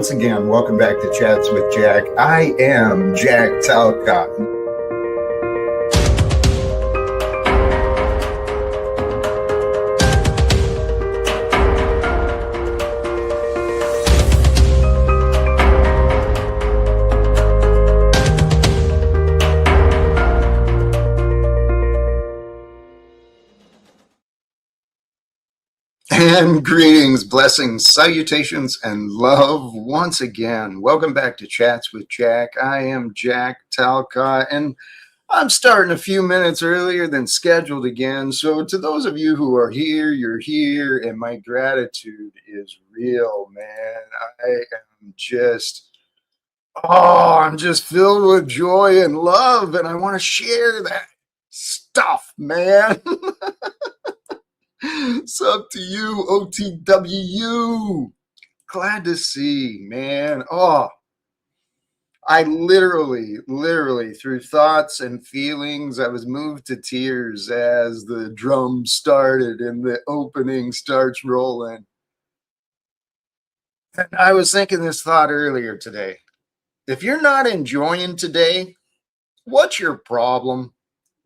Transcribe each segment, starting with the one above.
once again, welcome back to Chats with Jack. I am Jack Talcott. And greetings, blessings, salutations, and love once again. Welcome back to Chats with Jack. I am Jack Talcott, and I'm starting a few minutes earlier than scheduled again. So to those of you who are here, you're here, and my gratitude is real, man. I'm just filled with joy and love, and I want to share that stuff, man. It's up to you, OTWU. Glad to see, man. I literally, through thoughts and feelings, I was moved to tears as the drum started and the opening starts rolling. And I was thinking this thought earlier today. If you're not enjoying today, what's your problem?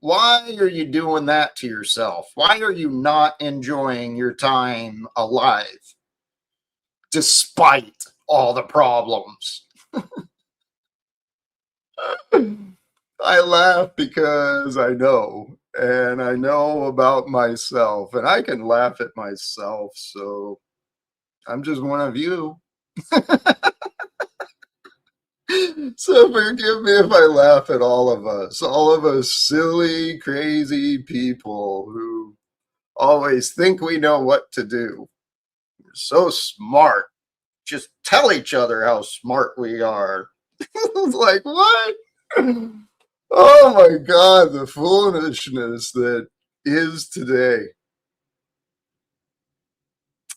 Why are you doing that to yourself? Why are you not enjoying your time alive despite all the problems? I laugh because I know, and I know about myself, and I can laugh at myself, so I'm just one of you. So forgive me if I laugh at all of us silly, crazy people who always think we know what to do. We're so smart. Just tell each other how smart we are. It's like, what? Oh my God, the foolishness that is today.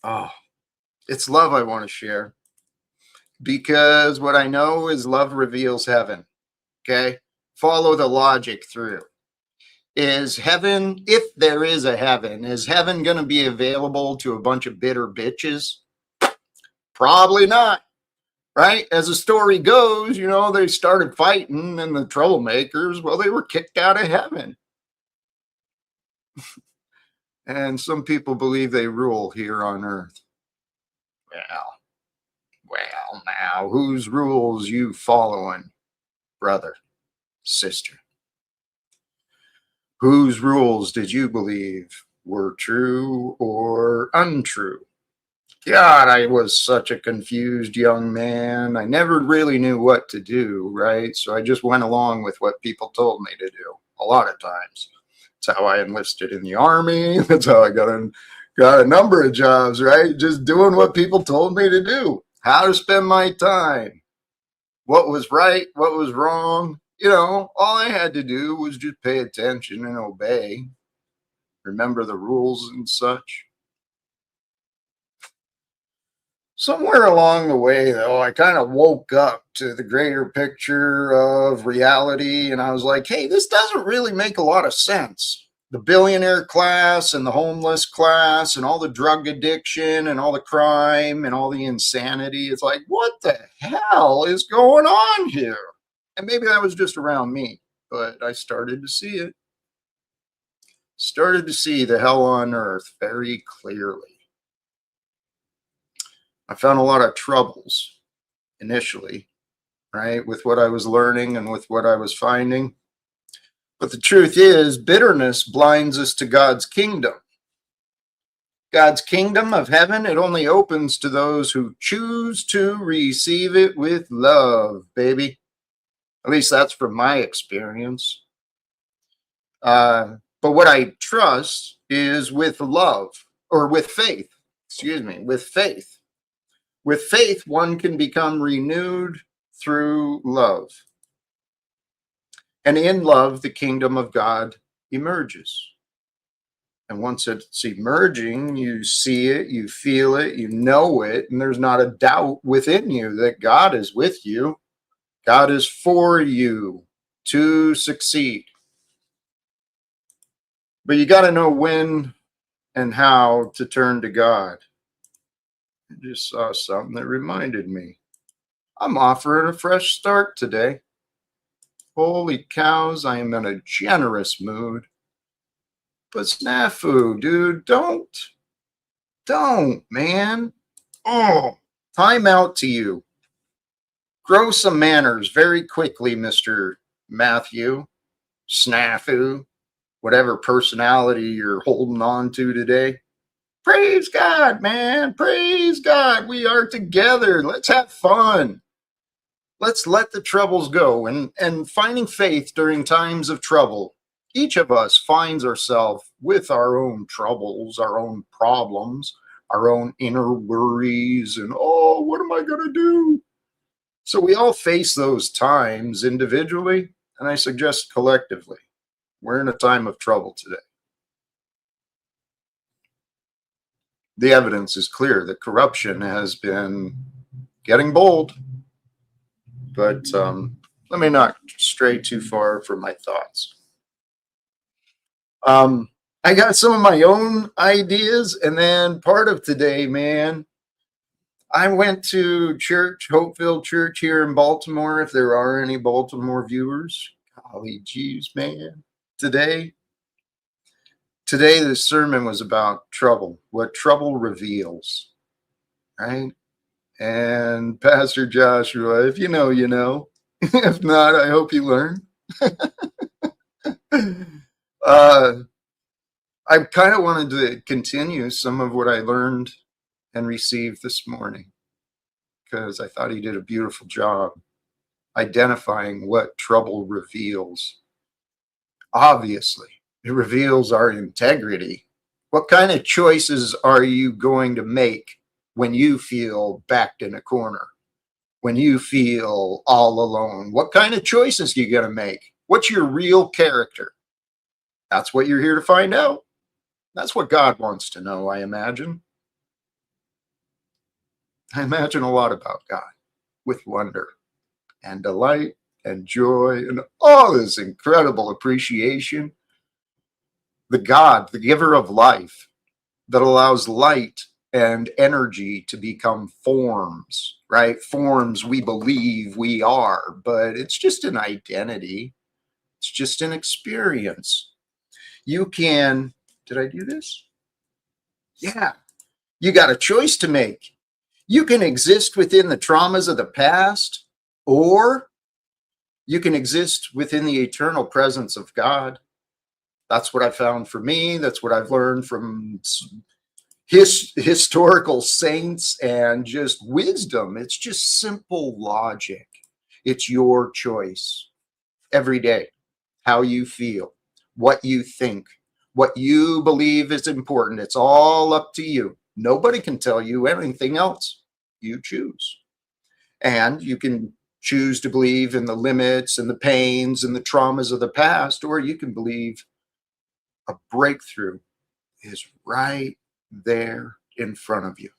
Oh, it's love I want to share. Because what I know is love reveals heaven. Okay? Follow the logic through. Is heaven, if there is a heaven, is heaven going to be available to a bunch of bitter bitches? Probably not. Right? As the story goes, they started fighting, and the troublemakers, well, they were kicked out of heaven. And some people believe they rule here on earth. Well, now, whose rules you following, brother, sister? Whose rules did you believe were true or untrue? God, I was such a confused young man. I never really knew what to do, right? So I just went along with what people told me to do a lot of times. That's how I enlisted in the Army. That's how I got a number of jobs, right? Just doing what people told me to do. How to spend my time. What was right, what was wrong. All I had to do was just pay attention and obey. Remember the rules and such. Somewhere along the way, though, I kind of woke up to the greater picture of reality, and I was like, hey, this doesn't really make a lot of sense. The billionaire class and the homeless class and all the drug addiction and all the crime and all the insanity. It's like, what the hell is going on here? And maybe that was just around me, but I started to see it. Started to see the hell on earth very clearly. I found a lot of troubles initially, right, with what I was learning and with what I was finding. But the truth is, bitterness blinds us to God's kingdom. God's kingdom of heaven, it only opens to those who choose to receive it with love, baby. At least that's from my experience. But what I trust is with love, or with faith, with faith. With faith, one can become renewed through love. And in love, the kingdom of God emerges. And once it's emerging, you see it, you feel it, you know it, and there's not a doubt within you that God is with you. God is for you to succeed. But you got to know when and how to turn to God. I just saw something that reminded me. I'm offering a fresh start today. Holy cows, I am in a generous mood. But snafu, dude, don't, man. Oh, time out to you. Grow some manners very quickly, Mr. Matthew. Snafu, whatever personality you're holding on to today. Praise God, man. Praise God. We are together. Let's have fun. Let's let the troubles go. And finding faith during times of trouble. Each of us finds ourselves with our own troubles, our own problems, our own inner worries, and oh, what am I going to do? So we all face those times individually, and I suggest collectively. We're in a time of trouble today. The evidence is clear that corruption has been getting bold, but let me not stray too far from my thoughts. I got some of my own ideas, and then part of today, man, I went to church, Hopeville Church here in Baltimore, if there are any Baltimore viewers. Golly geez, man. Today, the sermon was about trouble, what trouble reveals, right? And Pastor Joshua, if you know, you know. If not, I hope you learn. I kind of wanted to continue some of what I learned and received this morning because I thought he did a beautiful job identifying what trouble reveals. Obviously, it reveals our integrity. What kind of choices are you going to make when you feel backed in a corner? When you feel all alone? What kind of choices are you going to make? What's your real character? That's what you're here to find out. That's what God wants to know, I imagine. I imagine a lot about God with wonder and delight and joy and all this incredible appreciation. The God, the giver of life, that allows light and energy to become forms, right? Forms we believe we are, but it's just an identity. It's just an experience. You can, did I do this? Yeah. You got a choice to make. You can exist within the traumas of the past, or you can exist within the eternal presence of God. That's what I found for me. That's what I've learned from historical saints and just wisdom. It's just simple logic. It's your choice every day, how you feel, what you think, what you believe is important. It's all up to you. Nobody can tell you anything else. You choose. And you can choose to believe in the limits and the pains and the traumas of the past, or you can believe a breakthrough is right there in front of you.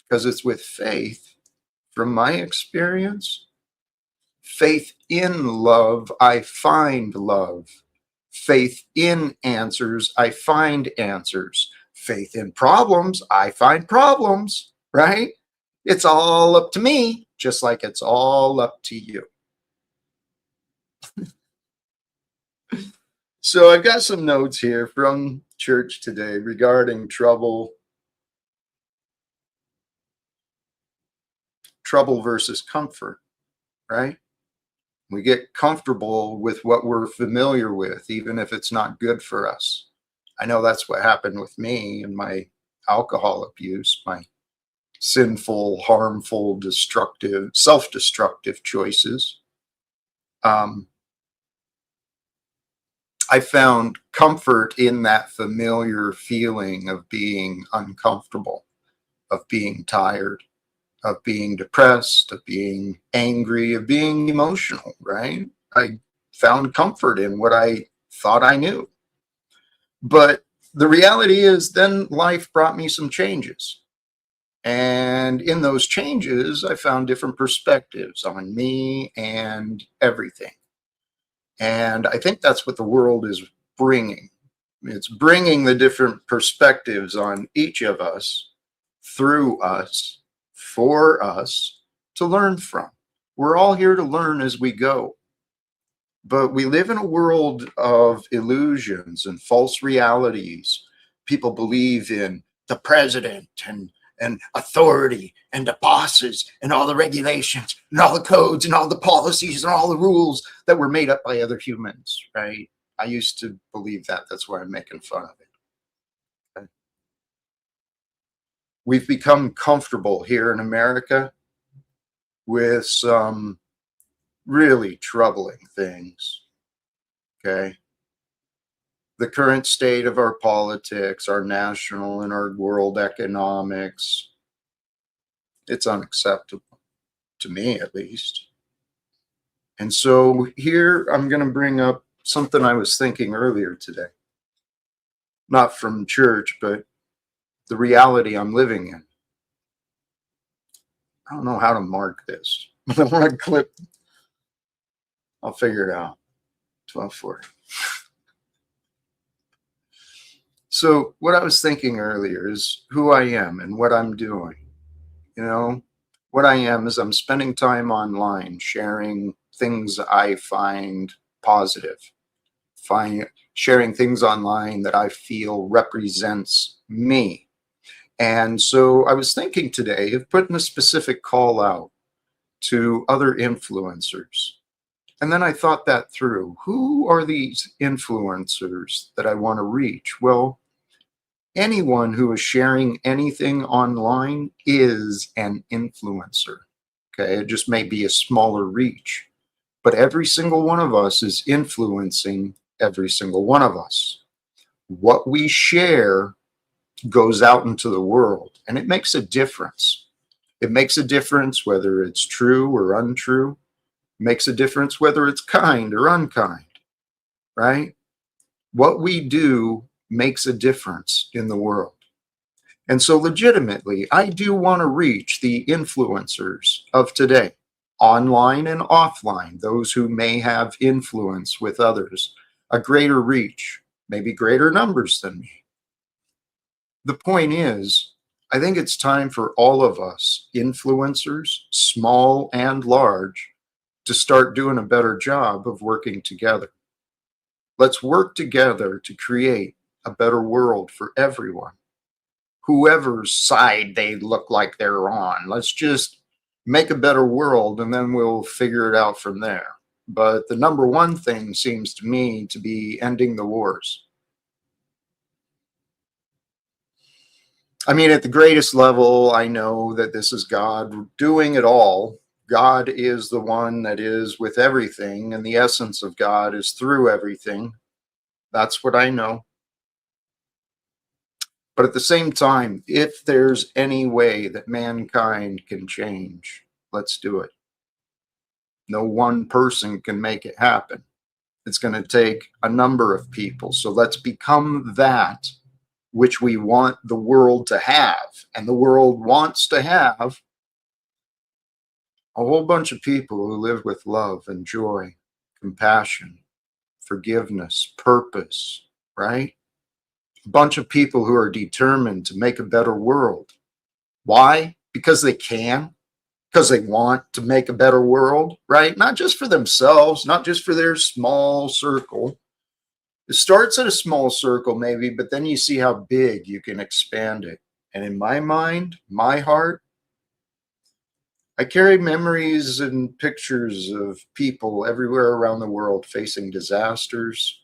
Because it's with faith, from my experience, faith in love, I find love. Faith in answers, I find answers. Faith in problems, I find problems, right? It's all up to me, just like it's all up to you. So I've got some notes here from church today regarding trouble versus comfort, right? We get comfortable with what we're familiar with, even if it's not good for us. I know that's what happened with me and my alcohol abuse, my sinful, harmful, destructive, self-destructive choices. I found comfort in that familiar feeling of being uncomfortable, of being tired, of being depressed, of being angry, of being emotional, right? I found comfort in what I thought I knew. But the reality is then life brought me some changes. And in those changes, I found different perspectives on me and everything. And I think that's what the world is bringing. It's bringing the different perspectives on each of us, through us, for us to learn from. We're all here to learn as we go. But we live in a world of illusions and false realities. People believe in the president and authority and the bosses and all the regulations and all the codes and all the policies and all the rules that were made up by other humans, right? I used to believe that. That's why I'm making fun of it. Okay. We've become comfortable here in America with some really troubling things. Okay. The current state of our politics, our national and our world economics, it's unacceptable, to me at least. And so here I'm going to bring up something I was thinking earlier today. Not from church, but the reality I'm living in. I don't know how to mark this. I want to clip. I'll figure it out. 12:40. So what I was thinking earlier is who I am and what I'm doing. You know, what I am is I'm spending time online sharing things I find positive, sharing things online that I feel represents me. And so I was thinking today of putting a specific call out to other influencers. And then I thought that through. Who are these influencers that I want to reach? Well, anyone who is sharing anything online is an influencer. Okay, it just may be a smaller reach, but every single one of us is influencing every single one of us. What we share goes out into the world, and it makes a difference. It makes a difference whether it's true or untrue. It makes a difference whether it's kind or unkind, right? What we do makes a difference in the world. And so legitimately, I do want to reach the influencers of today, online and offline, those who may have influence with others, a greater reach, maybe greater numbers than me. The point is, I think it's time for all of us, influencers, small and large, to start doing a better job of working together. Let's work together to create a better world for everyone. Whoever's side they look like they're on, let's just make a better world and then we'll figure it out from there. But the number one thing seems to me to be ending the wars. I mean, at the greatest level, I know that this is God doing it all. God is the one that is with everything, and the essence of God is through everything. That's what I know. But at the same time, if there's any way that mankind can change, let's do it. No one person can make it happen. It's going to take a number of people. So let's become that which we want the world to have. And the world wants to have a whole bunch of people who live with love and joy, compassion, forgiveness, purpose, right? A bunch of people who are determined to make a better world. Why? Because they can, because they want to make a better world, right? Not just for themselves, not just for their small circle. It starts at a small circle maybe, but then you see how big you can expand it. And in my mind, my heart, I carry memories and pictures of people everywhere around the world facing disasters,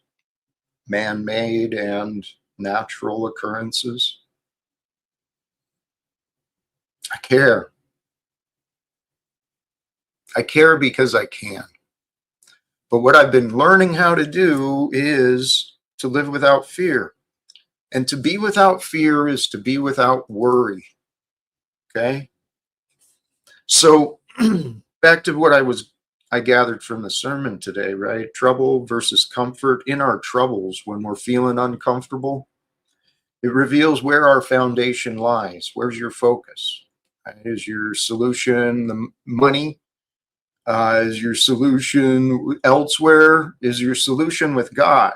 man-made and natural occurrences. I care. I care because I can. But what I've been learning how to do is to live without fear. And to be without fear is to be without worry. Okay? So back to what I gathered from the sermon today, right? Trouble versus comfort. In our troubles, when we're feeling uncomfortable, it reveals where our foundation lies. Where's your focus? Is your solution the money? Is your solution elsewhere? Is your solution with God?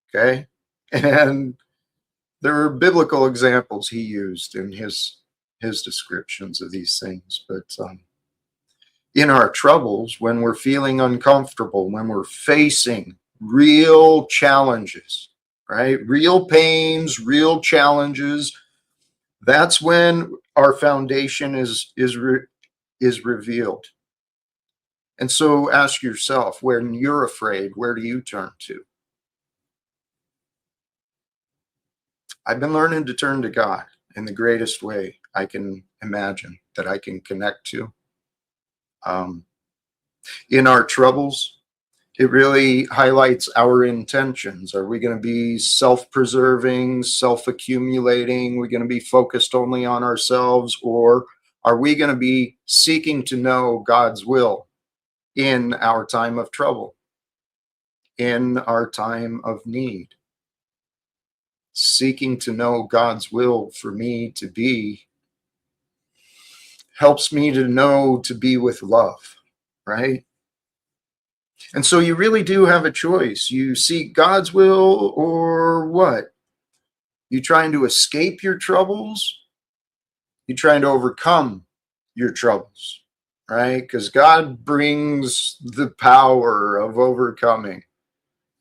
Okay. And there are biblical examples he used in his his descriptions of these things. But in our troubles, when we're feeling uncomfortable, when we're facing real challenges, right? Real pains, real challenges, that's when our foundation is revealed. And so ask yourself, when you're afraid, where do you turn to? I've been learning to turn to God in the greatest way I can imagine that I can connect to. In our troubles, it really highlights our intentions. Are we going to be self-preserving, self-accumulating? Are we going to be focused only on ourselves? Or are we going to be seeking to know God's will in our time of trouble, in our time of need? Seeking to know God's will for me to be helps me to know to be with love, right? And so you really do have a choice. You seek God's will, or what? You trying to escape your troubles? You trying to overcome your troubles, right? Because God brings the power of overcoming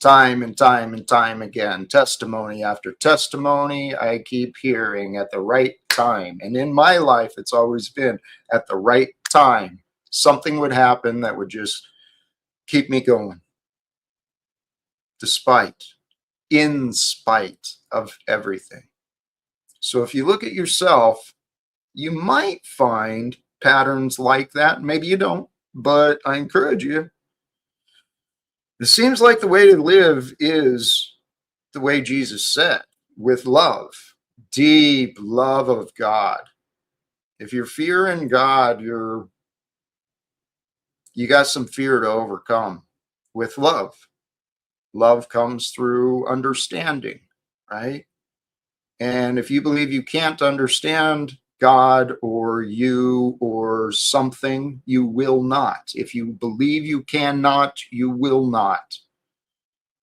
time and time and time again. Testimony after testimony, I keep hearing at the right time. And in my life, it's always been at the right time. Something would happen that would just keep me going, in spite of everything. So if you look at yourself, you might find patterns like that. Maybe you don't, but I encourage you. It seems like the way to live is the way Jesus said, with love, deep love of God. If you're fearing God, you got some fear to overcome with love. Love comes through understanding, right? And if you believe you can't understand God or you or something, you will not. If you believe you cannot, you will not.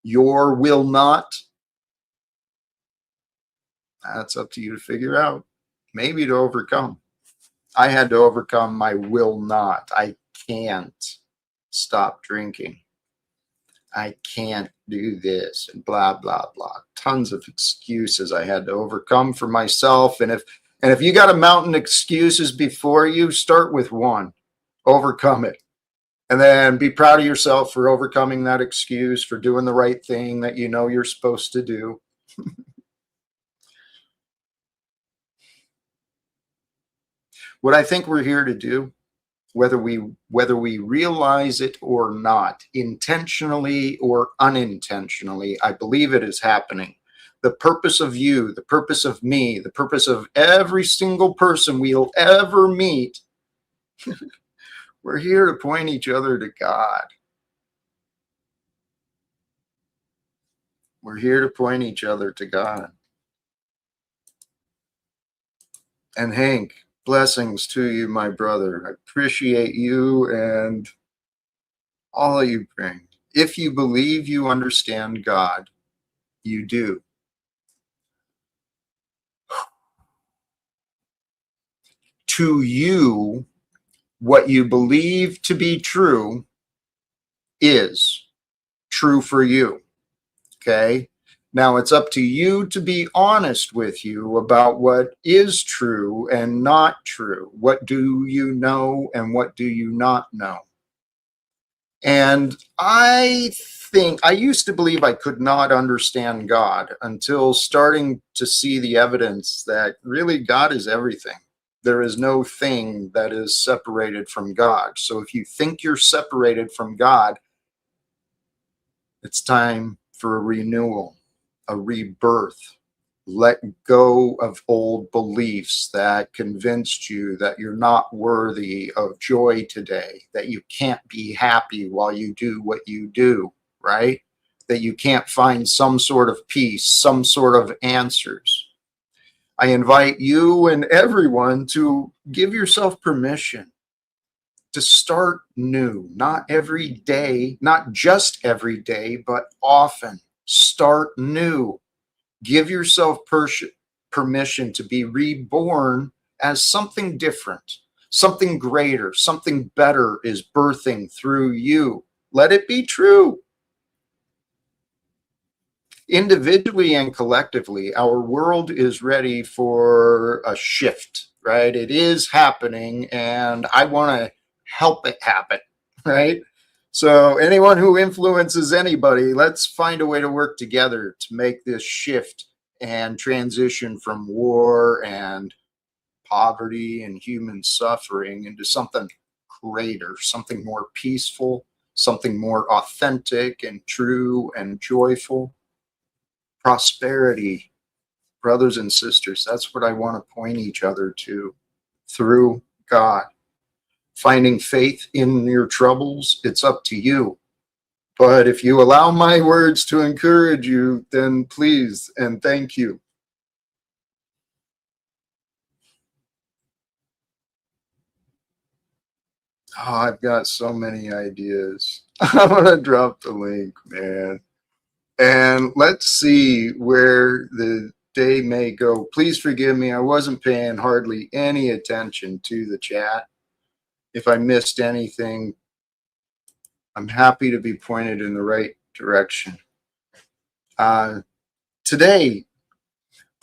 Your will not, that's up to you to figure out. Maybe to overcome. I had to overcome my will not. I can't stop drinking. I can't do this and blah, blah, blah. Tons of excuses I had to overcome for myself. And if you got a mountain of excuses before you, start with one. Overcome it. And then be proud of yourself for overcoming that excuse, for doing the right thing that you know you're supposed to do. What I think we're here to do, whether we realize it or not, intentionally or unintentionally, I believe it is happening. The purpose of you, the purpose of me, the purpose of every single person we'll ever meet, we're here to point each other to God. We're here to point each other to God. And Hank, blessings to you, my brother. I appreciate you and all you bring. If you believe you understand God, you do. To you, what you believe to be true is true for you. Okay? Now it's up to you to be honest with you about what is true and not true. What do you know and what do you not know? And I think I used to believe I could not understand God until starting to see the evidence that really God is everything. There is no thing that is separated from God. So if you think you're separated from God, it's time for a renewal, a rebirth. Let go of old beliefs that convinced you that you're not worthy of joy today, that you can't be happy while you do what you do, right? That you can't find some sort of peace, some sort of answers. I invite you and everyone to give yourself permission to start new, not every day, not just every day, but often. Start new. Give yourself permission to be reborn as something different, something greater, something better is birthing through you. Let it be true. Individually and collectively, our world is ready for a shift, right? It is happening, and I want to help it happen, right? So anyone who influences anybody, let's find a way to work together to make this shift and transition from war and poverty and human suffering into something greater, something more peaceful, something more authentic and true and joyful. Prosperity, brothers and sisters, that's what I want to point each other to through God. Finding faith in your troubles, it's up to you. But if you allow my words to encourage you, then please and thank you. Oh, I've got so many ideas. I'm going to drop the link, man. And let's see where the day may go. Please forgive me. I wasn't paying hardly any attention to the chat. If I missed anything, I'm happy to be pointed in the right direction. Today,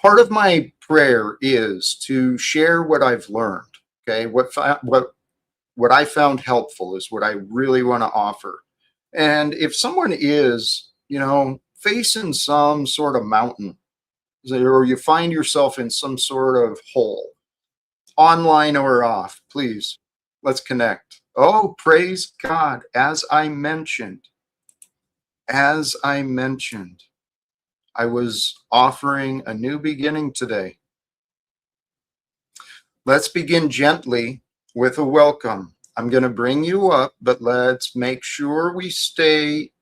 part of my prayer is to share what I've learned. Okay, what I found helpful is what I really want to offer. And if someone is, facing some sort of mountain, or you find yourself in some sort of hole, online or off, please, let's connect. Oh, praise God. As I mentioned, I was offering a new beginning today. Let's begin gently with a welcome. I'm going to bring you up, but let's make sure we stay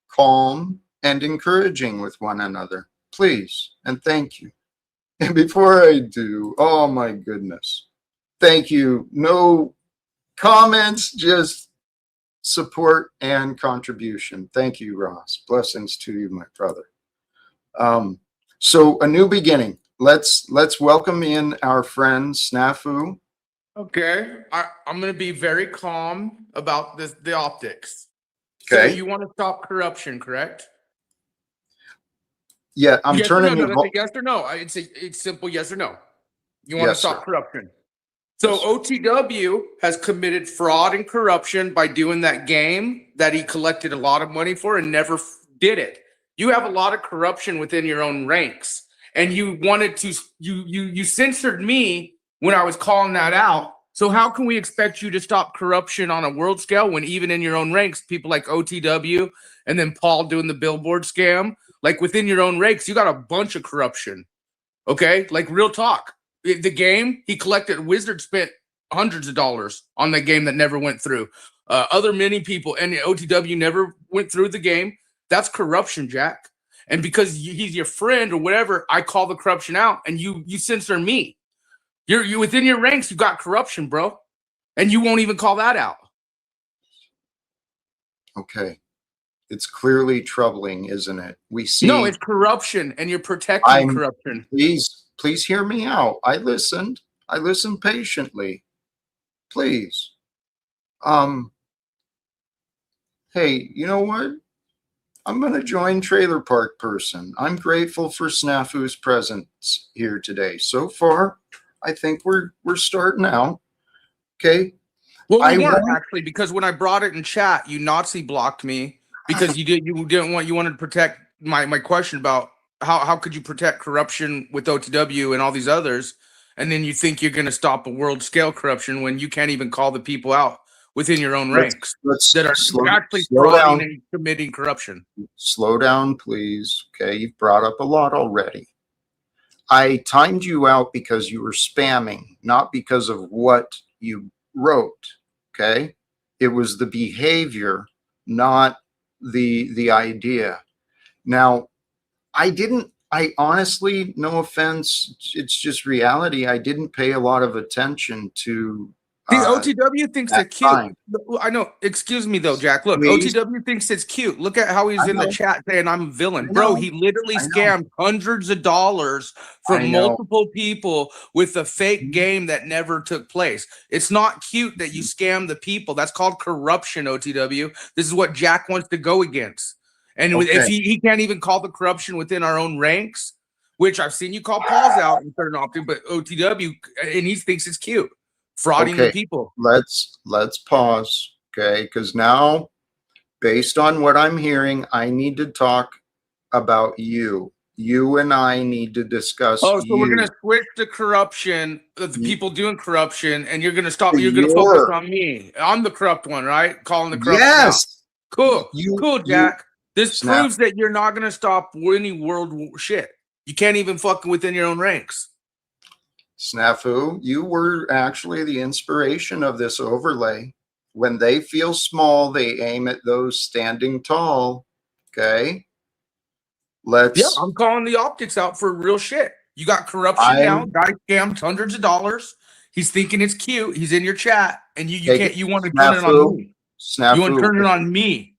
calm and encouraging with one another, please, and thank you. And before I do, oh my goodness, thank you. No comments, just support and contribution. Thank you, Ross. Blessings to you, my brother. So a new beginning. Let's welcome in our friend Snafu. Okay, I'm going to be very calm about the optics. Okay. So you want to stop corruption, correct? Yeah, I'm yes turning. Or no, that's a yes or no. It's simple yes or no. You want Yes, to stop sir. corruption. So Yes, sir. OTW has committed fraud and corruption by doing that game that he collected a lot of money for and never did it. You have a lot of corruption within your own ranks, and you wanted to you censored me when I was calling that out. So how can we expect you to stop corruption on a world scale when even in your own ranks, people like OTW and then Paul doing the billboard scam, like within your own ranks, you got a bunch of corruption. Okay, like real talk. The game he collected, Wizard spent hundreds of dollars on the game that never went through. Other many people and OTW never went through the game. That's corruption, Jack. And because he's your friend or whatever, I call the corruption out, and you censor me. You're within your ranks. You got corruption, bro, and you won't even call that out. Okay, it's clearly troubling, isn't it? We see. No, it's corruption, and you're protecting corruption. Please hear me out. I listened patiently. Please. Hey, you know what? I'm going to join Trailer Park Person. I'm grateful for Snafu's presence here today. So far, I think we're starting out. Okay. Well, we weren't actually, because when I brought it in chat, you Nazi blocked me because you wanted to protect my question about how could you protect corruption with OTW and all these others, and then you think you're going to stop a world scale corruption when you can't even call the people out within your own ranks that are actually frauding and committing corruption. Slow down, please. Okay, you've brought up a lot already. I timed you out because you were spamming, not because of what you wrote. Okay, it was the behavior, not the idea. Now, I honestly, no offense, it's just reality, I didn't pay a lot of attention to The OTW thinks that it's cute. time. I know. Excuse me though, Jack. Look, Please. OTW thinks it's cute. Look at how he's I in the know. chat saying I'm a villain. I Bro, know. he literally I know. scammed hundreds of dollars from I know. multiple people with a fake Mhm. game that never took place. It's not cute that you scam the people. That's called corruption, OTW. This is what Jack wants to go against. And if Okay. he can't even call the corruption within our own ranks, which I've seen you call Paul's out in certain option, but OTW, and he thinks it's cute. Frauding the Okay. people. Let's pause. Okay. Because now, based on what I'm hearing, I need to talk about you. You and I need to discuss Oh, so we're you. gonna switch to corruption, the people doing corruption, and you're gonna focus Your on me. I'm the corrupt one, right? Calling the corruption out. yes. Cool, You cool, Jack. This snap. proves that you're not gonna stop winning world shit. You can't even fucking within your own ranks. Snafu, you were actually the inspiration of this overlay. When they feel small, they aim at those standing tall. Okay. Yeah, I'm calling the optics out for real shit. You got corruption now. Guy scammed hundreds of dollars. He's thinking it's cute. He's in your chat, and you can't. You want to turn it on me. Snafu. You want to turn it on me.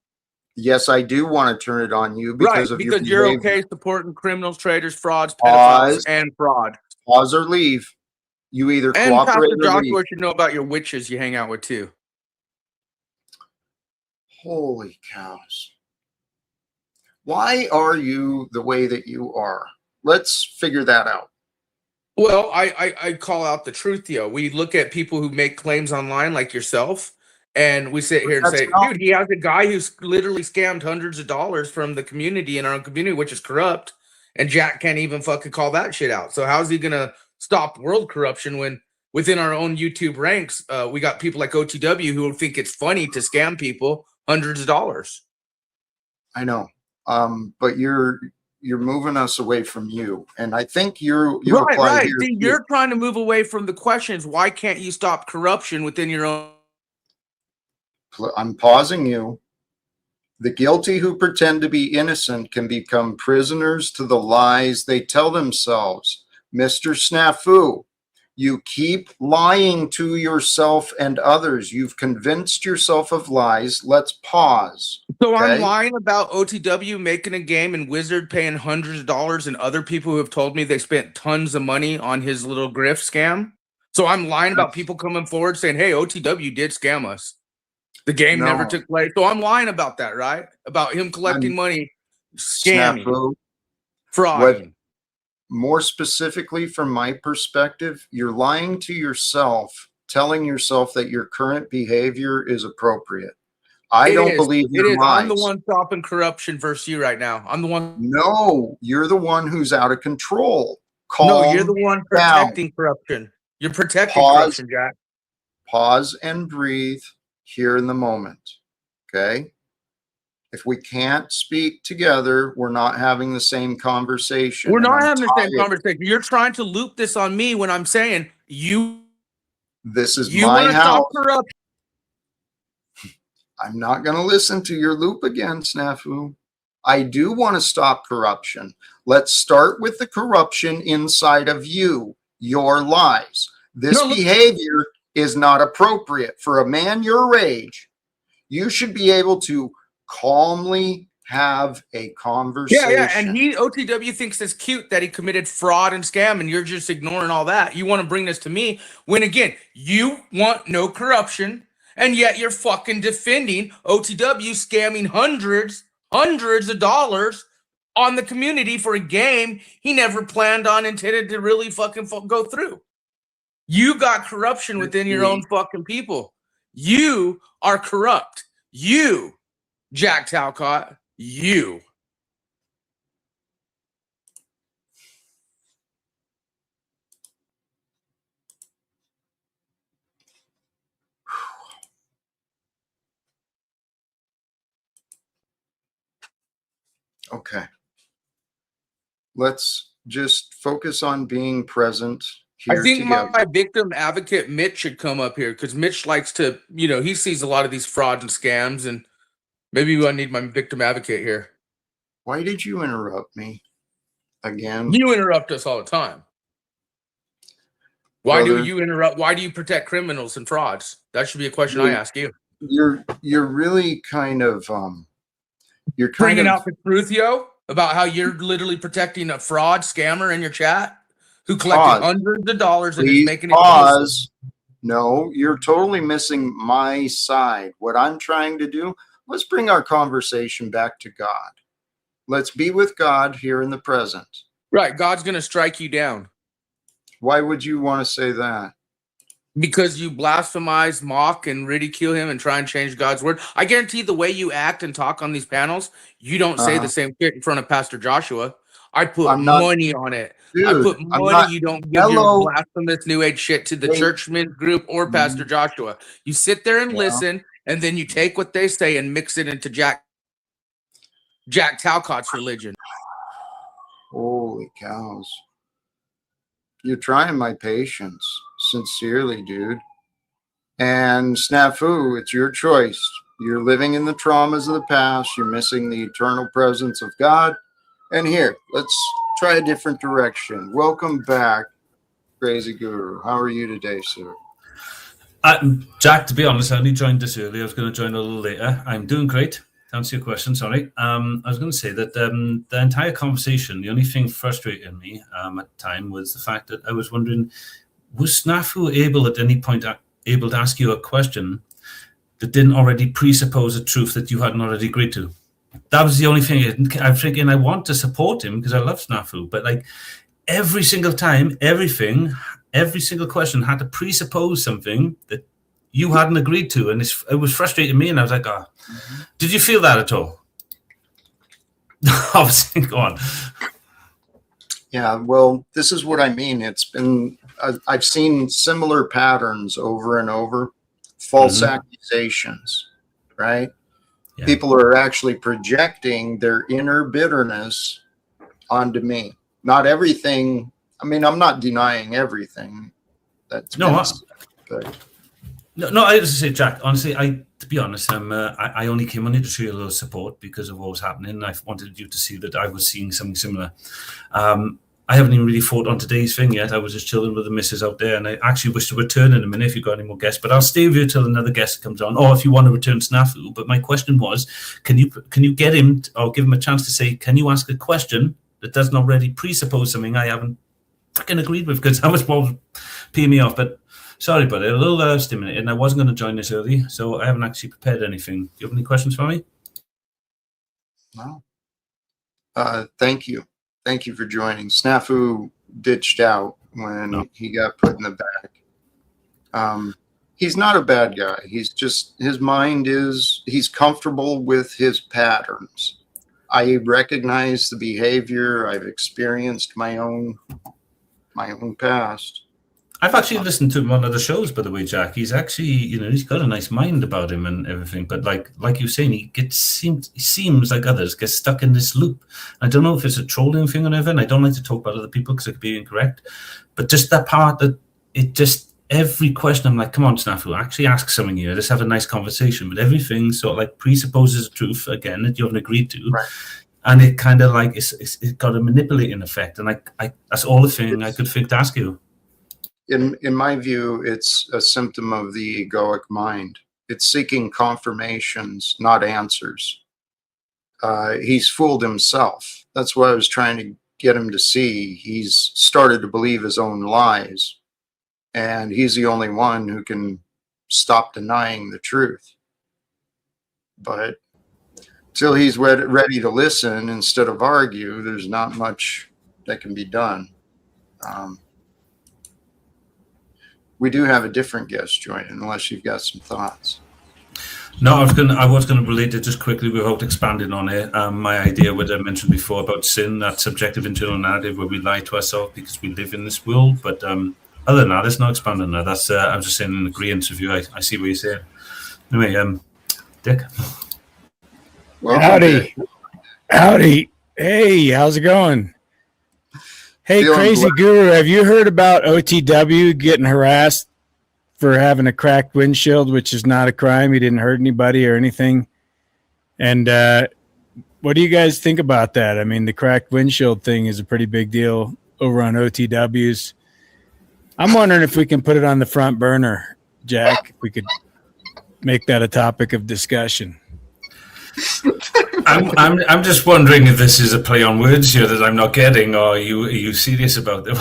Yes, I do want to turn it on you because of your you're behavior. okay supporting criminals, traitors, frauds, pedophiles, and fraud. Pause or leave. You either And cooperate Pastor or Joshua leave. should know about your witches you hang out with too. Holy cows. Why are you the way that you are? Let's figure that out. Well, I call out the truth, Theo. We look at people who make claims online like yourself, and we sit here and say, dude, he has a guy who's literally scammed hundreds of dollars from the community in our own community, which is corrupt, and Jack can't even fucking call that shit out. So how's he gonna stop world corruption when within our own YouTube ranks, we got people like OTW who think it's funny to scam people hundreds of dollars? I know. But you're moving us away from you, and I think you apply here. See, you're trying to move away from the questions. Why can't you stop corruption within your own? I'm pausing you. The guilty who pretend to be innocent can become prisoners to the lies they tell themselves. Mr. Snafu, you keep lying to yourself and others. You've convinced yourself of lies. Let's pause. So I'm lying about OTW making a game and Wizard paying hundreds of dollars and other people who have told me they spent tons of money on his little grift scam. So I'm lying about people coming forward saying, hey, OTW did scam us. The game never took place. So I'm lying about that, right? About him collecting money, scamming, frauding. More specifically, from my perspective, you're lying to yourself, telling yourself that your current behavior is appropriate. I don't believe your lies. I'm the one stopping corruption versus you right now. I'm the one. No, you're the one who's out of control. No, you're the one protecting corruption. You're protecting corruption, Jack. Pause and breathe here in the moment. Okay? If we can't speak together, we're not having the same conversation. We're not having the same conversation. You're trying to loop this on me when I'm saying this is my house. Stop corruption. I'm not going to listen to your loop again, Snafu. I do want to stop corruption. Let's start with the corruption inside of you, your lies. This behavior is not appropriate for a man your age. You should be able to calmly have a conversation. Yeah, and OTW thinks it's cute that he committed fraud and scam, and you're just ignoring all that. You want to bring this to me when, again, you want no corruption, and yet you're fucking defending OTW scamming hundreds of dollars on the community for a game he never planned on, intended to really fucking go through. You got corruption within your own fucking people. You are corrupt. You, Jack Talcott, you. Okay. Let's just focus on being present. I think my victim advocate, Mitch, should come up here because Mitch likes to, he sees a lot of these frauds and scams, and maybe I need my victim advocate here. Why did you interrupt me again? You interrupt us all the time. Why do brother. you interrupt? Why do you protect criminals and frauds? That should be a question I ask you. You're really kind of you're kind Bringing of out the truth, yo, about how you're literally protecting a fraud scammer in your chat who collected pause. hundreds of dollars and is Please making it. pause. No, you're totally missing my side. What I'm trying to do, let's bring our conversation back to God. Let's be with God here in the present. Right. God's going to strike you down Why would you want to say that? because you blasphemize, mock, and ridicule him and try and change God's word. I guarantee the way you act and talk on these panels, you don't say the same shit in front of Pastor Joshua. I put I'm not, money on it. I dude, put I'm money not, you don't give your hello, blasphemous new age shit to the wait, churchman group or Pastor Joshua. You sit there and yeah. listen, and then you take what they say and mix it into Jack Talcott's religion. Holy cows. You're trying my patience, sincerely, dude. And snafu, it's your choice. You're living in the traumas of the past. You're missing the eternal presence of God. And here, let's try a different direction. Welcome back, Crazy Guru. How are you today, sir? Jack, to be honest, I only joined this early. I was going to join a little later. I'm doing great. To answer your question, sorry. I was going to say that the entire conversation, the only thing frustrating me at the time was the fact that I was wondering, was Snafu able at any point able to ask you a question that didn't already presuppose a truth that you hadn't already agreed to? That was the only thing. I'm thinking I want to support him because I love Snafu, but like every single time, every single question had to presuppose something that you hadn't agreed to, and it was frustrating me. And I was like, "Oh, did you feel that at all?" Obviously, go on. Yeah, well, this is what I mean. It's been, I've seen similar patterns over and over. False accusations, right? Yeah. People are actually projecting their inner bitterness onto me. Not everything. I mean, I'm not denying everything. That's no. I just say, Jack. Honestly, to be honest, I only came on here to show you a little support because of what was happening. I wanted you to see that I was seeing something similar. I haven't even really thought on today's thing yet. I was just chilling with the missus out there, and I actually wish to return in a minute if you've got any more guests. But I'll stay with you till another guest comes on, or if you want to return Snafu. But my question was, can you get him or give him a chance to say, can you ask a question that doesn't already presuppose something I haven't fucking agreed with? Because that was what was peeing me off. But sorry, buddy, a little stimulated, and I wasn't going to join this early, so I haven't actually prepared anything. Do you have any questions for me? No. Thank you. Thank you for joining. Snafu ditched out when he got put in the back. He's not a bad guy. He's just, his mind is, he's comfortable with his patterns. I recognize the behavior. I've experienced my own past. I've actually listened to him on other shows, by the way, Jack. He's actually, he's got a nice mind about him and everything. But like you're saying, he seems like others get stuck in this loop. I don't know if it's a trolling thing or whatever, and I don't like to talk about other people because it could be incorrect. But just that part that every question, I'm like, come on, Snafu, actually ask something here. Let's have a nice conversation. But everything sort of like presupposes a truth, again, that you haven't agreed to. Right. And it kind of like, it's got a manipulating effect. And that's all the thing I could think to ask you. In my view, it's a symptom of the egoic mind. It's seeking confirmations, not answers. He's fooled himself. That's what I was trying to get him to see. He's started to believe his own lies, and he's the only one who can stop denying the truth. But till he's ready to listen instead of argue, there's not much that can be done. We do have a different guest joining, unless you've got some thoughts. No, I was gonna relate it just quickly without expanding on it. My idea, what I mentioned before about sin, that subjective internal narrative where we lie to ourselves because we live in this world. But other than that, there's no expanding that. That's I'm just saying in agreement with you. I see what you're saying. Anyway, Dick. Welcome, Howdy. Dick. Howdy. Hey, how's it going? Hey, Feeling Crazy blessed. Guru, have you heard about OTW getting harassed for having a cracked windshield, which is not a crime? He didn't hurt anybody or anything. And what do you guys think about that? I mean, the cracked windshield thing is a pretty big deal over on OTWs. I'm wondering if we can put it on the front burner, Jack. If we could make that a topic of discussion. I'm just wondering if this is a play on words here that I'm not getting, or are you serious about it?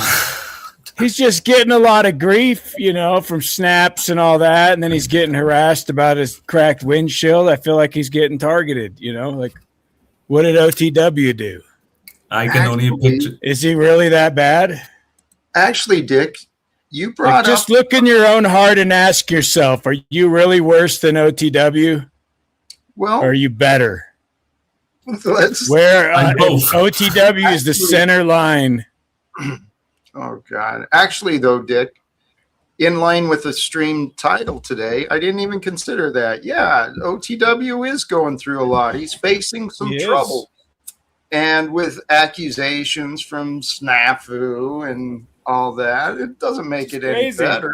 He's just getting a lot of grief, from snaps and all that, and then he's getting harassed about his cracked windshield. I feel like he's getting targeted, like, what did OTW do? I can only picture. Is he really that bad? Actually, Dick, you brought Just up. look in your own heart and ask yourself, are you really worse than OTW? Well, Or are you better? let's. Where both. OTW is the center line. Oh God! Actually, though, Dick, in line with the stream title today, I didn't even consider that. Yeah, OTW is going through a lot. He's facing some He is. trouble, and with accusations from Snafu and all that, it doesn't make it any Crazy. better.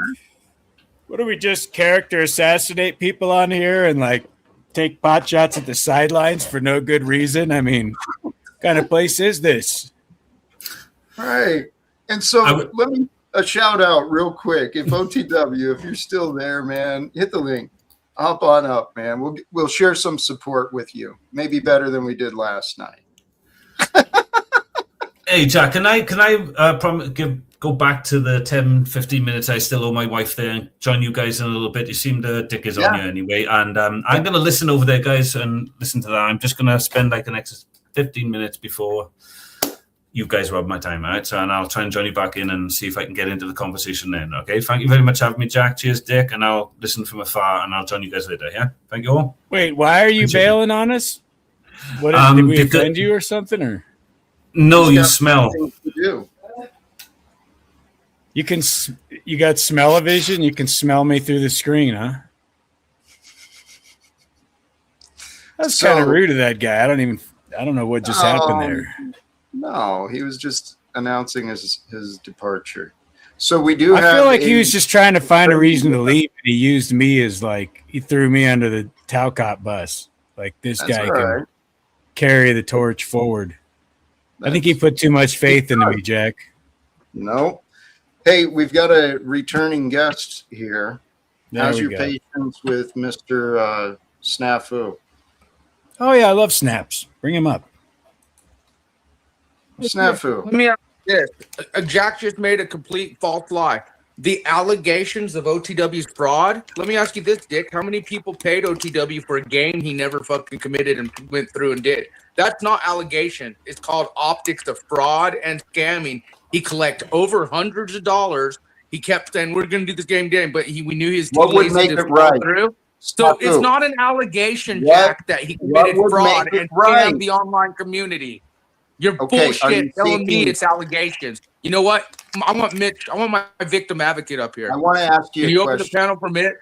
What do we just character assassinate people on here and take pot shots at the sidelines for no good reason? I mean, what kind of place is this? Right. And so let me a shout out real quick. If OTW, if you're still there, man, hit the link. Hop on up, man. We'll share some support with you. Maybe better than we did last night. Hey, Jack, can I go back to the 10, 15 minutes I still owe my wife there and join you guys in a little bit? You seem to Dick is on you anyway. And I'm going to listen over there, guys, and listen to that. I'm just going to spend the next 15 minutes before you guys rob my time out. And I'll try and join you back in and see if I can get into the conversation then. Okay. Thank you very much for having me, Jack. Cheers, Dick. And I'll listen from afar and I'll join you guys later. Yeah. Thank you all. Wait, why are you bailing on us? What did we offend you or something? Or no, you smell. You got smell-o-vision. You can smell me through the screen, huh? That's kind of rude of that guy. I don't know what just happened there. No, he was just announcing his departure. So we do. I feel like he was just trying to find a reason to leave, and he used me as he threw me under the Talcott bus. Like this guy can carry the torch forward. I think he put too much faith into me, Jack. No. Hey, we've got a returning guest here. How's your patience with Mr. Snafu? Oh yeah, I love snaps. Bring him up. Snafu. Let me ask you this. Jack just made a complete false lie. The allegations of OTW's fraud. Let me ask you this, Dick. How many people paid OTW for a game he never fucking committed and went through and did? That's not allegation. It's called optics of fraud and scamming. He collected over hundreds of dollars. He kept saying, we're going to do this game, but we knew he was too lazy to follow through. So it's not an allegation, Jack, that he committed fraud and scammed the online community. You're bullshit telling me it's allegations. You know what? I want my victim advocate up here. I want to ask you a question. Can you open the panel for a minute?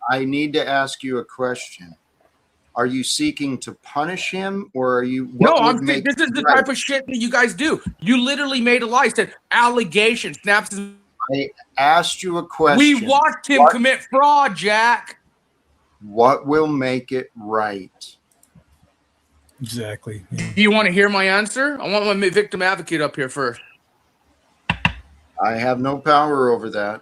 I need to ask you a question. Are you seeking to punish him, or are you? No, this is the type of shit that you guys do. You literally made a lie. Said allegations. Snaps. I asked you a question. We watched him commit fraud, Jack. What will make it right? Exactly. Do you want to hear my answer? I want my victim advocate up here first. I have no power over that.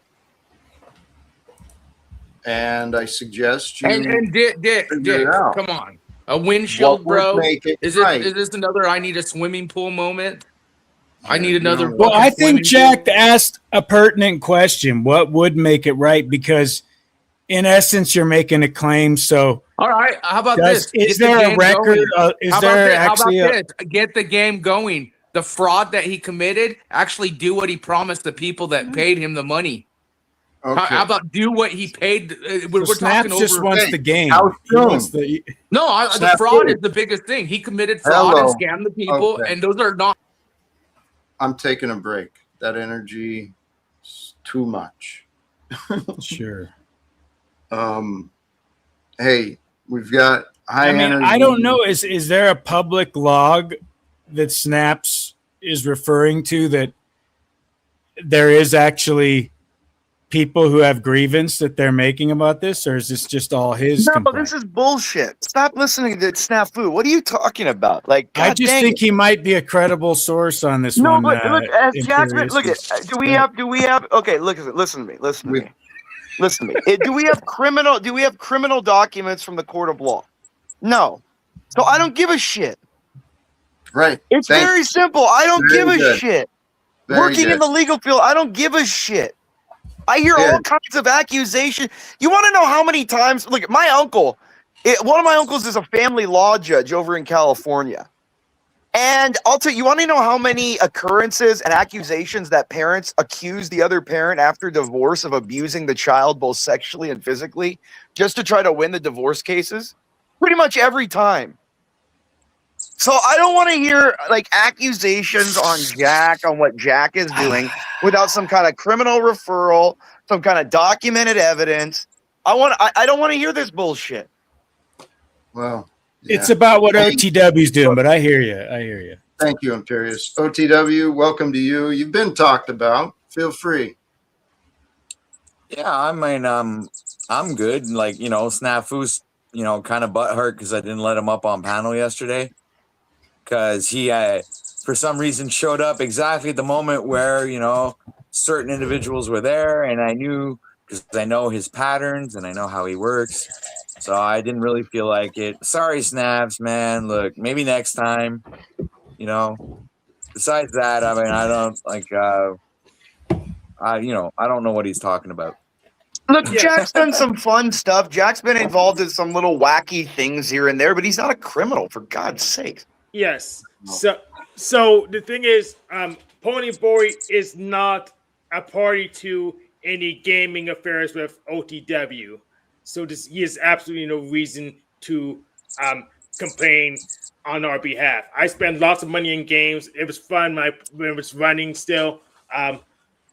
And I suggest you. And Dick, come on. A windshield, bro. Is this another I need a swimming pool moment? I need another. Well, I think Jack asked a pertinent question. What would make it right? Because in essence, you're making a claim. So, all right. How about this? Is there a record? Is there actually get the game going? The fraud that he committed, actually do what he promised the people that paid him the money. Okay. How about do what he paid? We're talking over. Just wants the game. The fraud is the biggest thing. He committed fraud and scammed the people, and those are not. I'm taking a break. That energy is too much. Sure. Hey, we've got high energy. I don't know. Is there a public log that Snaps is referring to that there is actually people who have grievance that they're making about this, or is this just all his No, complaint? this is bullshit. Stop listening to Snafu. What are you talking about? Like, I God just dang think it. he might be a credible source on this No, one. but look, as Jackson, Imperious look at. is- Do we have? Okay, look, listen to me. Listen to me. Listen to me. Do we have criminal? Do we have criminal documents from the court of law? No. So I don't give a shit. Right. It's Thank very simple. I don't Very give a good. shit. Very Working good. in the legal field, I don't give a shit. I hear Yeah. all kinds of accusations. You want to know how many times? Look, my uncle, one of my uncles is a family law judge over in California. And I'll tell you, you want to know how many occurrences and accusations that parents accuse the other parent after divorce of abusing the child both sexually and physically just to try to win the divorce cases? Pretty much every time. So I don't want to hear like accusations on Jack on what Jack is doing without some kind of criminal referral, some kind of documented evidence. I don't want to hear this bullshit. Well, yeah. It's about what OTW's doing, but I hear you. I hear you. Thank you, Imperious. OTW, welcome to you. You've been talked about. Feel free. Yeah, I mean, I'm good. Like, Snafu's, kind of butthurt because I didn't let him up on panel yesterday. Because he, for some reason, showed up exactly at the moment where, certain individuals were there. And I knew, because I know his patterns and I know how he works. So I didn't really feel like it. Sorry, Snaps, man. Look, maybe next time, Besides that, I mean, I don't, like, I don't know what he's talking about. Look, Jack's done some fun stuff. Jack's been involved in some little wacky things here and there, but he's not a criminal, for God's sake. Yes. So the thing is, Pony Boy is not a party to any gaming affairs with OTW. So he has absolutely no reason to complain on our behalf. I spent lots of money in games. It was fun when it was running still.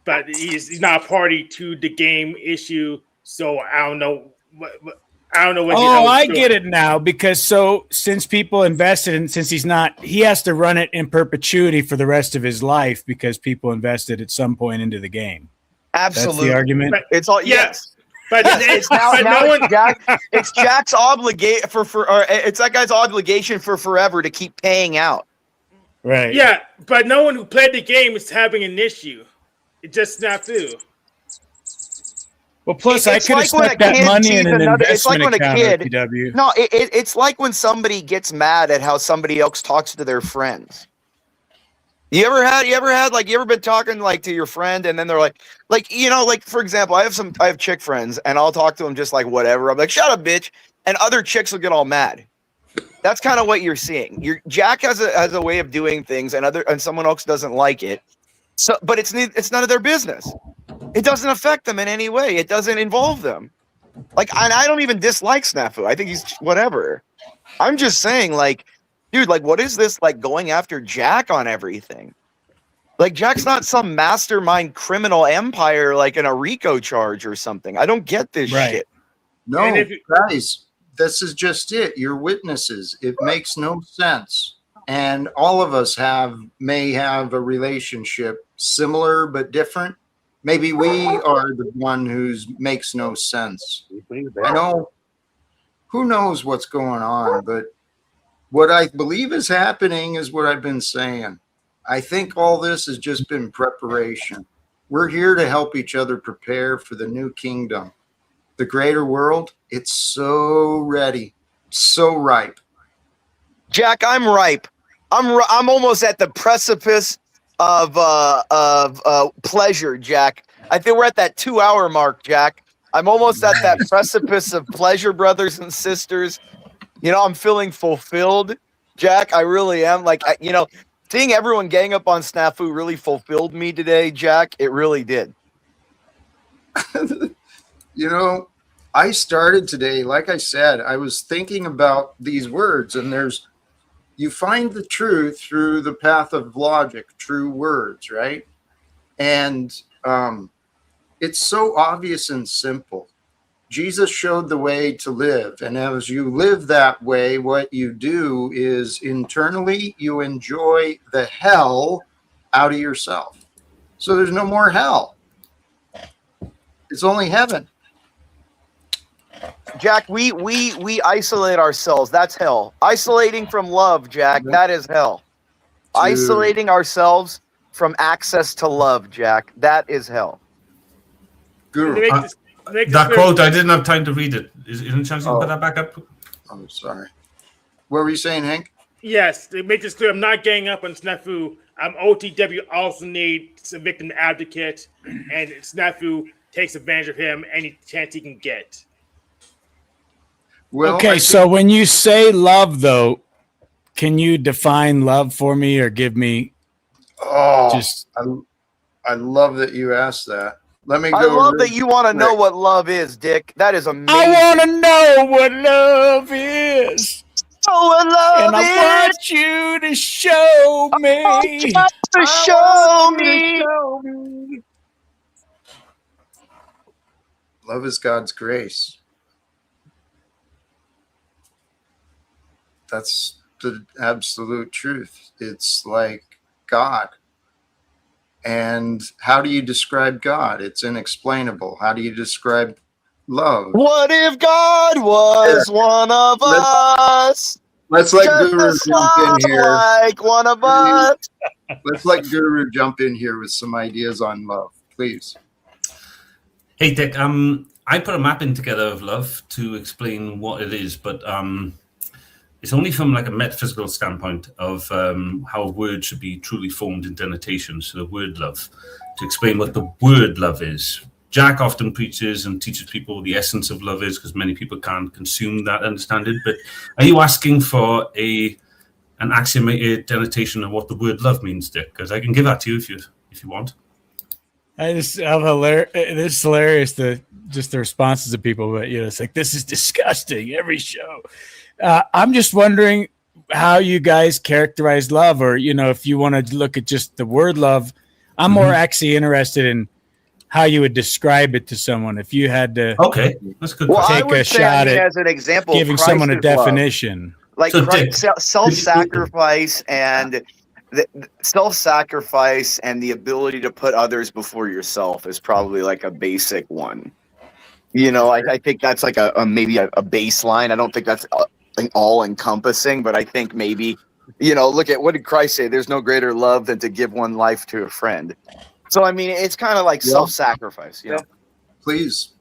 But he's not a party to the game issue. So I don't know what I get it now, because since people invested and since he has to run it in perpetuity for the rest of his life because people invested at some point into the game. Absolutely. That's the argument. But, It's all yes. But It's it's Jack's obligation it's that guy's obligation for forever to keep paying out. Right. Yeah, but no one who played the game is having an issue. It just snafu. Well, plus I could have stuck that money in an investment account. OTW. No, it's like when somebody gets mad at how somebody else talks to their friends. You ever been talking like to your friend and then they're like, for example, I have chick friends and I'll talk to them just like whatever. I'm like, shut up, bitch. And other chicks will get all mad. That's kind of what you're seeing. Jack has a way of doing things and someone else doesn't like it. So, but it's none of their business. It doesn't affect them in any way. It doesn't involve them. Like, and I don't even dislike Snafu. I think he's whatever. I'm just saying, like, dude, like, what is this, like, going after Jack on everything? Like, Jack's not some mastermind criminal empire, like in a RICO charge or something. I don't get this shit. No, guys, this is just it. You're witnesses. It makes no sense. And all of us may have a relationship similar but different. Maybe we are the one who's makes no sense. I know, who knows what's going on, but what I believe is happening is what I've been saying. I think all this has just been preparation. We're here to help each other prepare for the new kingdom. The greater world, it's so ready, so ripe. Jack, I'm ripe. I'm almost at the precipice of pleasure, Jack. I think we're at that 2-hour mark, Jack. I'm almost at that precipice of pleasure, brothers and sisters. I'm feeling fulfilled, Jack. I really am. Like, seeing everyone gang up on Snafu really fulfilled me today, Jack. It really did. I started today, like I said, I was thinking about these words, and you find the truth through the path of logic, true words, right? And it's so obvious and simple. Jesus showed the way to live. And as you live that way, what you do is internally you enjoy the hell out of yourself. So there's no more hell. It's only heaven. Jack, we isolate ourselves. That's hell. Isolating from love, Jack, that is hell. Dude. Isolating ourselves from access to love, Jack, that is hell. Guru. That quote, I didn't have time to read it. Is there any chance you can put that back up? Oh, sorry. What were you saying, Hank? Yes, to make this clear, I'm not ganging up on Snafu. OTW also needs a victim advocate, and Snafu takes advantage of him any chance he can get. Well, okay, so when you say love, though, can you define love for me or give me just... I love that you asked that. Let me go. I love that you want to know what love is, Dick. That is amazing. I want to know what love is. Oh, what love and I want you to show me. Show me. Love is God's grace. That's the absolute truth. It's like God. And how do you describe God? It's inexplainable. How do you describe love? What if God was one of us? Let's let Guru jump in here. Like one of us. Let's let Guru jump in here with some ideas on love, please. Hey, Dick. I put a mapping together of love to explain what it is, but it's only from like a metaphysical standpoint of how a word should be truly formed in denotation. So the word love, to explain what the word love is. Jack often preaches and teaches people the essence of love is, because many people can't consume that, understand it. But are you asking for an axiomated denotation of what the word love means, Dick? Because I can give that to you if you want. It's hilarious, the responses of people, but it's like, this is disgusting every show. I'm just wondering how you guys characterize love, or if you want to look at just the word love. I'm more actually interested in how you would describe it to someone if you had to. Okay, that's good. Well, take a shot at as an example, giving someone a definition. Like So, self-sacrifice and self-sacrifice and the ability to put others before yourself is probably like a basic one. I think that's like maybe a baseline. I don't think that's all encompassing, but I think maybe, look at what did Christ say? There's no greater love than to give one life to a friend. So, I mean, it's kind of like self-sacrifice. Please,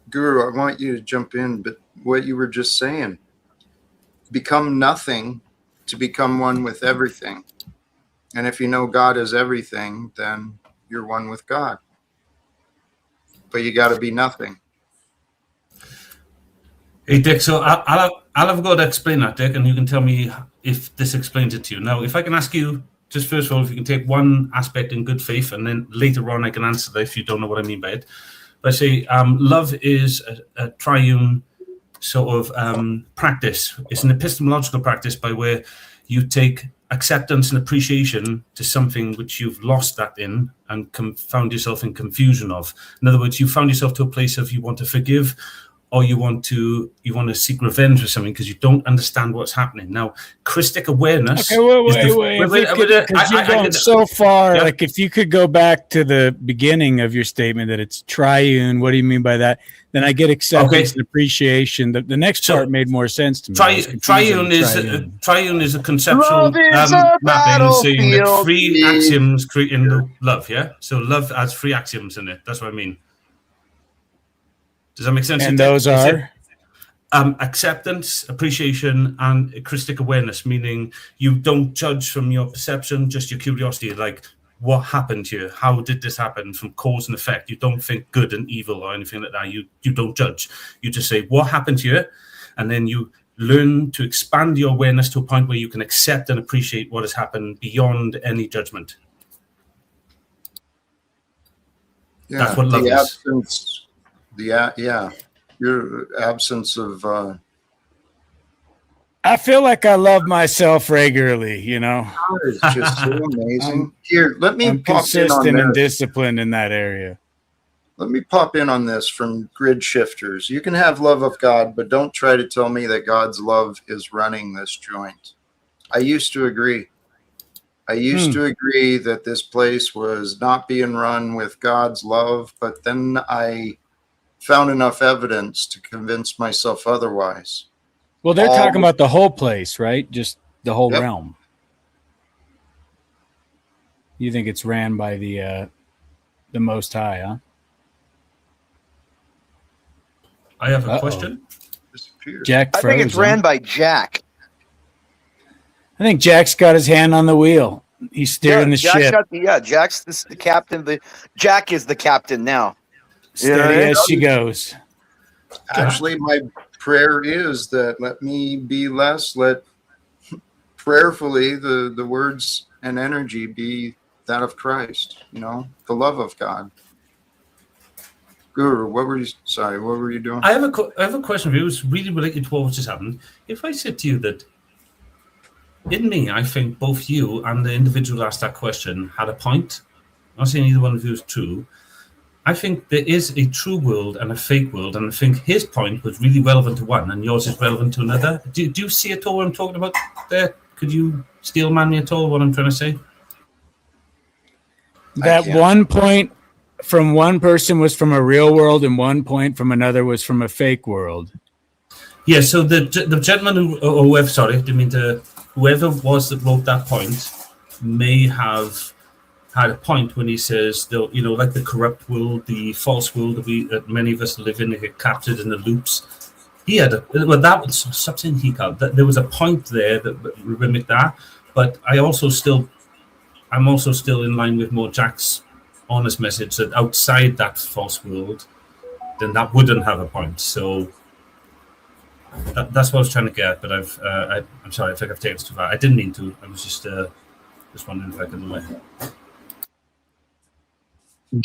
Guru, I want you to jump in, but what you were just saying, become nothing to become one with everything. And if you know God is everything, then you're one with God. But you got to be nothing. Hey, Dick, so I'll have a go to explain that, Dick, and you can tell me if this explains it to you. Now, if I can ask you, just first of all, if you can take one aspect in good faith, and then later on I can answer that if you don't know what I mean by it. But I say love is a triune sort of practice. It's an epistemological practice by where you take acceptance and appreciation to something which you've lost that in and found yourself in confusion of. In other words, you found yourself to a place of you want to forgive, or you want to seek revenge for something because you don't understand what's happening. Now, Christic awareness. Okay, wait. Because you're going so far. Yeah. Like, if you could go back to the beginning of your statement that it's triune, what do you mean by that? Then I get acceptance and appreciation. The next part made more sense to me. Triune is a conceptual mapping saying that three axioms creating love. Yeah, so love has three axioms in it. That's what I mean. Does that make sense? And those are acceptance, appreciation, and Christic awareness, meaning you don't judge from your perception, just your curiosity, like what happened to you? How did this happen from cause and effect? You don't think good and evil or anything like that. You don't judge. You just say, what happened to you? And then you learn to expand your awareness to a point where you can accept and appreciate what has happened beyond any judgment. Yeah, that's what love the is. Absence. Your absence of I feel like I love myself regularly, It's just so amazing. Here, let me I'm pop consistent in on and this. disciplined in that area. Let me pop in on this from Grid Shifters. You can have love of God, but don't try to tell me that God's love is running this joint. I used to agree. I used to agree that this place was not being run with God's love, but then I found enough evidence to convince myself otherwise. Well, they're All- talking about the whole place, right? Just the whole Yep. realm. You think it's ran by the Most High, huh? I have a Uh-oh. question. Disappeared. Jack I froze. think it's ran by Jack. I think Jack's got his hand on the wheel. He's steering the Jack's ship. Jack's the captain. Jack is the captain now. Steady Yeah. as she goes. Actually, my prayer is that let me be less, let prayerfully the words and energy be that of Christ, the love of God. Guru, what were you doing? I have a question for you. It's really related to what just happened. If I said to you that in me, I think both you and the individual asked that question had a point. I'm not saying either one of you is true. I think there is a true world and a fake world, and I think his point was really relevant to one, and yours is relevant to another. Do you see at all what I'm talking about there? Could you steel man me at all what I'm trying to say? That can't. 1 point from one person was from a real world, and 1 point from another was from a fake world. Yeah. So the gentleman whoever was that wrote that point may have had a point when he says, like the corrupt world, the false world that many of us live in, they get captured in the loops. He had that was something he called that. There was a point there that mimicked that, but I'm also still in line with more Jack's honest message that outside that false world, then that wouldn't have a point. So that's what I was trying to get. But I'm sorry, I think I've taken it too far. I didn't mean to. I was just wondering if I could.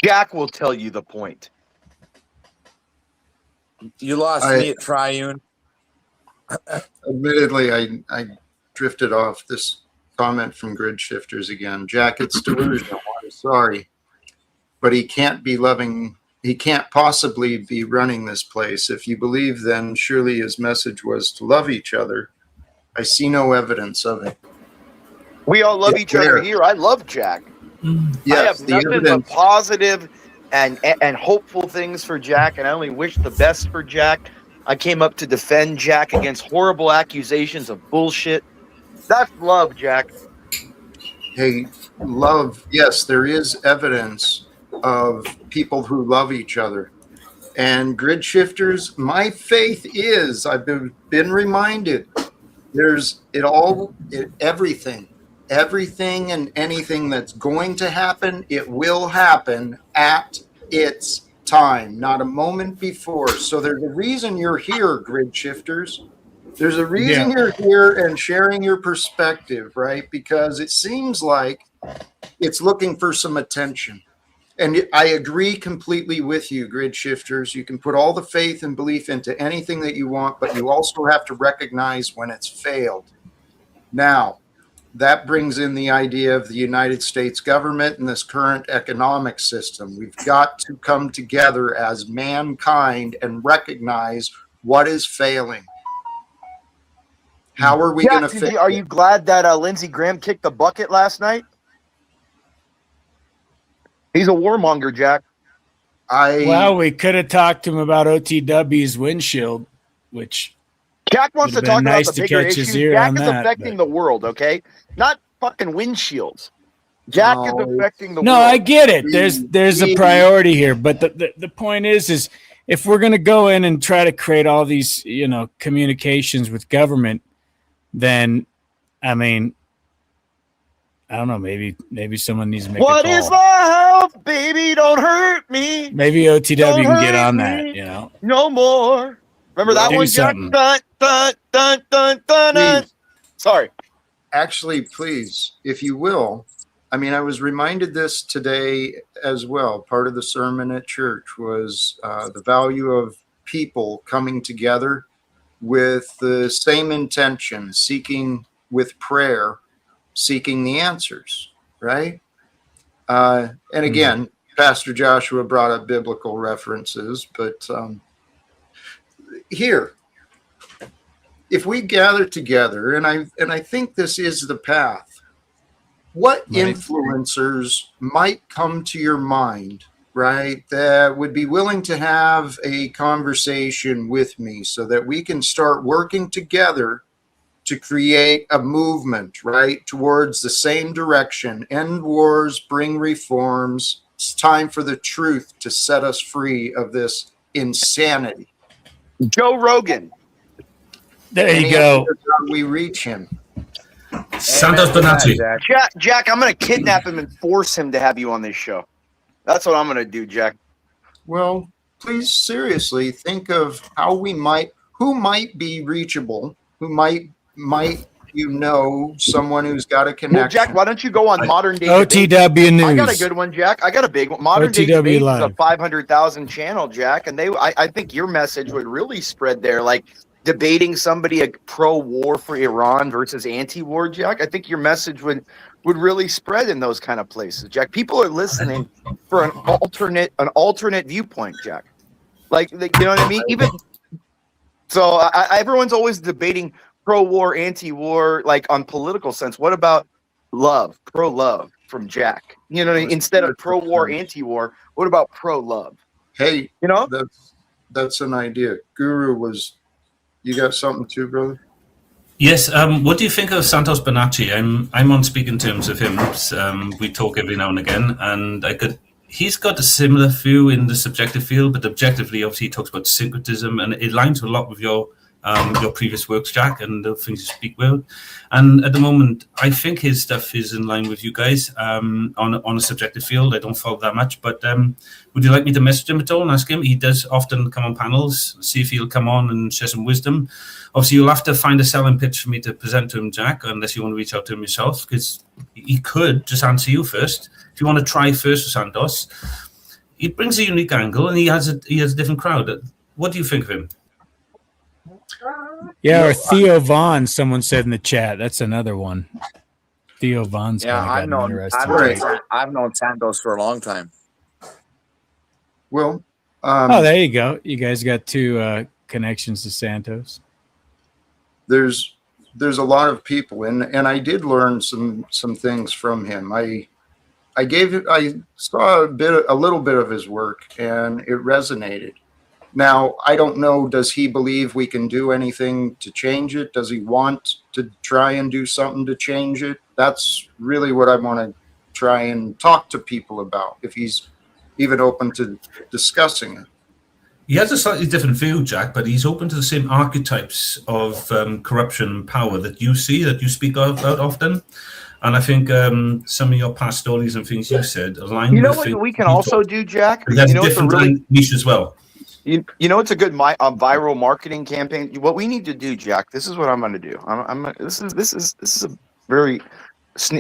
Jack will tell you the point. You lost I- me at Triune. Admittedly, I drifted off this comment from Grid Shifters again. Jack, it's delusional. I'm sorry. But he can't possibly be running this place. If you believe, then surely his message was to love each other. I see no evidence of it. We all love It's each other there. here. I love Jack. I Yes, have the nothing but evidence. positive and hopeful things for Jack, and I only wish the best for Jack. I came up to defend Jack against horrible accusations of bullshit. That's love, Jack. Hey, love, yes, there is evidence of people who love each other. And Grid Shifters, my faith is, I've been reminded, everything and anything that's going to happen, it will happen at its time, not a moment before. So there's a reason you're here, Grid Shifters. There's a reason you're here and sharing your perspective, right? Because it seems like it's looking for some attention. And I agree completely with you, Grid Shifters. You can put all the faith and belief into anything that you want, but you also have to recognize when it's failed. Now, that brings in the idea of the United States government and this current economic system. We've got to come together as mankind and recognize what is failing. How are we going to Jack, fix are it? you glad that Lindsey Graham kicked the bucket last night? He's a warmonger, Jack. Well, we could have talked to him about OTW's windshield, which Jack wants to Would've talk been about nice the to bigger catch his issues. ear Jack on is that, affecting but- the world, okay? Not fucking windshields. Jack is No. affecting the no, world. I get it. There's a priority here, but the point is if we're going to go in and try to create all these communications with government, then I mean, I don't know. Maybe someone needs to make What a call. is love, baby? Don't hurt me Maybe OTW Don't can get hurt on me. that. no more. Remember that Do one, Jack? something. Dun, dun, dun, dun, dun, dun. Please. Sorry. Actually, please, if you will, I mean, I was reminded this today as well. Part of the sermon at church was the value of people coming together with the same intention, seeking with prayer, seeking the answers, right? And again, Pastor Joshua brought up biblical references, but here, if we gather together, and I think this is the path, what Right. influencers might come to your mind, right, that would be willing to have a conversation with me so that we can start working together to create a movement, right, towards the same direction, end wars, bring reforms. It's time for the truth to set us free of this insanity. Joe Rogan. There you Any go. ideas how we reach him? Santos Amen to that, Bonacci. Jack. Jack, I'm going to kidnap him and force him to have you on this show. That's what I'm going to do, Jack. Well, please seriously think of who might be reachable, who might someone who's got a Well, connection. Jack, why don't you go on Modern Day Debate? OTW News. I got a good one, Jack. I got a big one. Modern Day OTW Debate is a Live. 500,000 channel, Jack, and I think your message would really spread there. Like debating somebody pro-war for Iran versus anti-war, Jack. I think your message would really spread in those kind of places, Jack. People are listening for an alternate viewpoint, Jack. Like you know what I mean? Even so, everyone's always debating pro-war, anti-war, like on political sense. What about love, pro-love from Jack? You know, instead of pro-war, anti-war, what about pro-love? Hey, You know, that's an idea. Guru you got something too, brother? Yes. What do you think of Santos Bonacci? I'm on speaking terms with him. We talk every now and again, and he's got a similar view in the subjective field, but objectively, obviously, he talks about syncretism, and it aligns a lot with your previous works, Jack, and the things you speak with. And at the moment, I think his stuff is in line with you guys on a subjective field. I don't follow that much, but would you like me to message him at all and ask him? He does often come on panels, see if he'll come on and share some wisdom. Obviously, you'll have to find a selling pitch for me to present to him, Jack, unless you want to reach out to him yourself, because he could just answer you first. If you want to try first with Santos, he brings a unique angle and he has a different crowd. What do you think of him? Yeah, or Theo Vaughn, someone said in the chat. That's another one. Theo Vaughn's Yeah, kind of I've known Santos for a long time. Well, oh, there you go. You guys got two connections to Santos. there's a lot of people, and I did learn some things from him. I saw a little bit of his work, and it resonated. Now, I don't know, does he believe we can do anything to change it? Does he want to try and do something to change it? That's really what I want to try and talk to people about, if he's even open to discussing it. He has a slightly different view, Jack, but he's open to the same archetypes of corruption and power that you see, that you speak about often. And I think some of your past stories and things you said align. you know with what things we can you also talk. do, Jack. He has You a know what's a different really niche as well. you know it's a good viral marketing campaign. What we need to do, Jack. This is what I'm going to do. This is a very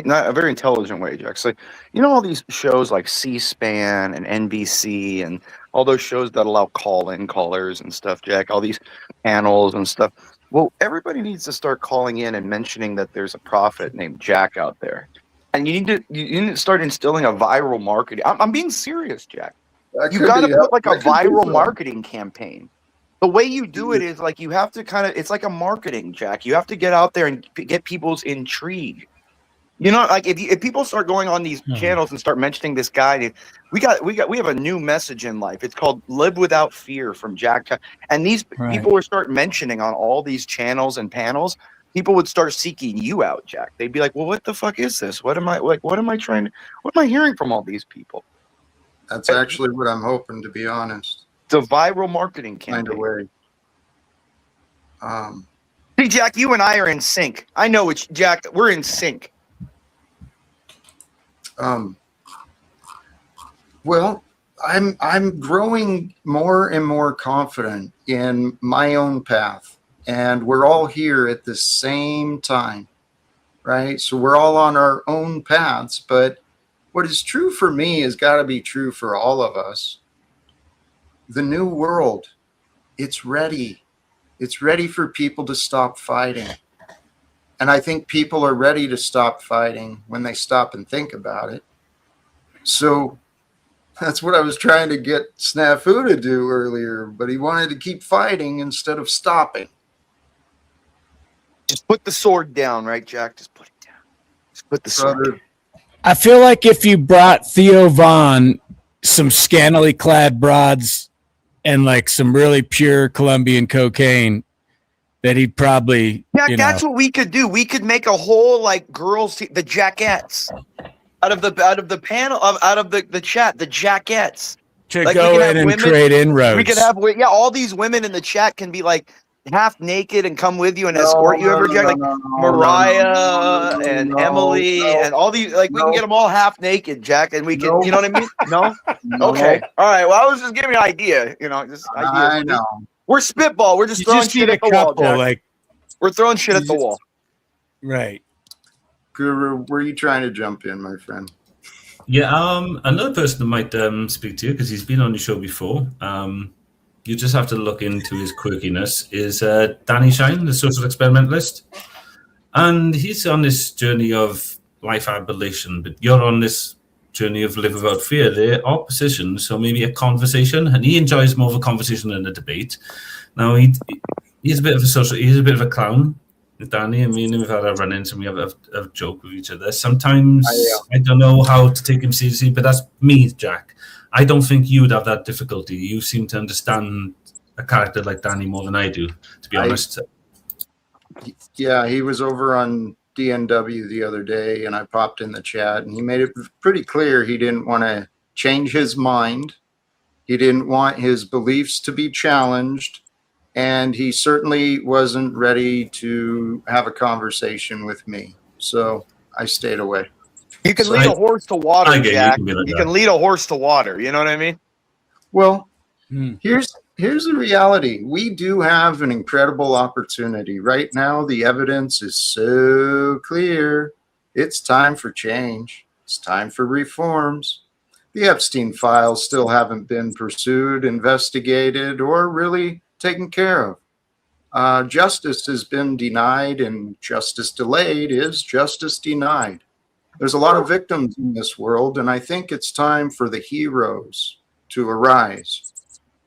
not a very intelligent way, Jack. So, you know, all these shows like C-SPAN and NBC and all those shows that allow call-in callers and stuff, Jack, all these panels and stuff. Well, everybody needs to start calling in and mentioning that there's a prophet named Jack out there. And you need to start instilling a viral marketing. I'm being serious, Jack. You got to put like a viral marketing campaign. The way you do it is like you have to it's like a marketing, Jack. You have to get out there and get people's intrigue. You know, like if people start going on these channels and start mentioning this guy, we have a new message in life. It's called "Live Without Fear" from Jack. And these people would start mentioning on all these channels and panels. People would start seeking you out, Jack. They'd be like, "Well, what the fuck is this? What am I hearing from all these people?" That's actually what I'm hoping, to be honest. It's a viral marketing campaign. Kind of way. See, Jack, you and I are in sync. I know it's Jack. We're in sync. Well, I'm growing more and more confident in my own path, and we're all here at the same time, right? So we're all on our own paths, but what is true for me has got to be true for all of us. The new world, it's ready. It's ready for people to stop fighting. And I think people are ready to stop fighting when they stop and think about it. So that's what I was trying to get Snafu to do earlier, but he wanted to keep fighting instead of stopping. Just put the sword down, right, Jack? Just put it down. Just put the sword down. I feel like if you brought Theo Vaughn some scantily clad broads and like some really pure Colombian cocaine, that he'd probably, Yeah, that's what we could do. We could make a whole like girls the Jackettes out of the panel out of the chat, the Jackettes. to Like, go in and create inroads. We could have all these women in the chat can be like half naked and come with you and escort you over, Jack. Like Mariah and Emily and all these, like we can get them all half naked, Jack, and we can, you know what I mean? No? Okay. All right. Well, I was just giving you an idea, just ideas. I know. We're spitball. We're just You throwing just shit need a at the wall, couple, Jack. like We're throwing shit at the wall. right. Guru, were you trying to jump in, my friend? Yeah, another person that might speak to you because he's been on your show before. You just have to look into his quirkiness. Is Danny Shine, the social experimentalist, and he's on this journey of life abolition, but you're on this journey of live without fear. They're opposition, so maybe a conversation, and he enjoys more of a conversation than a debate. Now he's a bit of a clown. Danny and me and him have had our run-ins and we have a joke with each other. Sometimes I don't know how to take him seriously, but that's me, Jack. I don't think you would have that difficulty. You seem to understand a character like Danny more than I do, to be honest. Yeah, he was over on DNW the other day and I popped in the chat and he made it pretty clear he didn't want to change his mind. He didn't want his beliefs to be challenged. And he certainly wasn't ready to have a conversation with me. So I stayed away. You can lead a horse to water, Jack. You can lead a horse to water. You know what I mean? Well, here's the reality. We do have an incredible opportunity. Right now, the evidence is so clear. It's time for change. It's time for reforms. The Epstein files still haven't been pursued, investigated, or really taken care of. Justice has been denied, and justice delayed is justice denied. There's a lot of victims in this world, and I think it's time for the heroes to arise,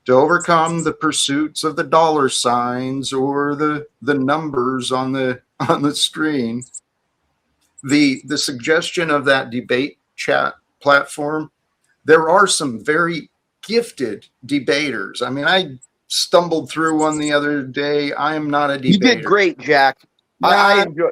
to overcome the pursuits of the dollar signs or the numbers on the screen. The suggestion of that debate chat platform, there are some very gifted debaters. I mean, I stumbled through one the other day. I am not a debater. You did great, Jack. I enjoy.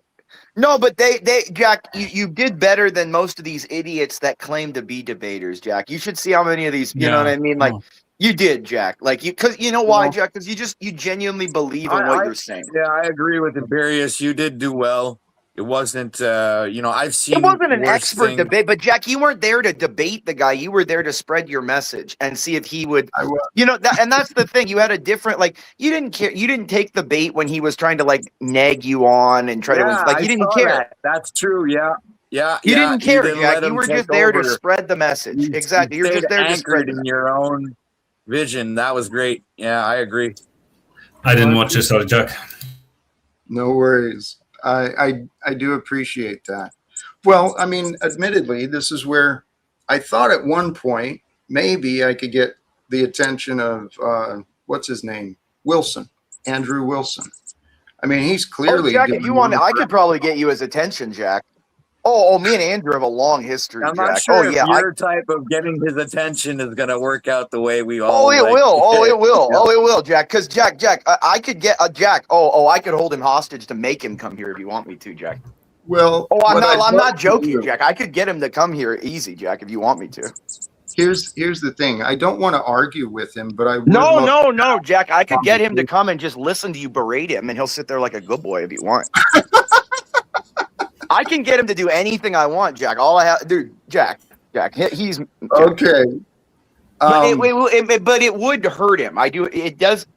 No, but they Jack, you did better than most of these idiots that claim to be debaters, Jack. You should see how many of these, you know what I mean? Like you did, Jack. Like because you know why, Jack? Because you genuinely believe in what you're saying. Yeah, I agree with Imperius. You did do well. It wasn't, I've seen. It wasn't an expert debate, but Jack, you weren't there to debate the guy. You were there to spread your message and see if he would, and that's the thing. You had a different, you didn't care. You didn't take the bait when he was trying to nag you on and try to, you didn't care. That's true. Yeah. Yeah. You didn't care, Jack. You were just there to spread the message. Exactly. You're just there to spread in your own vision. That was great. Yeah, I agree. I didn't watch this, sorry, Jack. No worries. I do appreciate that. Well, I mean, admittedly, this is where I thought at one point maybe I could get the attention of what's his name, Andrew Wilson. I mean, he's clearly. Jack, if you want, I could probably get you his attention, Jack. Oh, me and Andrew have a long history. I'm Jack. not sure if your type of getting his attention is going to work out the way we all. It will. It will, Jack. Because Jack, I could get Jack. I could hold him hostage to make him come here if you want me to, Jack. Well, I'm not joking, Jack. I could get him to come here easy, Jack, if you want me to. Here's the thing. I don't want to argue with him, but I would no, Jack. I could get him to come and just listen to you berate him, and he'll sit there like a good boy if you want. I can get him to do anything I want, Jack. All I have, dude, Jack, he's okay. But it would hurt him. It does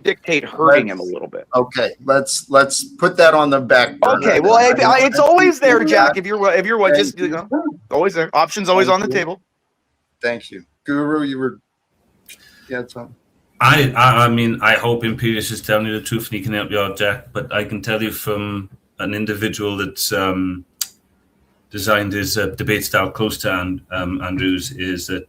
dictate hurting him a little bit. Okay, let's put that on the back burner. Okay, well, it's always there, Jack. If you're just always there. Options always on the table. Thank you, Guru. You were, it's fine. I mean, I hope Imperius is telling you the truth and he can help you out, Jack. But I can tell you from an individual that's designed his debate style close to Andrew's is that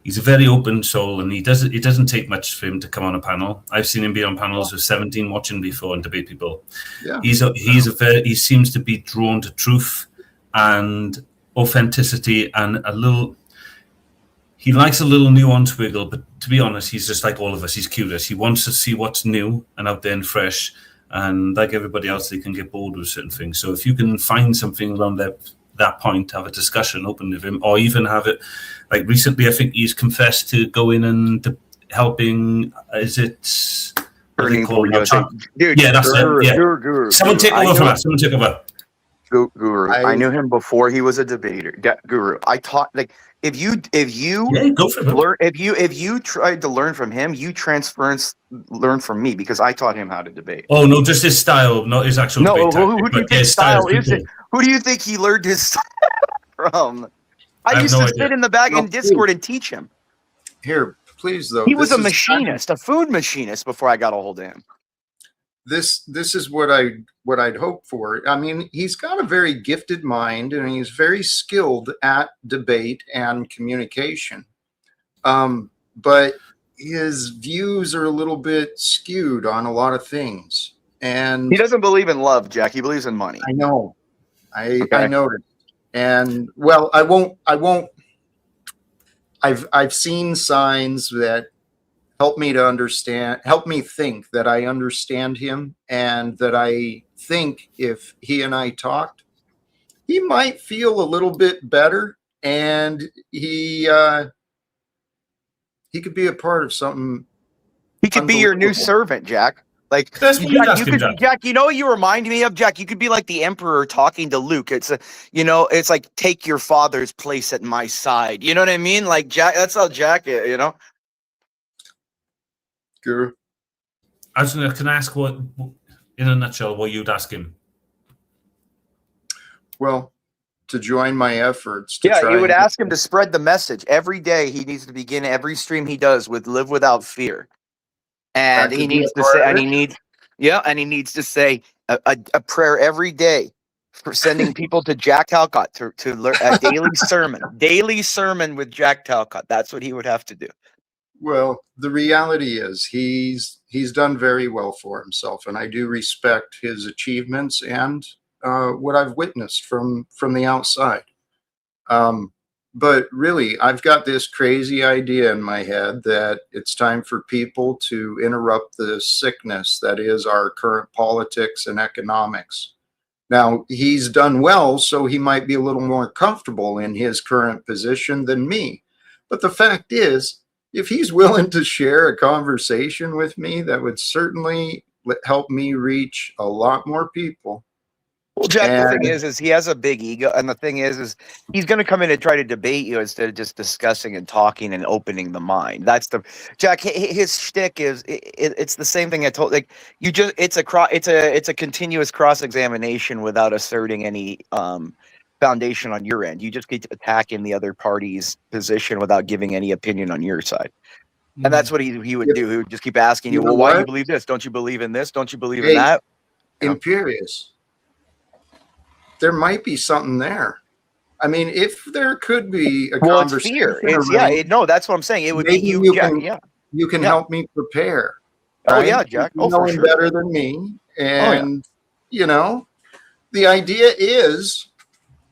he's a very open soul, and it doesn't take much for him to come on a panel. I've seen him be on panels with 17 watching before and debate people. Yeah. He seems to be drawn to truth and authenticity and a little. He likes a little nuance wiggle, but to be honest, he's just like all of us. He's curious. He wants to see what's new and out there and fresh. And like everybody else, they can get bored with certain things. So if you can find something around that point, have a discussion open with him, or even have it, like recently, I think he's confessed to going and helping. Is it? Dude, Yeah, that's Guru, it. Yeah. Guru, Someone take over for that. Someone take over. Guru. I knew him before he was a debater. Guru. I taught like if you go for it, learn if you tried to learn from him, you learn from me because I taught him how to debate. Oh no, just his style, not his actual debate tactic. Who do you think style is it? Who do you think he learned his style from? I used to sit in the back in Discord and teach him. Here, please though. He was a machinist, a food machinist before I got a hold of him. This is what I'd hope for. I mean, he's got a very gifted mind and he's very skilled at debate and communication. But his views are a little bit skewed on a lot of things. And he doesn't believe in love, Jack. He believes in money. I know. I noticed. And well, I won't I've seen signs that help me think that I understand him, and that I think if he and I talked, he might feel a little bit better, and he could be a part of something. He could be your new servant, Jack. Like Jack, you know what you remind me of, Jack? You could be like the Emperor talking to Luke. It's it's like take your father's place at my side. You know what I mean? Like Jack, that's how Jack is, Guru. I was going to ask what, in a nutshell, what you'd ask him. Well, to join my efforts. You would ask him to spread the message every day. He needs to begin every stream he does with "Live without fear," and he needs to say, and he needs to say a prayer every day for sending people to Jack Talcott to learn a daily sermon with Jack Talcott. That's what he would have to do. Well, the reality is he's done very well for himself, and I do respect his achievements and what I've witnessed from the outside. But really, I've got this crazy idea in my head that it's time for people to interrupt the sickness that is our current politics and economics. Now, he's done well, so he might be a little more comfortable in his current position than me. But the fact is, if he's willing to share a conversation with me, that would certainly help me reach a lot more people. Well, Jack, the thing is he has a big ego, and the thing is he's going to come in and try to debate you instead of just discussing and talking and opening the mind. That's Jack. His shtick is it's the same thing I told. Like it's a continuous cross examination without asserting any foundation on your end. You just keep attacking the other party's position without giving any opinion on your side. And that's what he would do. He would just keep asking you, well, why do you believe this? Don't you believe in this? Don't you believe in that? Imperious. There might be something there. I mean, if there could be a conversation. It's fear. No, that's what I'm saying. It would be you, Jack. You can help me prepare. Right? Oh, yeah, Jack. You know him better than me. And, the idea is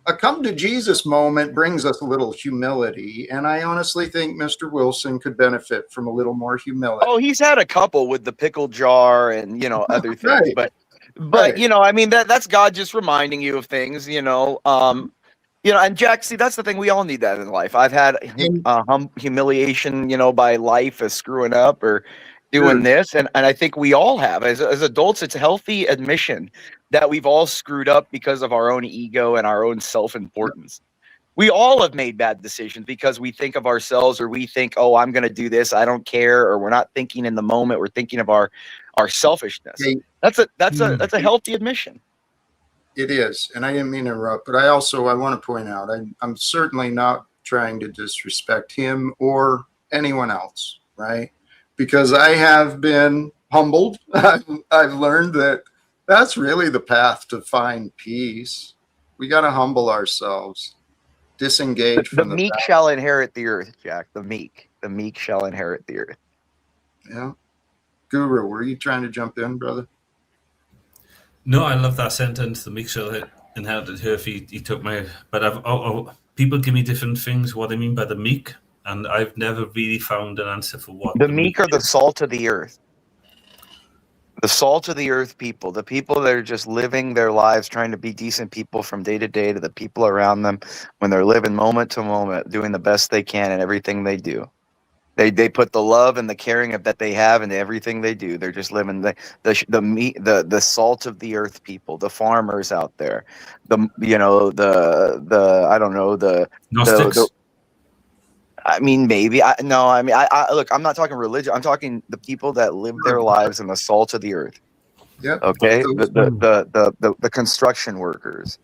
a come to Jesus moment brings us a little humility. And I honestly think Mr. Wilson could benefit from a little more humility. Oh, he's had a couple with the pickle jar and, other things. Right. But I mean, that's God just reminding you of things, and Jack, see, that's the thing. We all need that in life. I've had humiliation, by life as screwing up or doing this. And I think we all have as adults. It's a healthy admission that we've all screwed up because of our own ego and our own self-importance. We all have made bad decisions because we think of ourselves, or we think, oh, I'm going to do this, I don't care, or we're not thinking in the moment. We're thinking of our selfishness. That's a healthy admission. It is. And I didn't mean to interrupt, but I want to point out, I'm certainly not trying to disrespect him or anyone else, right? Because I have been humbled. I've learned that that's really the path to find peace. We got to humble ourselves, disengage from the meek shall inherit the earth, Jack. The meek shall inherit the earth. Yeah. Guru, were you trying to jump in, brother? No, I love that sentence. The meek shall inherited her. If he took my, but people give me different things. What I mean by the meek, and I've never really found an answer for what The meek are the is. salt of the earth. The salt of the earth people, the people that are just living their lives trying to be decent people from day to day, to the people around them when they're living moment to moment, doing the best they can in everything they do. They put the love and the caring that they have into everything they do. They're just living the salt of the earth people, the farmers out there, the I don't know the Gnostics. I mean, maybe no. I mean, I look. I'm not talking religion. I'm talking the people that live their lives in the salt of the earth. Yep. Okay, Those the construction workers,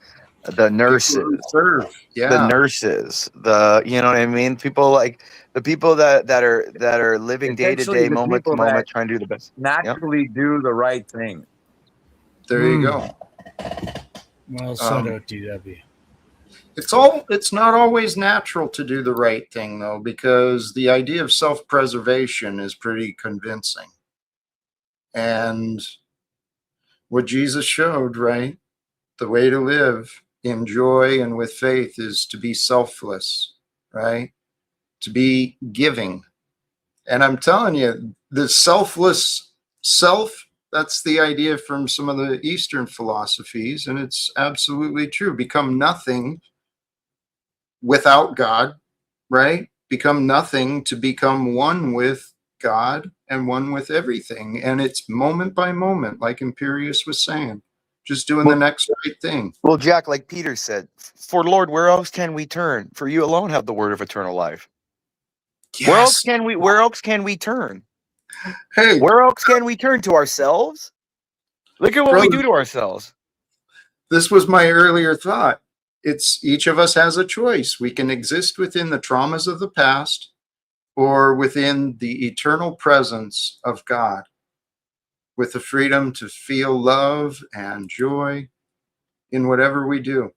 the people nurses, who serve. the Yeah. nurses, you know what I mean. People like the people that are living day to Essentially, day, the moment to people that moment, trying to do the best. Yep. naturally do the right thing. There you go. Well said, Um, OTW. It's not always natural to do the right thing though, because the idea of self-preservation is pretty convincing. And what Jesus showed, right? The way to live in joy and with faith is to be selfless, right? To be giving. And I'm telling you, the selfless self, that's the idea from some of the Eastern philosophies, and it's absolutely true. Become nothing without God, right? Become nothing to become one with God and one with everything. And it's moment by moment, like Imperius was saying, just doing the next right thing. Well, Jack, like Peter said, for Lord, where else can we turn? For you alone have the word of eternal life. Where else Yes. can we? Where else can we turn? Hey, Where else can we turn? To ourselves? Look at what we brother, do to ourselves. this was my earlier thought. It's each of us has a choice. We can exist within the traumas of the past or within the eternal presence of God with the freedom to feel love and joy in whatever we do.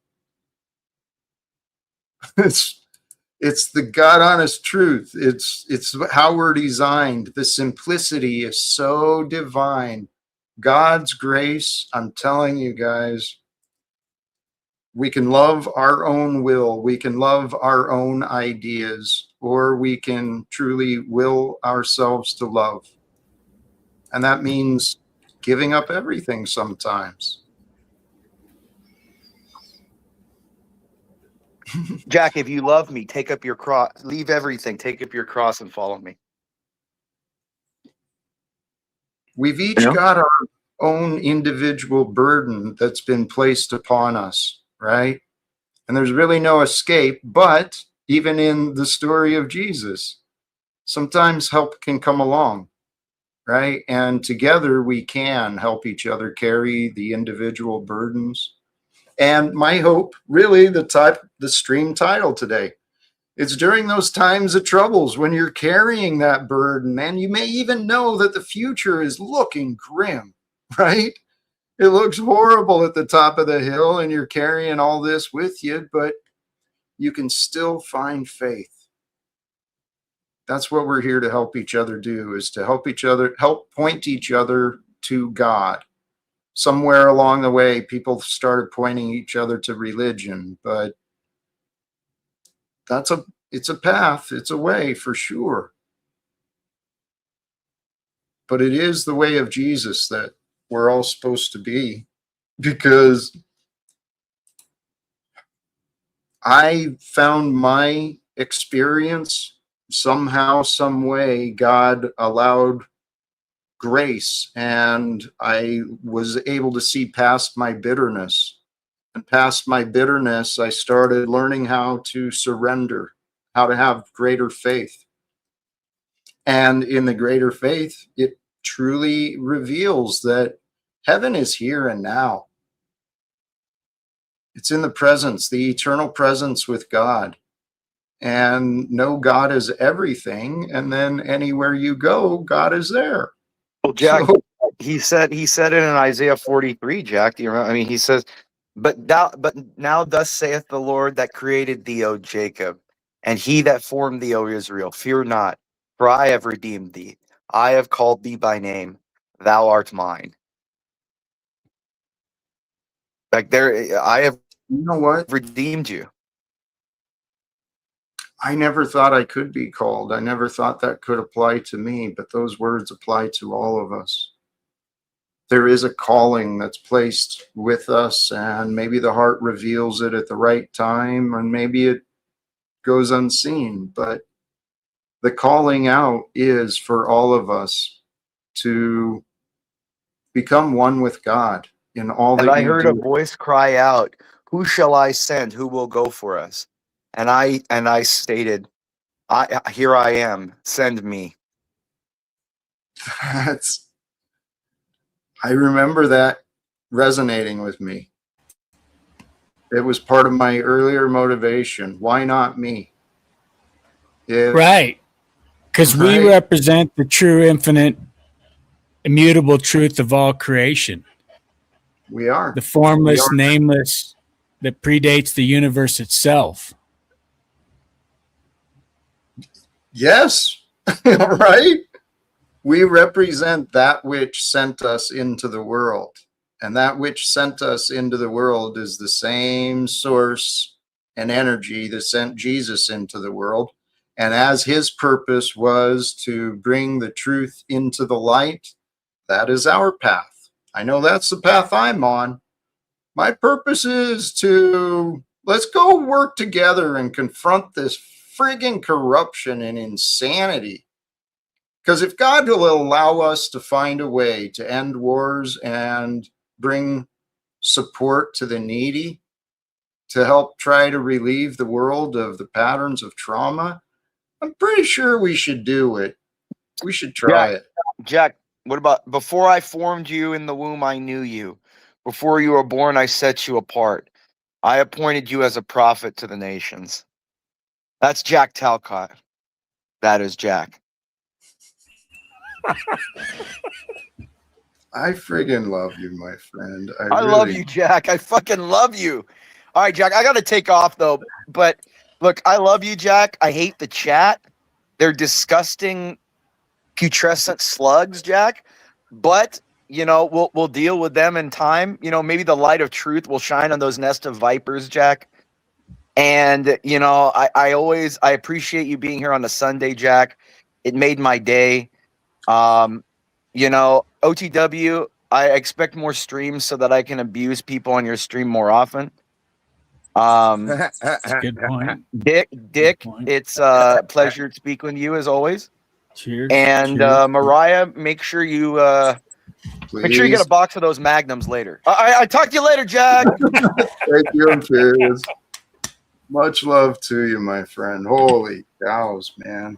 It's the God honest truth. It's how we're designed. The simplicity is so divine. God's grace, I'm telling you guys, we can love our own will, we can love our own ideas, or we can truly will ourselves to love. And that means giving up everything sometimes. Jack, if you love me, take up your cross, leave everything, take up your cross and follow me. We've each got our own individual burden that's been placed upon us, right? And there's really no escape. But even in the story of Jesus, sometimes help can come along, right? And together we can help each other carry the individual burdens. And my hope, really, the stream title today, it's during those times of troubles when you're carrying that burden, and you may even know that the future is looking grim, right? It looks horrible at the top of the hill, and you're carrying all this with you, but you can still find faith. That's what we're here to help each other do, is to help each other, help point each other to God. Somewhere along the way, people started pointing each other to religion, but it's a path, it's a way for sure. But it is the way of Jesus that we're all supposed to be, because I found my experience somehow, some way, God allowed grace, and I was able to see past my bitterness. And past my bitterness, I started learning how to surrender, how to have greater faith. And in the greater faith, it truly reveals that heaven is here and now. It's in the presence, the eternal presence with God. And know God is everything. And then anywhere you go, God is there. Well, Jack, So, he said it in Isaiah 43, Jack. Do you remember? I mean, he says, but now thus saith the Lord that created thee, O Jacob, and he that formed thee, O Israel, fear not, for I have redeemed thee. I have called thee by name, thou art mine. Like there, I have You know what? redeemed you. I never thought I could be called. I never thought that could apply to me, but those words apply to all of us. There is a calling that's placed with us, and maybe the heart reveals it at the right time, and maybe it goes unseen. But the calling out is for all of us to become one with God in all And that I you heard a do. voice cry out, "Who shall I send? Who will go for us?" And I stated, here I am. Send me. That's, I remember that resonating with me. It was part of my earlier motivation. Why not me? If, Right. Because we right? represent the true, infinite, immutable truth of all creation, We are. the We formless, are. nameless, that predates the universe itself. Yes. Right? We represent that which sent us into the world. And that which sent us into the world is the same source and energy that sent Jesus into the world. And as his purpose was to bring the truth into the light, that is our path. I know that's the path I'm on. My purpose is to let's go work together and confront this frigging corruption and insanity. Because if God will allow us to find a way to end wars and bring support to the needy, to help try to relieve the world of the patterns of trauma, I'm pretty sure we should do it. We should try it. Jack, what about before I formed you in the womb, I knew you. Before you were born, I set you apart. I appointed you as a prophet to the nations. That's Jack Talcott. That is Jack. I friggin' love you, my friend. I love you, Jack. I fucking love you. All right, Jack, I got to take off though. But look, I love you, Jack. I hate the chat. They're disgusting, putrescent slugs, Jack. But we'll deal with them in time. Maybe the light of truth will shine on those nest of vipers, Jack. And I appreciate you being here on a Sunday, Jack. It made my day. OTW, I expect more streams so that I can abuse people on your stream more often. That's a good point. Dick, Good point. it's a pleasure to speak with you as always. Cheers. And cheers. Mariah, make sure you get a box of those Magnums later. I talk to you later, Jack. Thank you, Imperious. Much love to you, my friend. Holy cows, man.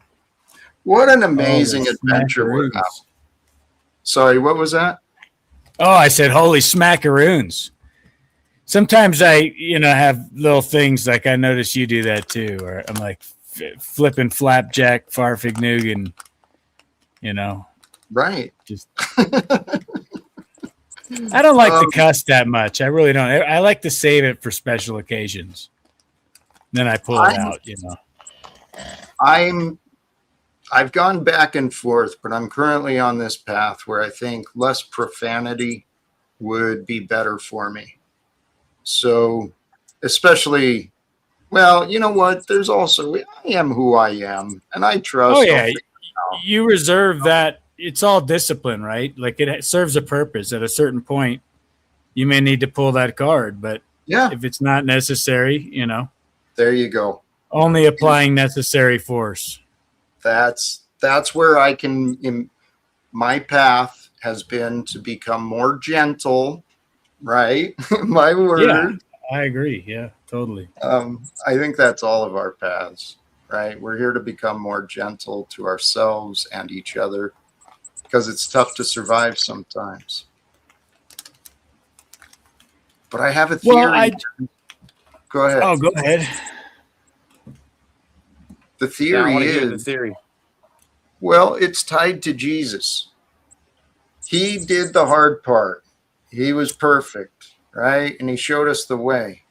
What an amazing adventure we're having. Sorry, what was that? Oh, I said, holy smackaroons. Sometimes I, have little things like I notice you do that too, or I'm like flipping flapjack, farfignugan, Right. Just I don't like to cuss that much. I really don't. I like to save it for special occasions. Then I pull it out, I've gone back and forth, but I'm currently on this path where I think less profanity would be better for me. So, especially, well, you know what? There's also, I am who I am, and I trust. Oh, yeah. You reserve that. It's all discipline, right? Like it serves a purpose. At a certain point, you may need to pull that card, but if it's not necessary, there you go. Only applying necessary force. That's where I can, my path has been to become more gentle, right? My word. Yeah, I agree. Yeah, totally. I think that's all of our paths, right? We're here to become more gentle to ourselves and each other because it's tough to survive sometimes. But I have a theory. Well, go ahead. Oh, go ahead. The theory well, it's tied to Jesus. He did the hard part. He was perfect, right? And he showed us the way.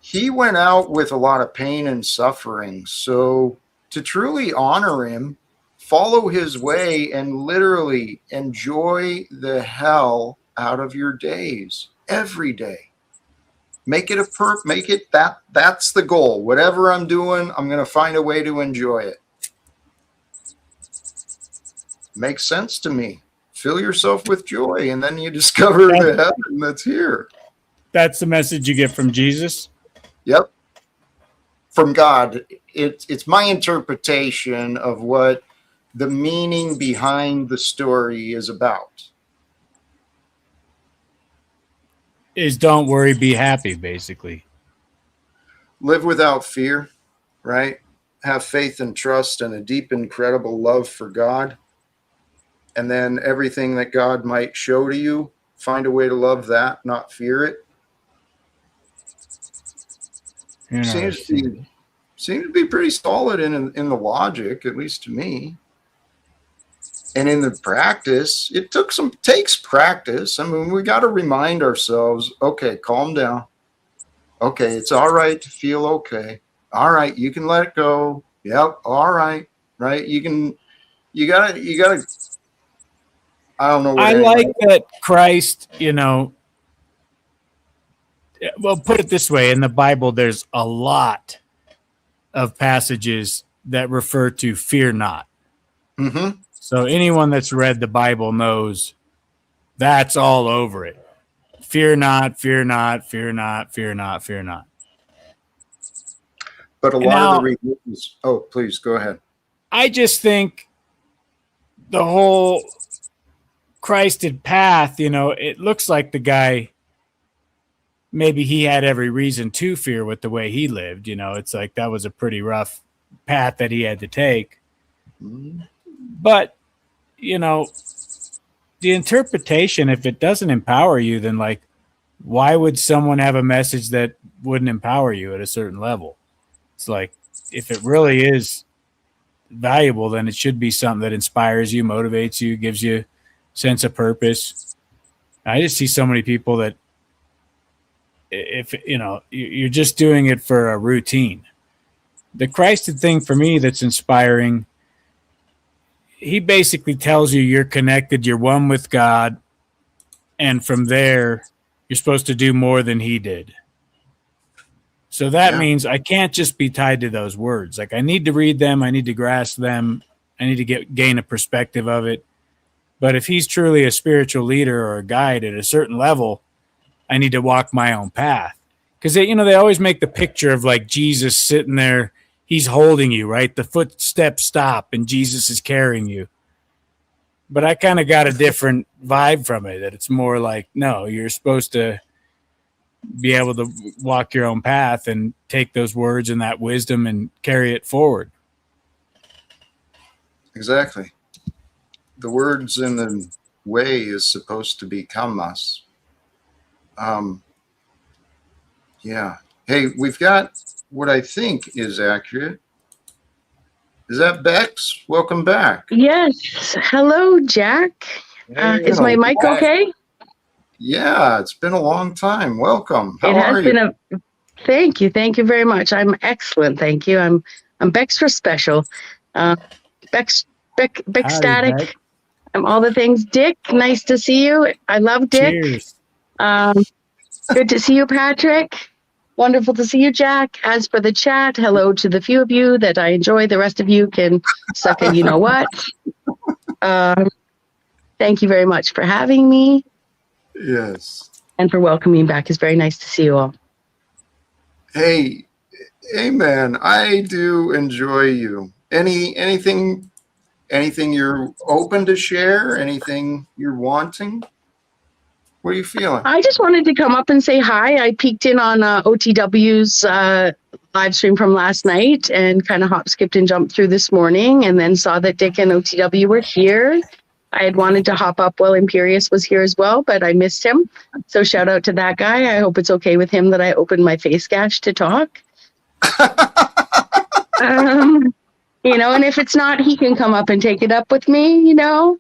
He went out with a lot of pain and suffering. So to truly honor him, follow his way and literally enjoy the hell out of your days every day. Make it that's the goal. Whatever I'm doing, I'm going to find a way to enjoy it. Makes sense to me. Fill yourself with joy, and then you discover the heaven that's here. That's the message you get from Jesus? Yep. From God. It's my interpretation of what the meaning behind the story is about. Is don't worry, be happy, basically. Live without fear, right? Have faith and trust and a deep, incredible love for God. And then everything that God might show to you, find a way to love that, not fear it. Seems to be pretty solid in the logic, at least to me. And in the practice, takes practice. I mean, we got to remind ourselves, okay, calm down. Okay, it's all right to feel okay. All right, you can let it go. Yep, all right. Right? You gotta I don't know. I like that Christ, well, put it this way. In the Bible, there's a lot of passages that refer to fear not. Mm-hmm. So anyone that's read the Bible knows that's all over it. Fear not, fear not, fear not, fear not, fear not. But a lot of the religions. Oh, please go ahead. I just think the whole Christed path, it looks like the guy, maybe he had every reason to fear with the way he lived. It's like that was a pretty rough path that he had to take. But, the interpretation, if it doesn't empower you, then like, why would someone have a message that wouldn't empower you at a certain level? It's like, if it really is valuable, then it should be something that inspires you, motivates you, gives you sense of purpose. I just see so many people that if you're just doing it for a routine. The Christed thing for me that's inspiring, he basically tells you you're connected, you're one with God, and from there you're supposed to do more than he did. So that means I can't just be tied to those words. Like I need to read them, I need to grasp them, I need to gain a perspective of it. But if he's truly a spiritual leader or a guide at a certain level, I need to walk my own path. Because they always make the picture of like Jesus sitting there, he's holding you, right? The footsteps stop and Jesus is carrying you. But I kind of got a different vibe from it, that it's more like, no, you're supposed to be able to walk your own path and take those words and that wisdom and carry it forward. Exactly. The words in the way is supposed to become us. Yeah. Hey, we've got what I think is accurate. Is that Bex? Welcome back. Yes. Hello, Jack. Is my mic okay? Yeah, it's been a long time. Welcome. How It are has you? been thank you. Thank you very much. I'm excellent. Thank you. I'm Bex for special. Bex Static. Beck. I'm all the things. Dick, nice to see you. I love Dick. Cheers. Good to see you, Patrick. Wonderful to see you, Jack. As for the chat, hello to the few of you that I enjoy. The rest of you can suck a you-know-what. Thank you very much for having me. Yes. And for welcoming me back. It's very nice to see you all. Hey, man, I do enjoy you. Anything you're open to share? Anything you're wanting? What are you feeling? I just wanted to come up and say hi. I peeked in on OTW's live stream from last night and kind of hop, skipped, and jumped through this morning, and then saw that Dick and OTW were here. I had wanted to hop up while Imperious was here as well, but I missed him. So shout out to that guy. I hope it's okay with him that I opened my face gash to talk. And if it's not, he can come up and take it up with me, But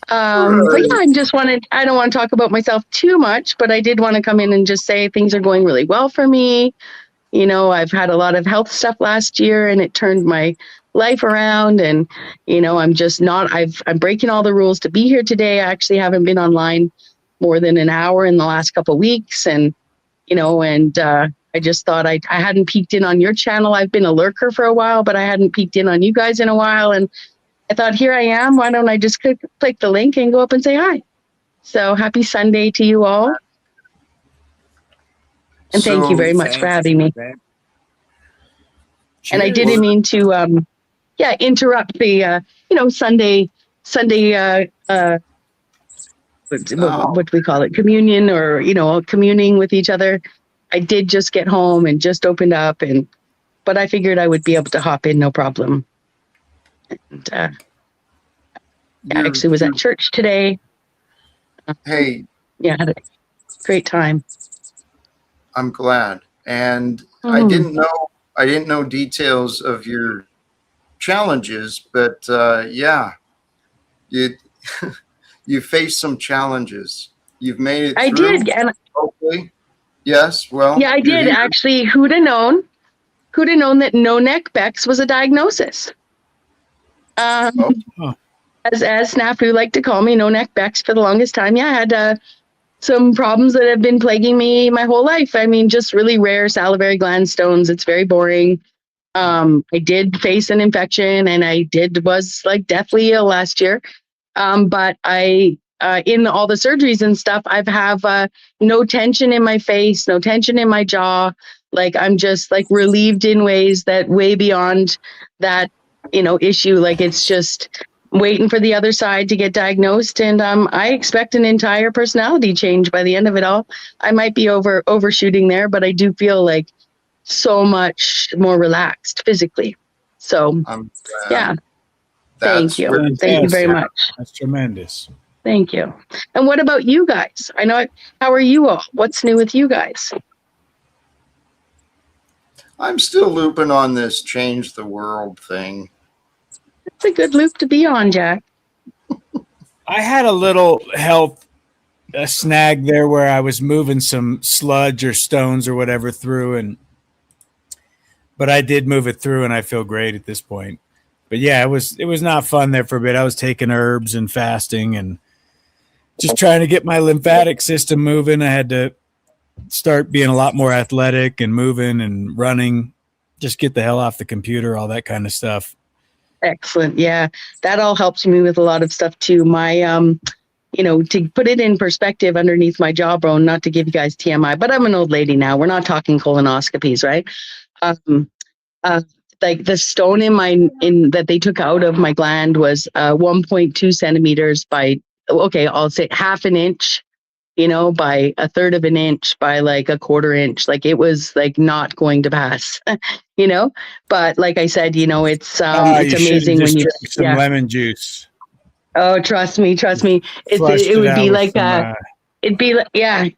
yeah, I don't want to talk about myself too much, but I did want to come in and just say things are going really well for me. I've had a lot of health stuff last year and it turned my life around, and I'm breaking all the rules to be here today. I actually haven't been online more than an hour in the last couple of weeks, and and I just thought I hadn't peeked in on your channel. I've been a lurker for a while, but I hadn't peeked in on you guys in a while. And I thought, here I am. Why don't I just click the link and go up and say hi? So happy Sunday to you all. And thank you very much for having me. And I didn't mean to, interrupt the, Sunday, what do we call it? Communion, or, communing with each other. I did just get home and just opened up, but I figured I would be able to hop in, no problem. And I actually was at church today. Hey. Yeah, had a great time. I'm glad. And I didn't know details of your challenges, but you faced some challenges. You've made it through. I did. And hopefully. Yes. Well, yeah, I did here. Actually. Who'd have known that no neck Bex was a diagnosis? As Snafu liked to call me, no neck Bex for the longest time. Yeah, I had some problems that have been plaguing me my whole life. I mean, just really rare salivary gland stones. It's very boring. I did face an infection, and I was like deathly ill last year. But I, in all the surgeries and stuff, I've have no tension in my face, no tension in my jaw. Like, I'm just like relieved in ways that way beyond that, issue. Like, it's just waiting for the other side to get diagnosed. And I expect an entire personality change by the end of it all. I might be overshooting there, but I do feel like so much more relaxed physically. So yeah. Thank you. Thank you very much. That's tremendous. Thank you. And what about you guys? How are you all? What's new with you guys? I'm still looping on this change the world thing. It's a good loop to be on, Jack. I had a little health snag there where I was moving some sludge or stones or whatever through, but I did move it through, and I feel great at this point. But yeah, it was not fun there for a bit. I was taking herbs and fasting and just trying to get my lymphatic system moving. I had to start being a lot more athletic and moving and running, just get the hell off the computer, all that kind of stuff. Excellent. Yeah, that all helps me with a lot of stuff too. My, to put it in perspective underneath my jawbone, not to give you guys TMI, but I'm an old lady now. We're not talking colonoscopies, right? Like the stone that they took out of my gland was 1.2 centimeters by, I'll say half an inch, by a third of an inch by like a quarter inch. Like, it was like not going to pass, but like I said, it's amazing when you drink some lemon juice. Oh, trust me. It would be like, it'd be like, yeah.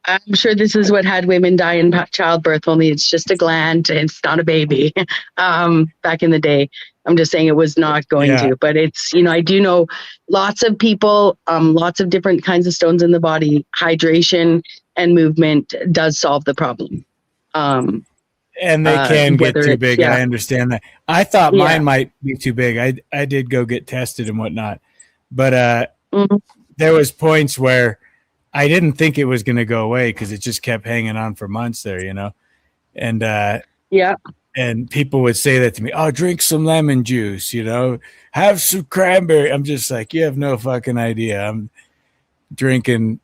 I'm sure this is what had women die in childbirth, only it's just a gland. It's not a baby. Back in the day, I'm just saying it was not going to, but it's, I do know lots of people, lots of different kinds of stones in the body. Hydration and movement does solve the problem. And they can get too big. I understand that. I thought mine might be too big. I did go get tested and whatnot, but there was points where I didn't think it was going to go away because it just kept hanging on for months there, and and people would say that to me. Oh, drink some lemon juice, have some cranberry. I'm just like, you have no fucking idea. I'm drinking,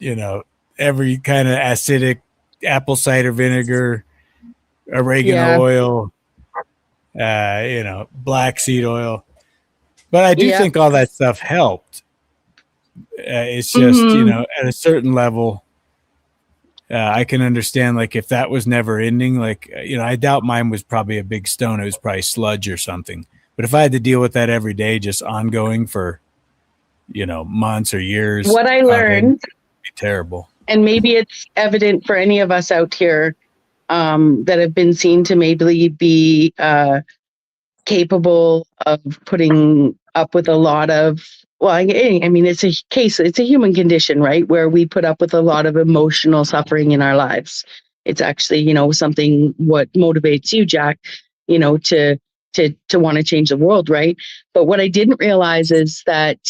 every kind of acidic apple cider vinegar, oregano oil, black seed oil. But I do think all that stuff helped. It's just, at a certain level, I can understand, like, if that was never ending, like, I doubt mine was probably a big stone. It was probably sludge or something. But if I had to deal with that every day, just ongoing for, months or years, what I learned, it'd be terrible. And maybe it's evident for any of us out here that have been seen to maybe be capable of putting up with a lot of, I mean, it's a human condition, right? Where we put up with a lot of emotional suffering in our lives. It's actually, something what motivates you, Jack, to want to change the world, right? But what I didn't realize is that,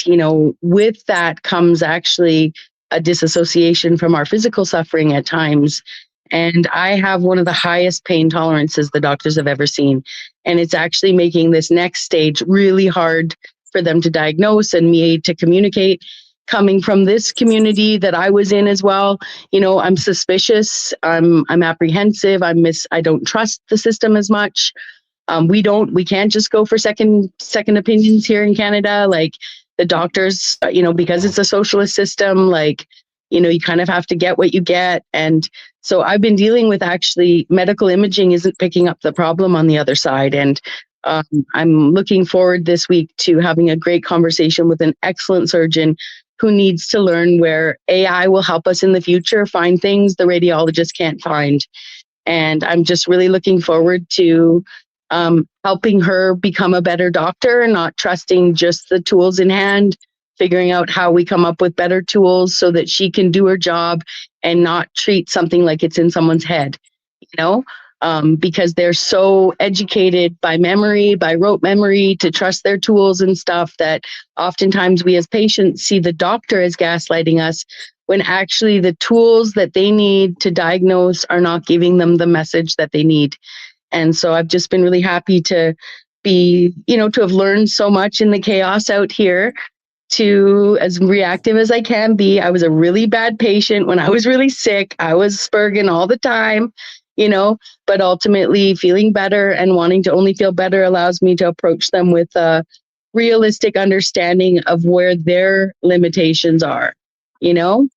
with that comes actually a disassociation from our physical suffering at times. And I have one of the highest pain tolerances the doctors have ever seen. And it's actually making this next stage really hard for them to diagnose and me to communicate. Coming from this community that I was in as well, I'm suspicious. I'm apprehensive. I don't trust the system as much. We can't just go for second opinions here in Canada. Like the doctors, because it's a socialist system, like, you kind of have to get what you get. And so I've been dealing with actually medical imaging isn't picking up the problem on the other side. And I'm looking forward this week to having a great conversation with an excellent surgeon who needs to learn where AI will help us in the future find things the radiologist can't find. And I'm just really looking forward to helping her become a better doctor, not trusting just the tools in hand, figuring out how we come up with better tools so that she can do her job and not treat something like it's in someone's head, because they're so educated by memory, by rote memory, to trust their tools and stuff, that oftentimes we as patients see the doctor as gaslighting us when actually the tools that they need to diagnose are not giving them the message that they need. And so I've just been really happy to be, to have learned so much in the chaos out here, to as reactive as I can be. I was a really bad patient when I was really sick. I was spurging all the time, but ultimately feeling better and wanting to only feel better allows me to approach them with a realistic understanding of where their limitations are, and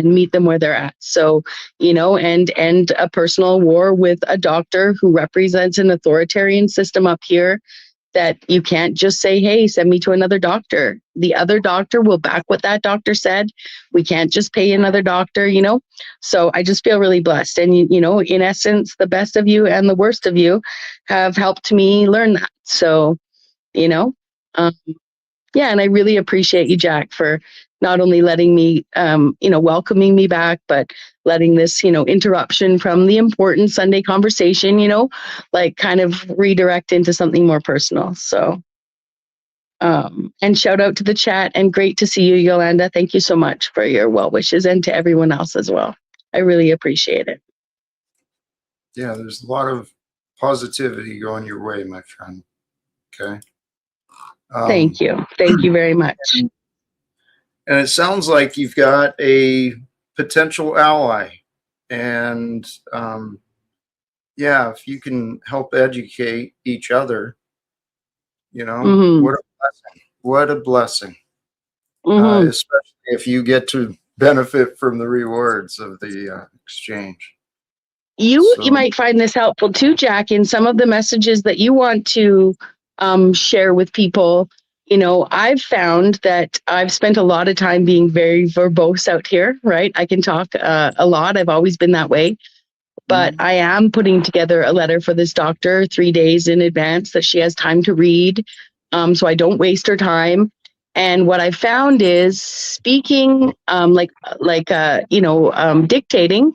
meet them where they're at. So, and end a personal war with a doctor who represents an authoritarian system up here, that you can't just say, hey, send me to another doctor. The other doctor will back what that doctor said. We can't just pay another doctor, So I just feel really blessed. And, in essence, the best of you and the worst of you have helped me learn that. So, yeah, and I really appreciate you, Jack, for not only letting me, welcoming me back, but letting this, interruption from the important Sunday conversation, kind of redirect into something more personal. So, and shout out to the chat, and great to see you, Yolanda. Thank you so much for your well wishes, and to everyone else as well. I really appreciate it. Yeah, there's a lot of positivity going your way, my friend. Okay. Thank you. Thank you very much. And it sounds like you've got a potential ally. And if you can help educate each other, Mm-hmm. what a blessing. Mm-hmm. Especially if you get to benefit from the rewards of the exchange. You might find this helpful too, Jack, in some of the messages that you want to share with people. I've found that I've spent a lot of time being very verbose out here, right? I can talk a lot. I've always been that way. But I am putting together a letter for this doctor 3 days in advance that she has time to read, so I don't waste her time. And what I found is speaking, dictating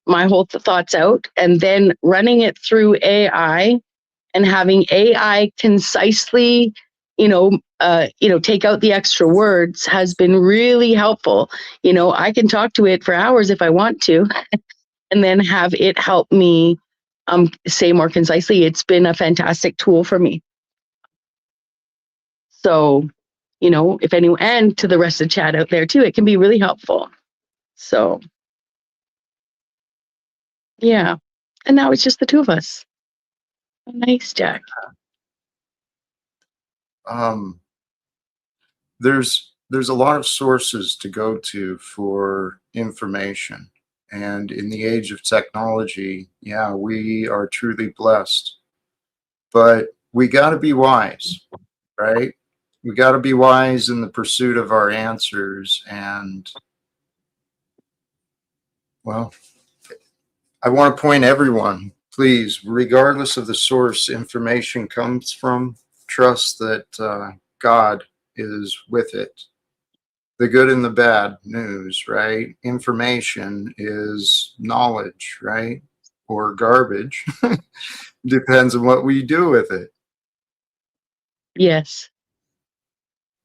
my whole thoughts out, and then running it through AI, and having AI concisely, take out the extra words, has been really helpful. I can talk to it for hours if I want to, and then have it help me say more concisely. It's been a fantastic tool for me. So, if anyone, and to the rest of the chat out there too, it can be really helpful. So, yeah. And now it's just the two of us. Nice, Jack. There's a lot of sources to go to for information. And in the age of technology, we are truly blessed. But we got to be wise, right? We got to be wise in the pursuit of our answers. And, well, I want to point everyone, please, regardless of the source information comes from, trust that God is with it. The good and the bad news, right? Information is knowledge, right? Or garbage. Depends on what we do with it. Yes.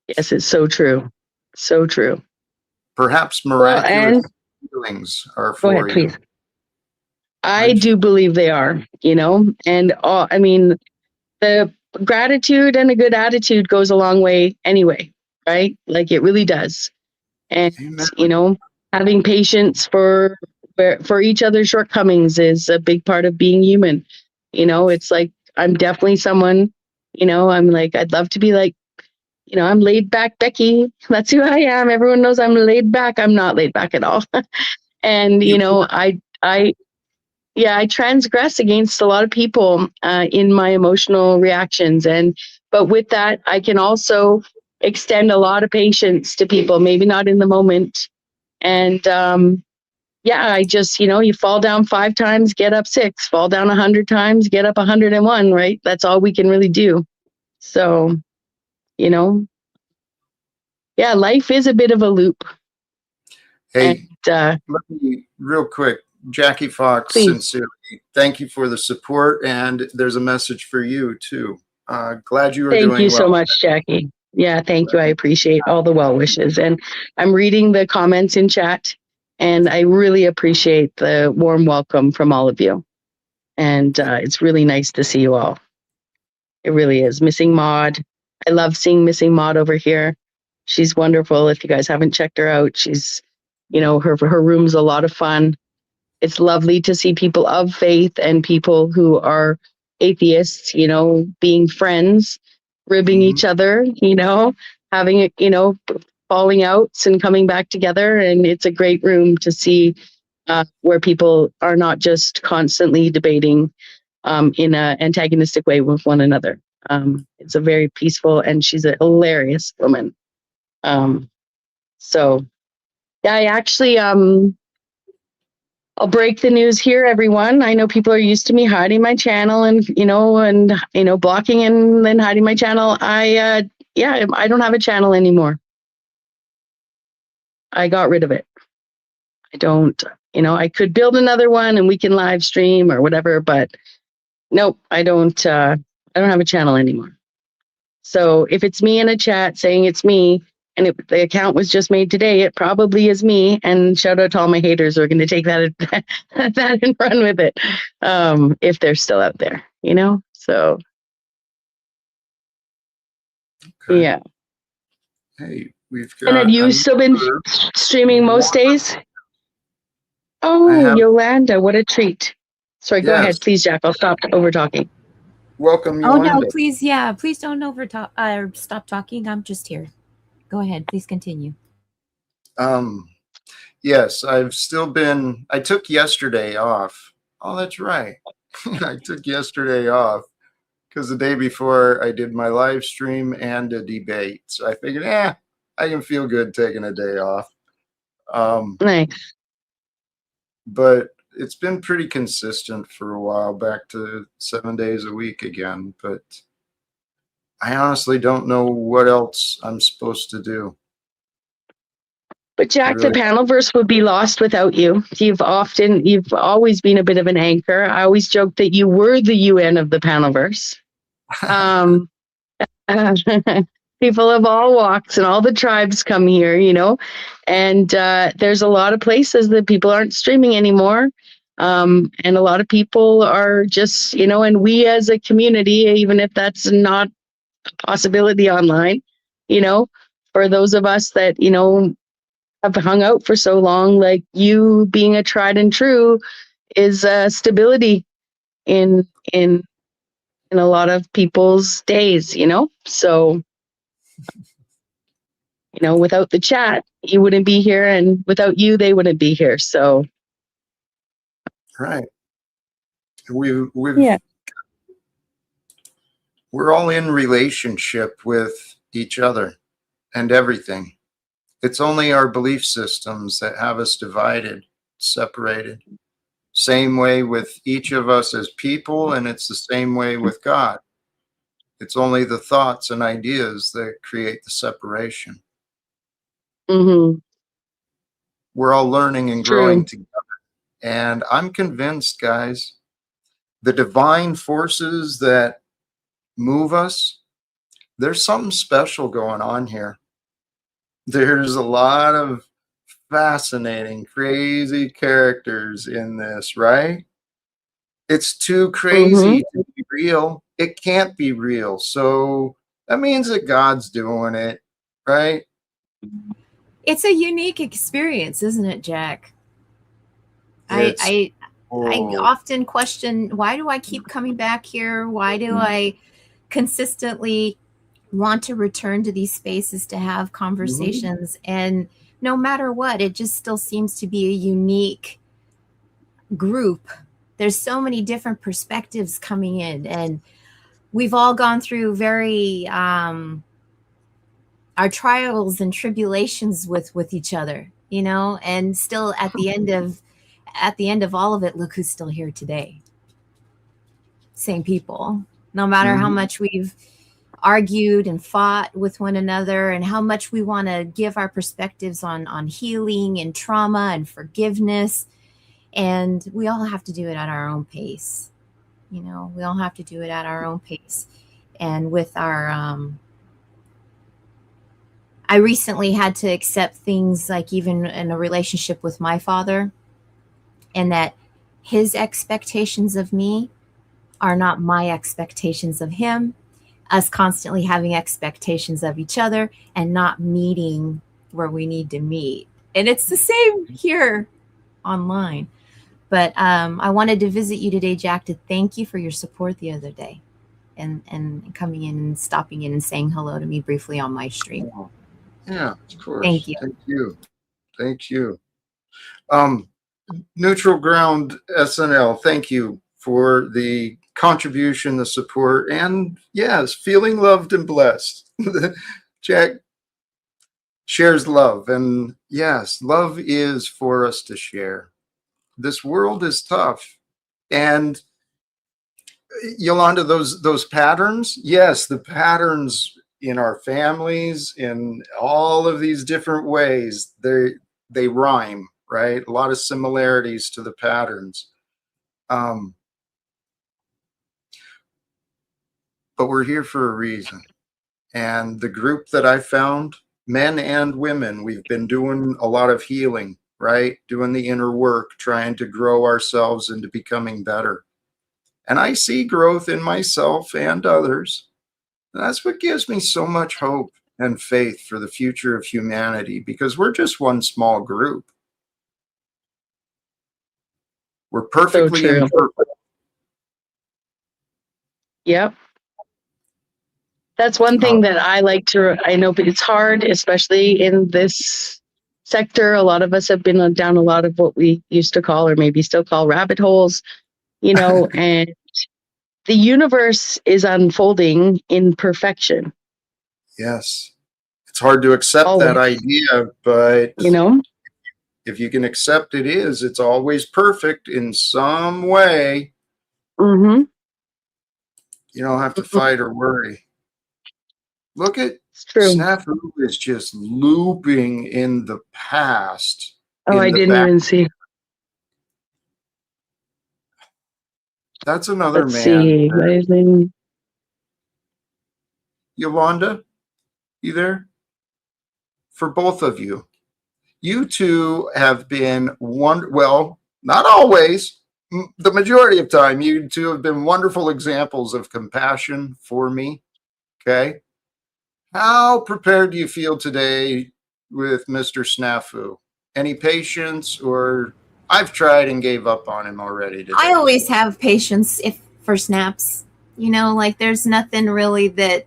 Yes, it's so true. So true. Perhaps miraculous healings are for you. Go ahead, please. I do believe they are, you know, and I mean, the gratitude and a good attitude goes a long way anyway, right? Like it really does. And, Amen. you know, having patience for each other's shortcomings is a big part of being human. You know, it's like, I'm definitely someone, you know, I'm like, I'd love to be like, you know, I'm laid back Becky. That's who I am. Everyone knows I'm laid back. I'm not laid back at all. And, you know, yeah, I transgress against a lot of people in my emotional reactions. But with that, I can also extend a lot of patience to people, maybe not in the moment. And yeah, I just, you know, you fall down 5 times, get up 6, fall down 100 times, get up 101, right? That's all we can really do. So, you know, yeah, life is a bit of a loop. Hey, And let me real quick, Jackie Fox, please. sincerely, thank you for the support, and there's a message for you too. Glad you are doing Thank you well. so much, Jackie. Yeah, thank you. I appreciate all the well wishes. And I'm reading the comments in chat, and I really appreciate the warm welcome from all of you. And it's really nice to see you all. It really is. Missing Maud. I love seeing Missing Maud over here. She's wonderful. If you guys haven't checked her out, she's, you know, her room's a lot of fun. It's lovely to see people of faith and people who are atheists, you know, being friends, ribbing each other, you know, having it, you know, falling outs and coming back together. And it's a great room to see where people are not just constantly debating in an antagonistic way with one another. It's a very peaceful, and she's a hilarious woman. So yeah, I actually, I'll break the news here, everyone. I know people are used to me hiding my channel and blocking and then hiding my channel. I don't have a channel anymore. I got rid of it. I don't, you know, I could build another one and we can live stream or whatever, but nope, I don't have a channel anymore. So if it's me in a chat saying it's me, and the account was just made today, it probably is me. And shout out to all my haters who are going to take that and run with it, if they're still out there, you know? So, Okay. yeah. Hey, we've And got. have you still been streaming most days? Oh, Yolanda, what a treat. Sorry, go ahead, please, Jack. I'll stop over talking. Welcome, Oh Yolanda. no, please, yeah, please don't over talk or stop talking. I'm just here. Go ahead, please continue. Yes, I've still been. I took yesterday off. Oh, that's right. I took yesterday off because the day before I did my live stream and a debate. So I figured, I can feel good taking a day off. Nice. But it's been pretty consistent for a while, back to 7 days a week again. But I honestly don't know what else I'm supposed to do. But Jack, the Panelverse would be lost without you. You've always been a bit of an anchor. I always joke that you were the UN of the Panelverse. People of all walks and all the tribes come here, you know, and there's a lot of places that people aren't streaming anymore. And a lot of people are just, you know, and we as a community, even if that's not a possibility online, you know, for those of us that, you know, have hung out for so long, like you being a tried and true is stability in a lot of people's days, you know? So, you know, without the chat, you wouldn't be here, and without you, they wouldn't be here. So, right. We're all in relationship with each other and everything. It's only our belief systems that have us divided, separated. Same way with each of us as people, and it's the same way with God. It's only the thoughts and ideas that create the separation. mm-hmm. We're all learning and growing together. And I'm convinced, guys, the divine forces that move us, there's something special going on here. There's a lot of fascinating, crazy characters in this, right? It's too crazy to be real. It can't be real. So that means that God's doing it, right? It's a unique experience, isn't it, Jack? It's I often question, why do I keep coming back here? Why do I consistently want to return to these spaces to have conversations? And no matter what, it just still seems to be a unique group. There's so many different perspectives coming in, and we've all gone through very our trials and tribulations with each other, you know, and still at the end of all of it, look who's still here today. Same people. No matter how much we've argued and fought with one another, and how much we want to give our perspectives on healing and trauma and forgiveness, and we all have to do it at our own pace. You know, we all have to do it at our own pace. And with our I recently had to accept things, like even in a relationship with my father, and that his expectations of me are not my expectations of him, us constantly having expectations of each other and not meeting where we need to meet. And it's the same here online. But I wanted to visit you today, Jack, to thank you for your support the other day, and coming in and stopping in and saying hello to me briefly on my stream. Yeah, of course. Thank you. Thank you. Thank you. Neutral Ground SNL, thank you for the contribution, the support, and yes, feeling loved and blessed. Jack shares love, and yes, love is for us to share. This world is tough, and Yolanda, those patterns, yes, the patterns in our families, in all of these different ways, they rhyme, right? A lot of similarities to the patterns. But we're here for a reason. And the group that I found, men and women, we've been doing a lot of healing, right? Doing the inner work, trying to grow ourselves into becoming better. And I see growth in myself and others. And that's what gives me so much hope and faith for the future of humanity, because we're just one small group. We're perfectly true. imperfect. Yep. That's one thing that I like to, I know, but it's hard, especially in this sector. A lot of us have been down a lot of what we used to call, or maybe still call, rabbit holes, you know, and the universe is unfolding in perfection. Yes. It's hard to accept Always. that idea, but You know? if you can accept it's always perfect in some way. Mm-hmm. You don't have to fight or worry. Look at Snafu is just looping in the past. Oh, I didn't even see. That's another Let's man. see. Yolanda, you there? For both of you, you two have been well, not always, the majority of time, you two have been wonderful examples of compassion for me. Okay. How prepared do you feel today with Mr. Snafu? Any patience, or I've tried and gave up on him already today? I always have patience for snaps. You know, like there's nothing really that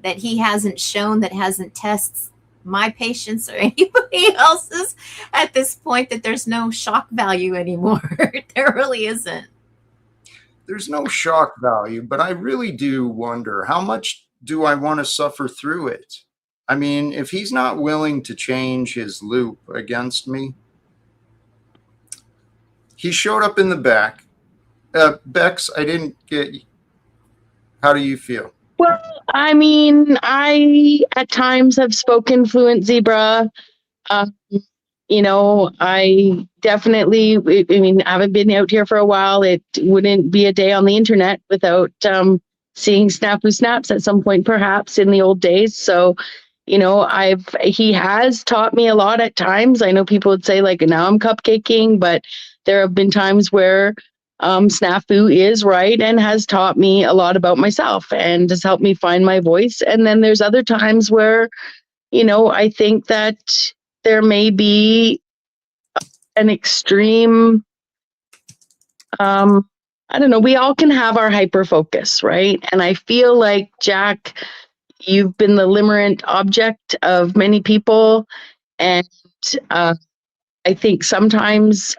he hasn't shown that hasn't tested my patience or anybody else's at this point, that there's no shock value anymore. There really isn't. There's no shock value, but I really do wonder, how much do I want to suffer through it? I mean, if he's not willing to change his loop against me, he showed up in the back. Bex, I didn't get. How do you feel? Well, I mean, I at times have spoken fluent zebra. You know, I definitely, I mean, I haven't been out here for a while. It wouldn't be a day on the internet without seeing Snafu Snaps at some point, perhaps in the old days. So, you know, he has taught me a lot at times. I know people would say, like, now I'm cupcaking, but there have been times where Snafu is right and has taught me a lot about myself and has helped me find my voice. And then there's other times where, I think that there may be an extreme, I don't know, we all can have our hyper focus, right? And I feel like, Jack, you've been the limerent object of many people. And I think sometimes,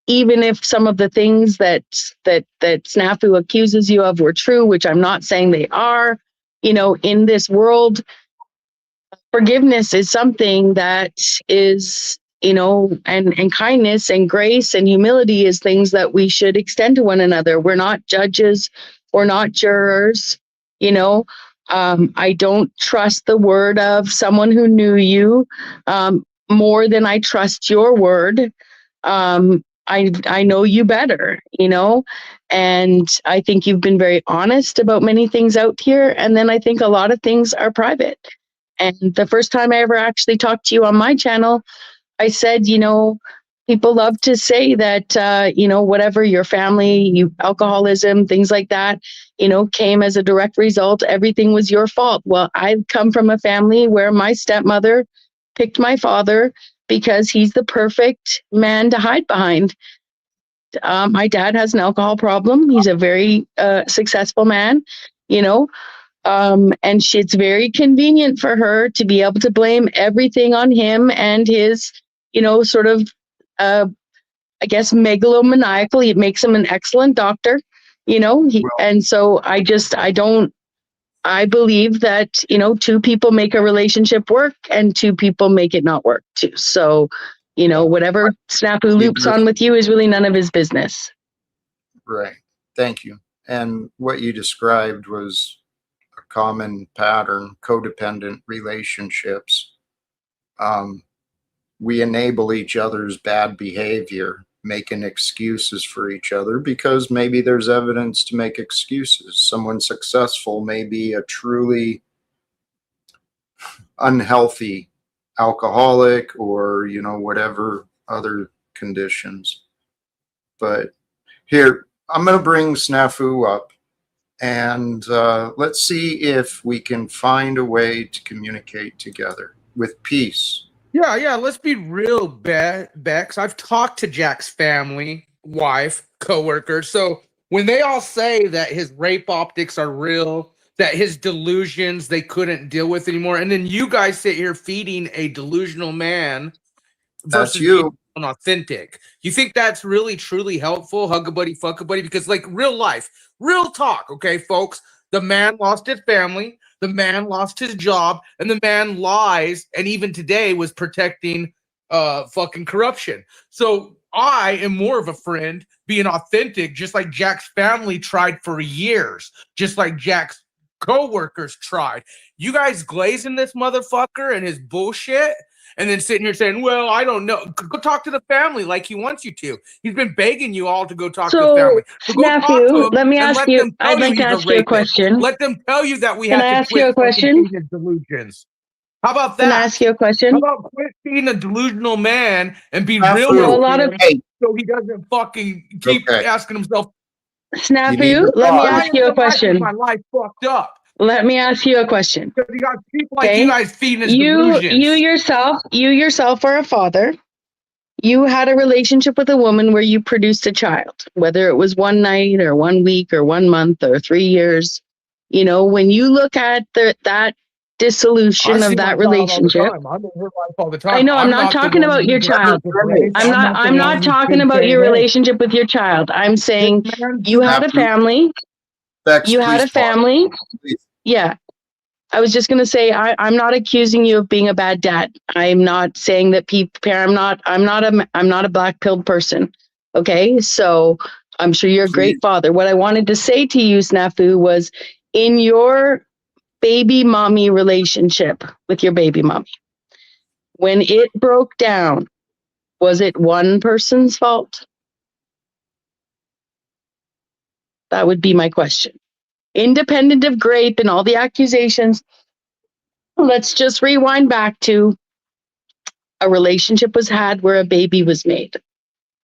even if some of the things that Snafu accuses you of were true, which I'm not saying they are, in this world, forgiveness is something that is, and kindness and grace and humility is things that we should extend to one another. We're not judges, we're not jurors, I don't trust the word of someone who knew you more than I trust your word. I know you better, and I think you've been very honest about many things out here. And then I think a lot of things are private. And the first time I ever actually talked to you on my channel, I said, people love to say that, whatever your family, alcoholism, things like that, came as a direct result. Everything was your fault. Well, I come from a family where my stepmother picked my father because he's the perfect man to hide behind. My dad has an alcohol problem. He's a very successful man, and it's very convenient for her to be able to blame everything on him and his, sort of, I guess, megalomaniacal. It makes him an excellent doctor, and so I believe that, two people make a relationship work and two people make it not work too. So, whatever Snafu loops on with you is really none of his business. Right. Thank you. And what you described was a common pattern, codependent relationships. We enable each other's bad behavior, making excuses for each other because maybe there's evidence to make excuses. Someone successful may be a truly unhealthy alcoholic or, whatever other conditions. But here, I'm going to bring Snafu up and let's see if we can find a way to communicate together with peace. Yeah, let's be real, Bex. I've talked to Jack's family, wife, coworkers. So when they all say that his rape optics are real, that his delusions they couldn't deal with anymore, and then you guys sit here feeding a delusional man That's versus you. being authentic. You think that's really truly helpful? Hug a buddy, fuck a buddy, because like real life, real talk, okay, folks. The man lost his family, the man lost his job, and the man lies, and even today was protecting fucking corruption. So I am more of a friend being authentic, just like Jack's family tried for years, just like Jack's co-workers tried. You guys glazing this motherfucker and his bullshit, and then sitting here saying, well, I don't know. Go talk to the family like he wants you to. He's been begging you all to go talk to the family. So go talk to him let me ask you, I'd like to ask you a question. Let them tell you that we Can have I to ask quit you a question? his delusions. How about that? Can I ask you a question? How about quit being a delusional man and be Snafu. real a lot of so he doesn't fucking keep asking himself, Snafu, let me ask you a question. my life fucked up. Let me ask you a question. Because you got people like you guys feeding his delusions. You yourself are a father. You had a relationship with a woman where you produced a child, whether it was one night or 1 week or 1 month or 3 years. When you look at that dissolution of that relationship, I know I'm not talking about your child. I'm not talking about your relationship with your child. I'm saying you had a family. Bex, you had a family. Yeah. I was just going to say, I'm not accusing you of being a bad dad. I'm not saying that I'm not a black-pilled person. Okay. So I'm sure you're a great father. What I wanted to say to you, Snafu, was in your baby mommy relationship with your baby mommy, when it broke down, was it one person's fault? That would be my question. Independent of grape and all the accusations, let's just rewind back to a relationship was had where a baby was made.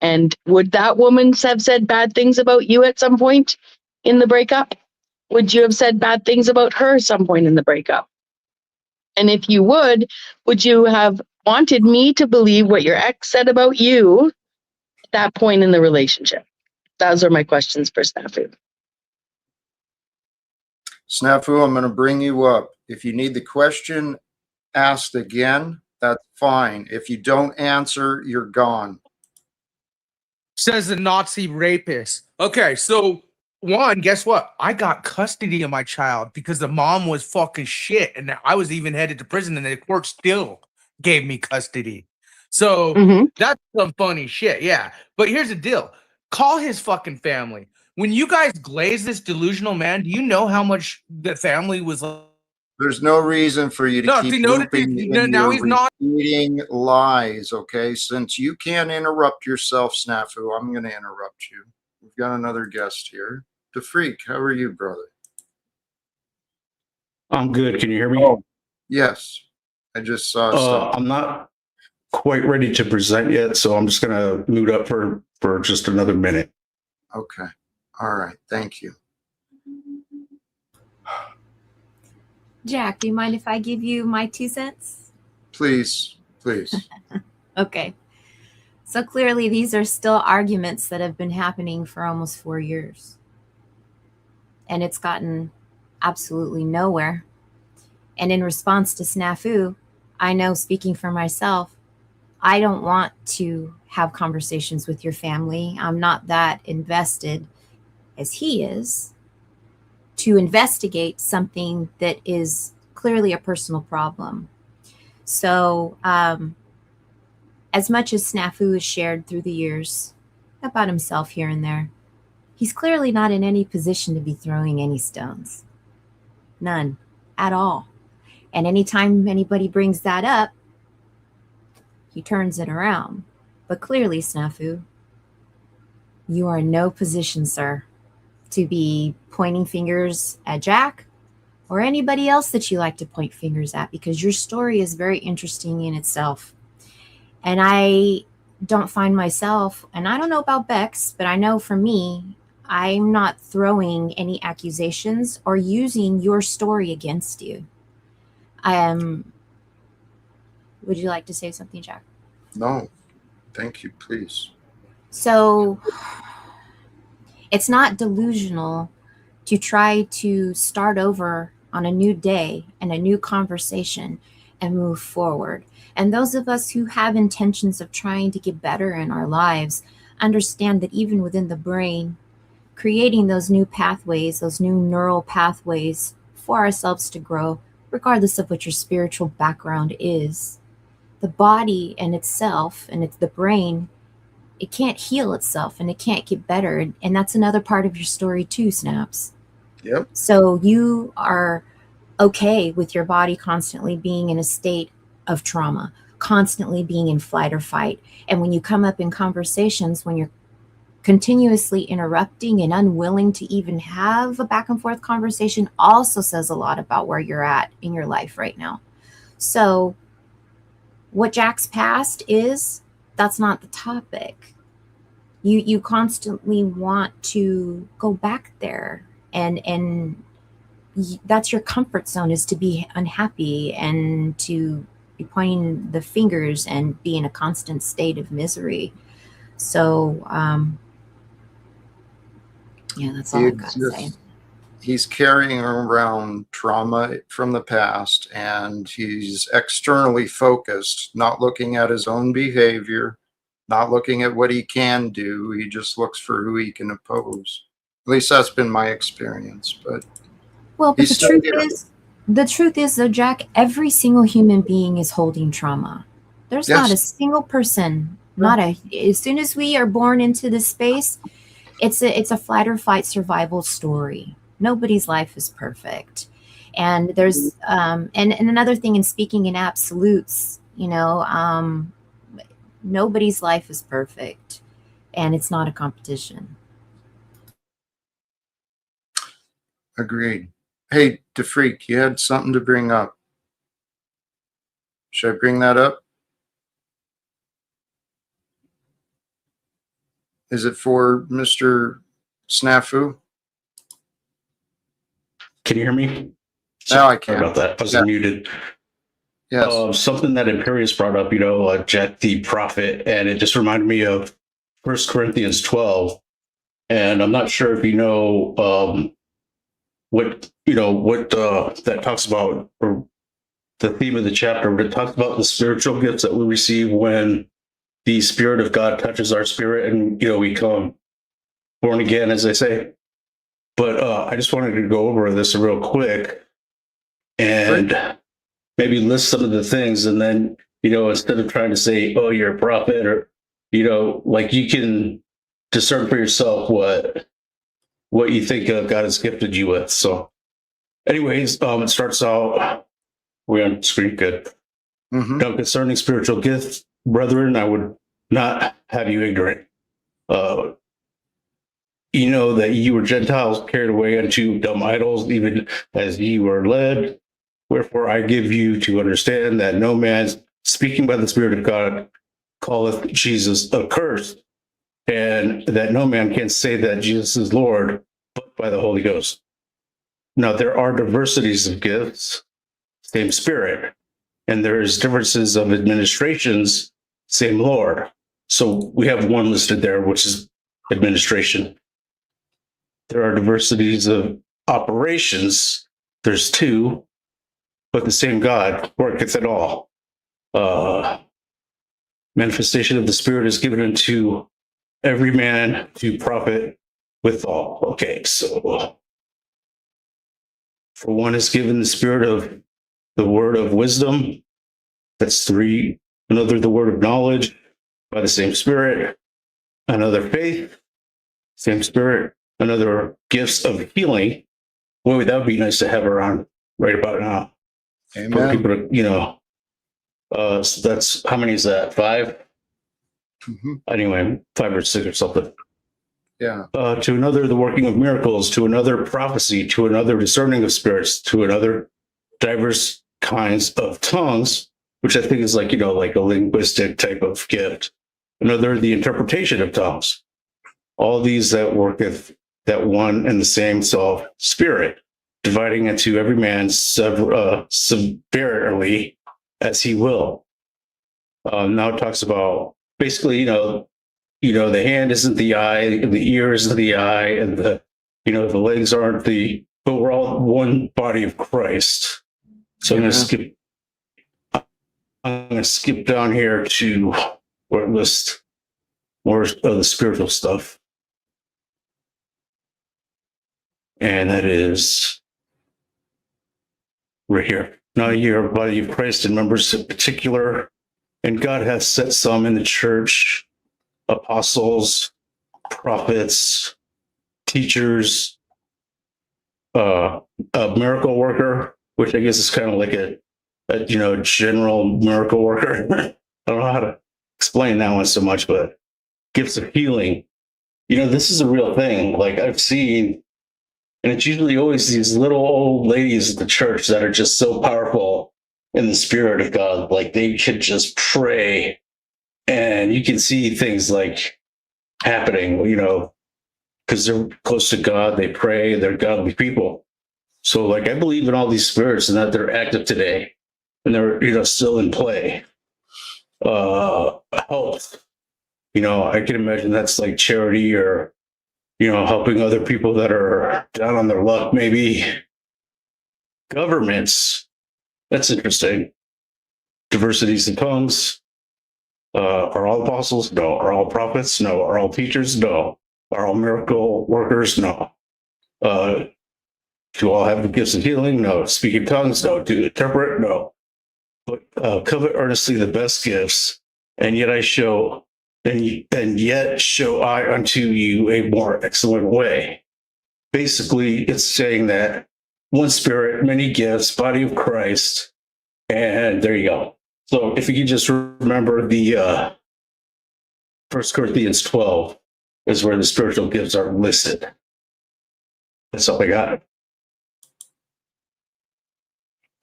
And would that woman have said bad things about you at some point in the breakup? Would you have said bad things about her at some point in the breakup? And if you would you have wanted me to believe what your ex said about you at that point in the relationship? Those are my questions for Snafu. Snafu, I'm going to bring you up. If you need the question asked again, that's fine. If you don't answer, you're gone. Says the Nazi rapist. Okay, so one, guess what? I got custody of my child because the mom was fucking shit, and I was even headed to prison, and the court still gave me custody. So that's some funny shit, yeah. But here's the deal: call his fucking family. When you guys glaze this delusional man, do you know how much the family was? There's no reason for you to No, keep see, notice looping in now your he's not. repeating lies, okay? Since you can't interrupt yourself, Snafu, I'm going to interrupt you. We've got another guest here. The Freak, how are you, brother? I'm good. Can you hear me? Oh, yes. I just saw something. I'm not quite ready to present yet, so I'm just going to mute up for just another minute. Okay. All right. Thank you. Jack, do you mind if I give you my 2 cents? Please, please. Okay. So clearly, these are still arguments that have been happening for almost 4 years. And it's gotten absolutely nowhere. And in response to Snafu, I know, speaking for myself, I don't want to have conversations with your family. I'm not that invested as he is to investigate something that is clearly a personal problem. So, as much as Snafu has shared through the years about himself here and there, he's clearly not in any position to be throwing any stones. None at all. And anytime anybody brings that up, he turns it around. But clearly, Snafu, you are in no position, sir, to be pointing fingers at Jack or anybody else that you like to point fingers at, because your story is very interesting in itself. And I don't find myself, and I don't know about Bex, but I know for me, I'm not throwing any accusations or using your story against you. Would you like to say something, Jack? No. Thank you, please. So it's not delusional to try to start over on a new day and a new conversation and move forward. And those of us who have intentions of trying to get better in our lives understand that even within the brain, creating those new pathways, those new neural pathways for ourselves to grow, regardless of what your spiritual background is, the body and itself and it's the brain, it can't heal itself and it can't get better. And that's another part of your story too, Snaps. Yep. So you are okay with your body constantly being in a state of trauma, constantly being in flight or fight. And when you come up in conversations, when you're continuously interrupting and unwilling to even have a back and forth conversation, also says a lot about where you're at in your life right now. So what Jack's past is, that's not the topic. You constantly want to go back there, and that's your comfort zone, is to be unhappy and to be pointing the fingers and be in a constant state of misery. So yeah, that's all I've got to say. He's carrying around trauma from the past, and he's externally focused, not looking at his own behavior, not looking at what he can do. He just looks for who he can oppose. At least that's been my experience. But the truth is though, Jack, every single human being is holding trauma. There's not a single person, as soon as we are born into this space, it's a flight or fight survival story. Nobody's life is perfect. And there's and another thing, in speaking in absolutes, nobody's life is perfect, and it's not a competition. Agreed. Hey, DeFreak, you had something to bring up. Should I bring that up? Is it for Mr. Snafu? Can you hear me? Now I Sorry can. about that. I was Yeah. muted. Yes. Something that Imperius brought up, Jack the prophet, and it just reminded me of 1 Corinthians 12. And I'm not sure if you know what that talks about, or the theme of the chapter, but it talks about the spiritual gifts that we receive when the Spirit of God touches our spirit, and we come born again, as they say. But I just wanted to go over this real quick and maybe list some of the things, and then instead of trying to say, "Oh, you're a prophet," or like, you can discern for yourself what you think God has gifted you with. So, anyways, it starts out. We're on screen, good. Mm-hmm. Now, concerning spiritual gifts, brethren, I would not have you ignorant. You know that you were Gentiles carried away unto dumb idols, even as ye were led. Wherefore I give you to understand that no man speaking by the Spirit of God calleth Jesus accursed, and that no man can say that Jesus is Lord but by the Holy Ghost. Now there are diversities of gifts, same Spirit, and there is differences of administrations, same Lord. So we have one listed there, which is administration. There are diversities of operations. There's two, but the same God worketh it all. Manifestation of the Spirit is given unto every man to profit withal. Okay, so for one is given the Spirit of the word of wisdom. That's three. Another, the word of knowledge by the same Spirit. Another, faith, same Spirit. Another, gifts of healing. Boy, that would be nice to have around right about now. For Amen. people to, so that's, how many is that? 5? Mm-hmm. Anyway, 5 or 6 or something. Yeah. To another, the working of miracles. To another, prophecy. To another, discerning of spirits. To another, diverse kinds of tongues, which I think is like a linguistic type of gift. Another, the interpretation of tongues. All these that worketh that one and the same self Spirit, dividing into every man severally as he will. Now it talks about basically, the hand isn't the eye, the ear isn't the eye, and the legs aren't but we're all one body of Christ. So I'm going to skip down here to where it lists more of the spiritual stuff. And that is right here. Now ye are body of Christ and members in particular, and God hath set some in the church, apostles, prophets, teachers, a miracle worker, which I guess is kind of like a general miracle worker. I don't know how to explain that one so much, but gifts of healing. This is a real thing. Like, I've seen, and it's usually always these little old ladies at the church that are just so powerful in the Spirit of God. Like, they could just pray, and you can see things like happening, because they're close to God. They pray. They're godly people. So, like, I believe in all these spirits and that they're active today, and they're still in play. Health. I can imagine that's like charity, or helping other people that are down on their luck, maybe. Governments. That's interesting. Diversities in tongues. Are all apostles? No. Are all prophets? No. Are all teachers? No. Are all miracle workers? No. Do all have the gifts of healing? No. Speaking tongues? No. Do interpret? No. But covet earnestly the best gifts, and yet show I unto you a more excellent way. Basically, it's saying that one Spirit, many gifts, body of Christ, and there you go. So if you can just remember the 1 Corinthians 12 is where the spiritual gifts are listed. That's all I got.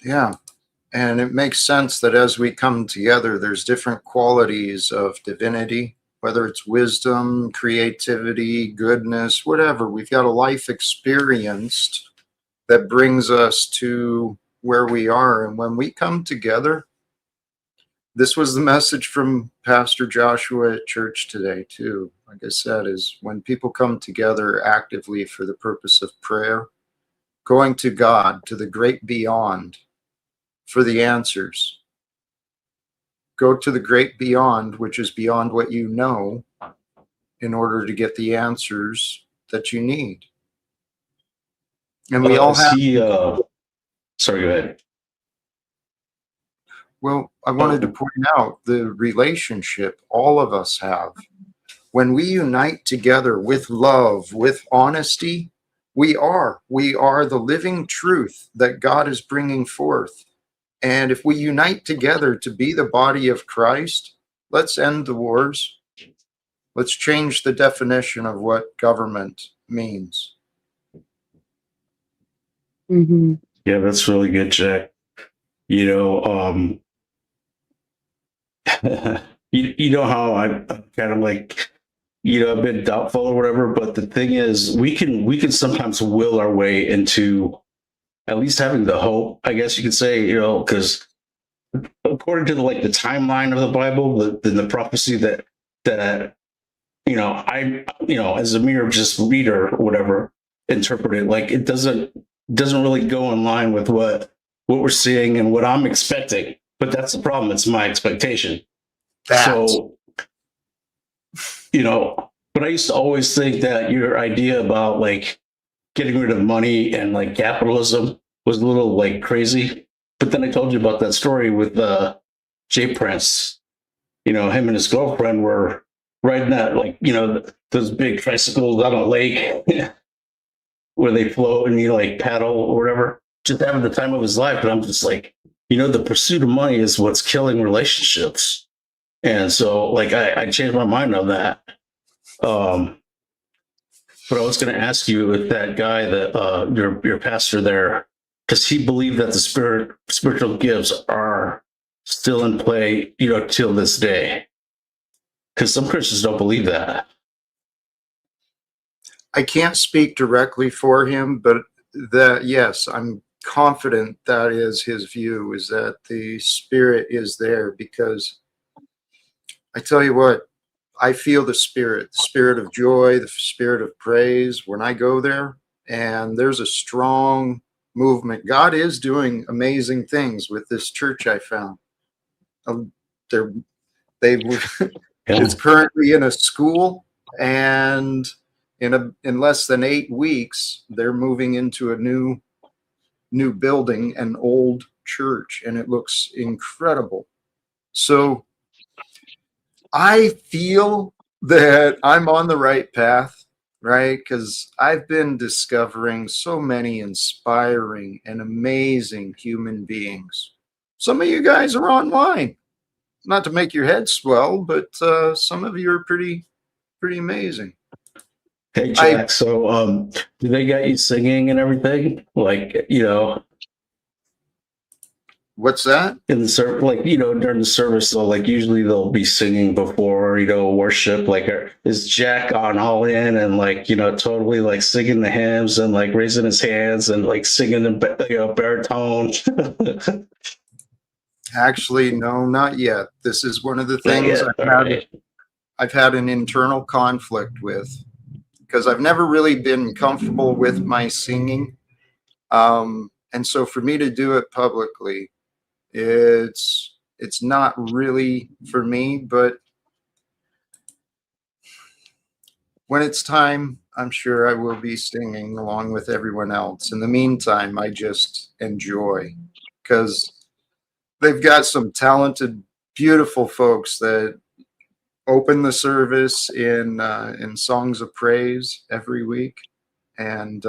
Yeah. And it makes sense that as we come together, there's different qualities of divinity whether it's wisdom, creativity, goodness, whatever. We've got a life experienced that brings us to where we are. And when we come together, this was the message from Pastor Joshua at church today, too. Like I said, is when people come together actively for the purpose of prayer, going to God, to the great beyond for the answers. Go to the great beyond, which is beyond what you know, in order to get the answers that you need. And we all have. Sorry, go ahead. Well, I wanted to point out the relationship all of us have. When we unite together with love, with honesty, we are the living truth that God is bringing forth. And if we unite together to be the body of Christ, let's end the wars. Let's change the definition of what government means. Mm-hmm. Yeah, that's really good, Jack. You know, you know how I'm kind of like, a bit doubtful or whatever, but the thing is, we can sometimes will our way into at least having the hope, I guess you could say, because according to the timeline of the Bible, the prophecy that I as a mere just reader or whatever, interpret it, like it doesn't really go in line with what we're seeing and what I'm expecting. But that's the problem. It's my expectation. So, but I used to always think that your idea about like getting rid of money and like capitalism was a little like crazy. But then I told you about that story with Jay Prince. Him and his girlfriend were riding that, like, those big tricycles on a lake where they float and you like paddle or whatever, just having the time of his life. And I'm just like, the pursuit of money is what's killing relationships. And so like I changed my mind on that. But I was going to ask you if that guy that your pastor there, does he believe that the spiritual gifts are still in play, till this day? Because some Christians don't believe that. I can't speak directly for him, but yes, I'm confident that is his view, is that the Spirit is there, because I tell you what, I feel the spirit of joy, the spirit of praise when I go there, and there's a strong movement. God is doing amazing things with this church I found. It's currently in a school, and in less than 8 weeks, they're moving into a new building, an old church, and it looks incredible. So I feel that I'm on the right path, right? Because I've been discovering so many inspiring and amazing human beings. Some of you guys are online. Not to make your head swell, but some of you are pretty amazing. Hey, Jack, so do they got you singing and everything? Like, What's that? in the service, like, during the service, though, like usually they'll be singing before, worship. Like, is Jack on all in and like, totally like singing the hymns and like raising his hands and like singing the baritone? Actually, no, not yet. This is one of the things I've had an internal conflict with, because I've never really been comfortable with my singing. And so for me to do it publicly, it's not really for me, but when it's time, I'm sure I will be singing along with everyone else. In the meantime, I just enjoy, because they've got some talented, beautiful folks that open the service in songs of praise every week. And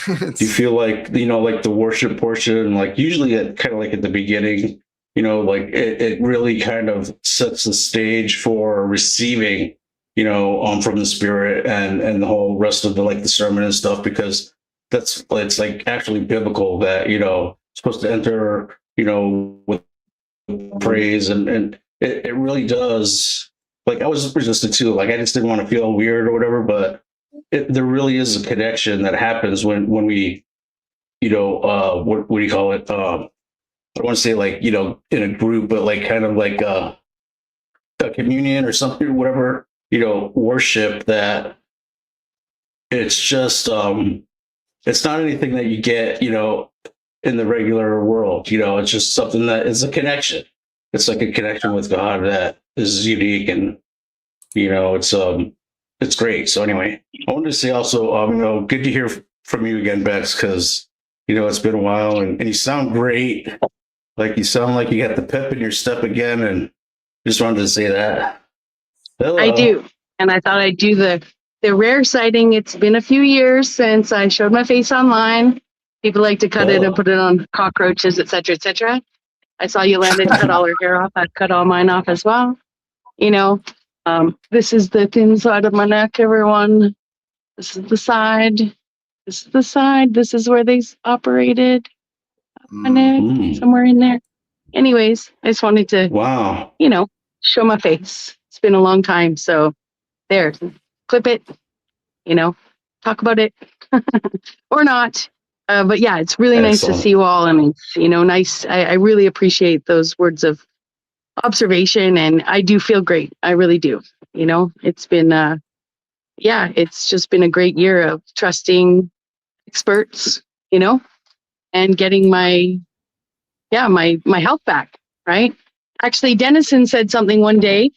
do you feel like, like the worship portion, like usually at kind of like at the beginning, like it really kind of sets the stage for receiving, from the Spirit and the whole rest of the sermon and stuff, because it's like actually biblical that, supposed to enter, with praise and it really does. Like I was resistant to, like I just didn't want to feel weird or whatever, but there really is a connection that happens when we, what do you call it? I don't want to say like, in a group, but like kind of like a communion or something, whatever, worship that it's just, it's not anything that you get, in the regular world, it's just something that is a connection. It's like a connection with God that is unique and, it's great. So anyway, I wanted to say also, good to hear from you again, Bex, because, it's been a while and you sound great. Like you sound like you got the pep in your step again. And just wanted to say that. Hello. I do. And I thought I'd do the rare sighting. It's been a few years since I showed my face online. People like to cut it and put it on cockroaches, et cetera, et cetera. I saw Yolanda cut all her hair off. I'd cut all mine off as well. This is the thin side of my neck, everyone. This is the side. This is the side. This is where they operated. My neck, somewhere in there. Anyways, I just wanted to, wow, show my face. It's been a long time. So there, clip it, talk about it or not. But yeah, it's really nice to see you all. And it's, nice. I really appreciate those words of observation and I do feel great. I really do. It's been, it's just been a great year of trusting experts, and getting my health back. Right. Actually, Dennison said something one day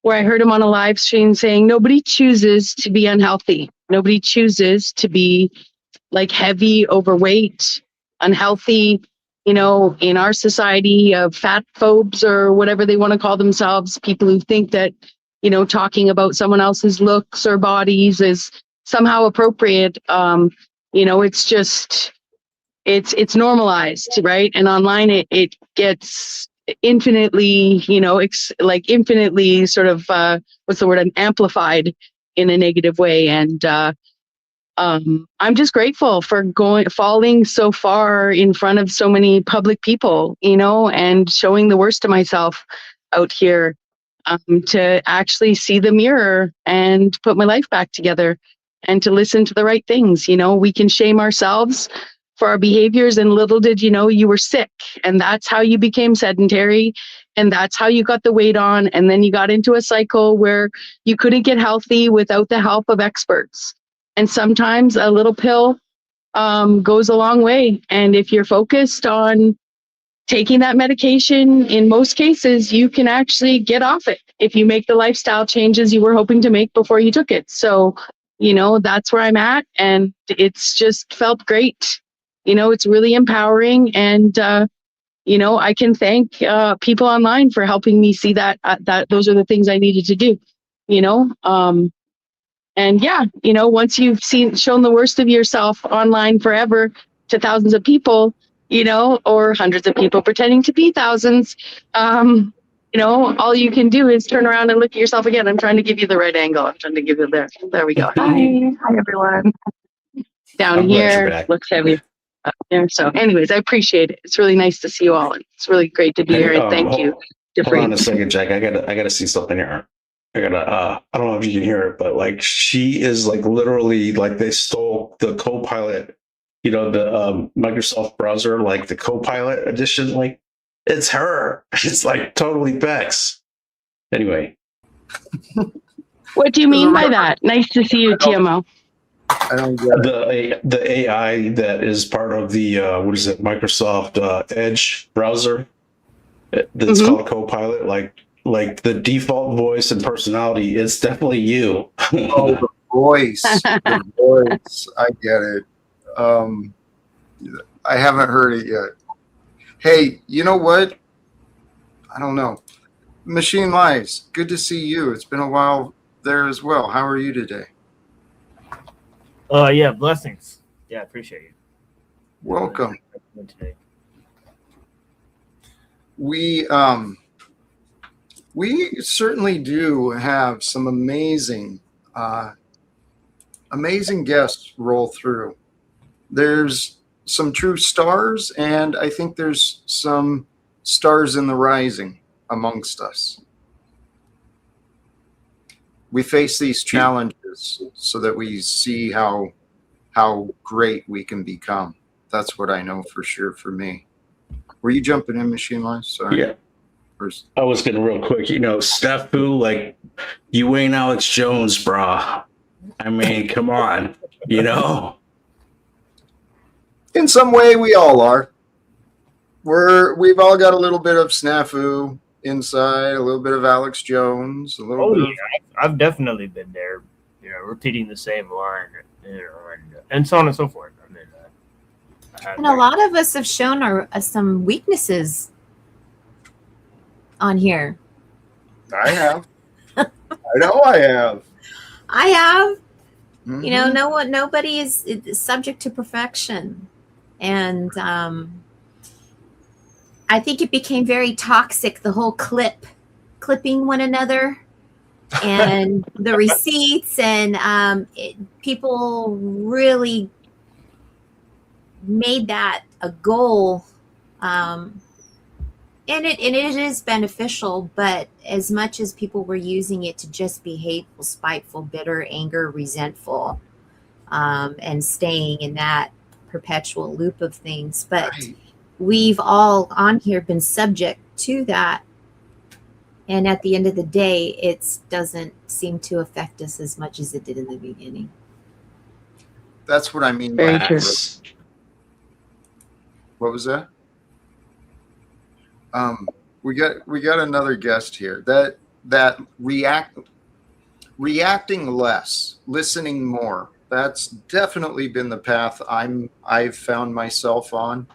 where I heard him on a live stream saying, nobody chooses to be unhealthy. Nobody chooses to be like heavy, overweight, unhealthy, in our society of fat phobes or whatever they want to call themselves, people who think that, talking about someone else's looks or bodies is somehow appropriate. It's just, it's normalized, right? And online it gets infinitely, infinitely sort of, amplified in a negative way. And, I'm just grateful for falling so far in front of so many public people, and showing the worst of myself out here, to actually see the mirror and put my life back together and to listen to the right things. We can shame ourselves for our behaviors, and little did you know you were sick, and that's how you became sedentary, and that's how you got the weight on, and then you got into a cycle where you couldn't get healthy without the help of experts. And sometimes a little pill goes a long way. And if you're focused on taking that medication, in most cases, you can actually get off it if you make the lifestyle changes you were hoping to make before you took it. So, that's where I'm at. And it's just felt great. It's really empowering. And, I can thank people online for helping me see that those are the things I needed to do, And yeah, once you've shown the worst of yourself online forever to thousands of people, or hundreds of people pretending to be thousands, all you can do is turn around and look at yourself again. I'm trying to give you the right angle. I'm trying to give you there we go. Hi everyone. Down here looks heavy up there. So anyways, I appreciate it. It's really nice to see you all. It's really great to be here. And thank you. Hold on a second, Jack. I gotta see something here. I don't know if you can hear it, but like she is like literally like they stole the Copilot, the Microsoft browser, like the Copilot edition. Like it's her. It's like totally Bex. Anyway. What do you mean by that? Nice to see you, TMO. I don't get the AI that is part of the Microsoft Edge browser. That's called Copilot. Like the default voice and personality, it's definitely you. Oh, the voice. The voice. I get it. I haven't heard it yet. Hey, you know what? I don't know. Machine Lives, good to see you. It's been a while there as well. How are you today? Yeah, blessings. Yeah, appreciate you. Welcome. We certainly do have some amazing guests roll through. There's some true stars, and I think there's some stars in the rising. amongst us. We face these challenges so that we see how great we can become. That's what I know for sure for me. Were you jumping in, Machine Life? Sorry. Yeah. I was getting real quick. Snafu, like, you ain't Alex Jones, brah. I mean, come on. In some way, we all are. We've all got a little bit of Snafu inside, a little bit of Alex Jones, a little Oh bit yeah, I've definitely been there. Repeating the same line, and so on and so forth. I mean, And a lot of us have shown some weaknesses on here. I have. I know I have. I have. Mhm. Nobody is subject to perfection. And I think it became very toxic, the whole clipping one another and the receipts, and people really made that a goal. And it is beneficial, but as much as people were using it to just be hateful, spiteful, bitter, anger, resentful, and staying in that perpetual loop of things. But we've all on here been subject to that. And at the end of the day, it doesn't seem to affect us as much as it did in the beginning. That's what I mean Very by true. What was that? We got another guest here. That reacting less, listening more. That's definitely been the path I've found myself on.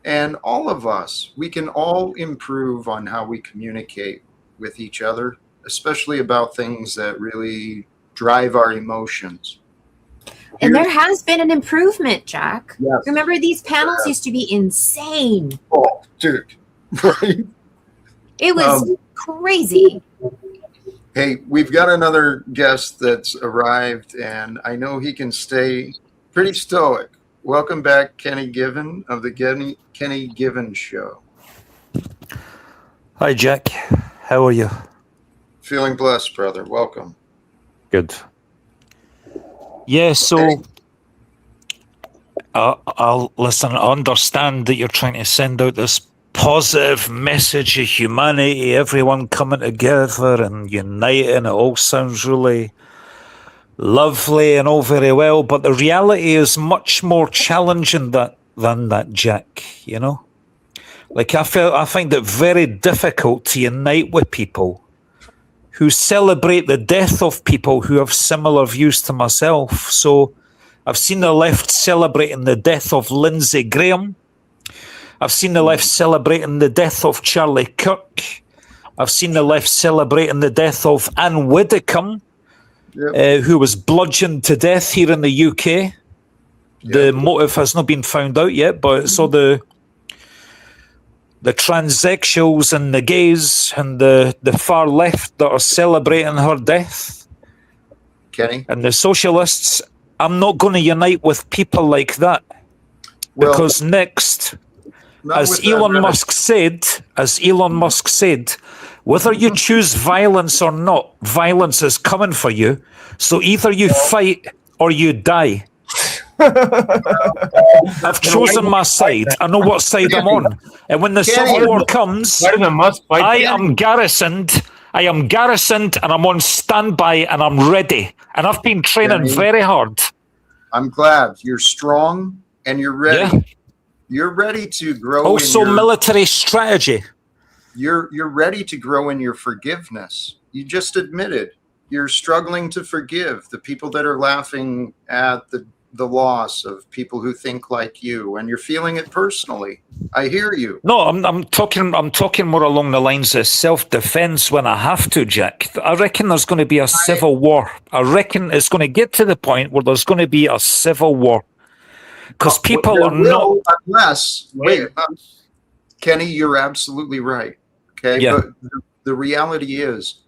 And all of us, we can all improve on how we communicate with each other, especially about things that really drive our emotions. And there has been an improvement, Jack. Yes. Remember, these panels used to be insane. Oh, dude. Right? It was crazy. Hey, we've got another guest that's arrived, and I know he can stay pretty stoic. Welcome back, Kenny Given of the Kenny Given Show. Hi, Jack. How are you? Feeling blessed, brother. Welcome. Good. Yeah, so I'll listen. I understand that you're trying to send out this positive message of humanity, everyone coming together and uniting. It all sounds really lovely and all very well, but the reality is much more challenging than that, Jack. Like I find it very difficult to unite with people who celebrate the death of people who have similar views to myself. So I've seen the left celebrating the death of Lindsey Graham. I've seen the left celebrating the death of Charlie Kirk. I've seen the left celebrating the death of Anne Widdecombe, who was bludgeoned to death here in the UK. The motive has not been found out yet, but so the transsexuals and the gays and the far left that are celebrating her death. Kenny? And the socialists, I'm not going to unite with people like that. Because next, as Elon Musk said, whether you choose violence or not, violence is coming for you. So either you fight or you die. I've chosen my side. I know what side I'm on. And when the Civil War comes, I am garrisoned and I'm on standby and I'm ready. And I've been training very hard. I'm glad you're strong and you're ready. Yeah. You're ready to grow. Also, military strategy. You're ready to grow in your forgiveness. You just admitted you're struggling to forgive the people that are laughing at the loss of people who think like you, and you're feeling it personally. I hear you. No, I'm talking more along the lines of self-defense when I have to, Jack. I reckon there's going to be a civil war. I reckon it's going to get to the point where there's going to be a civil war. Because people are not... Unless, Kenny, you're absolutely right. Okay, yeah. But the reality is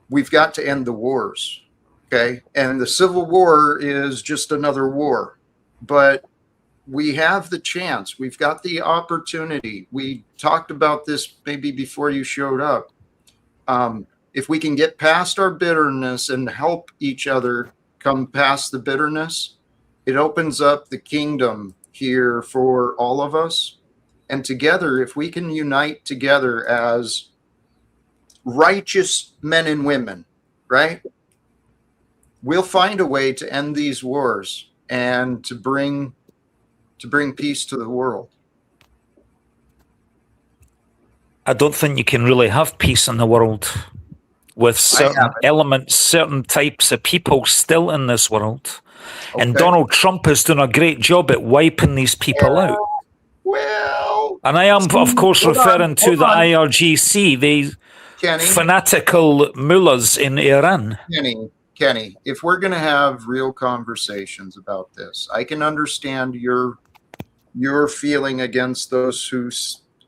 we've got to end the wars. Okay, and the Civil War is just another war. But we have the chance. We've got the opportunity. We talked about this maybe before you showed up. If we can get past our bitterness and help each other come past the bitterness, it opens up the kingdom here for all of us. And together, if we can unite together as righteous men and women, right? We'll find a way to end these wars and to bring peace to the world. I don't think you can really have peace in the world with certain elements, certain types of people still in this world. Okay. And Donald Trump is doing a great job at wiping these people out. Well, and I am, of course, referring to the IRGC, the fanatical mullahs in Iran. Kenny, if we're going to have real conversations about this, I can understand your feeling against those who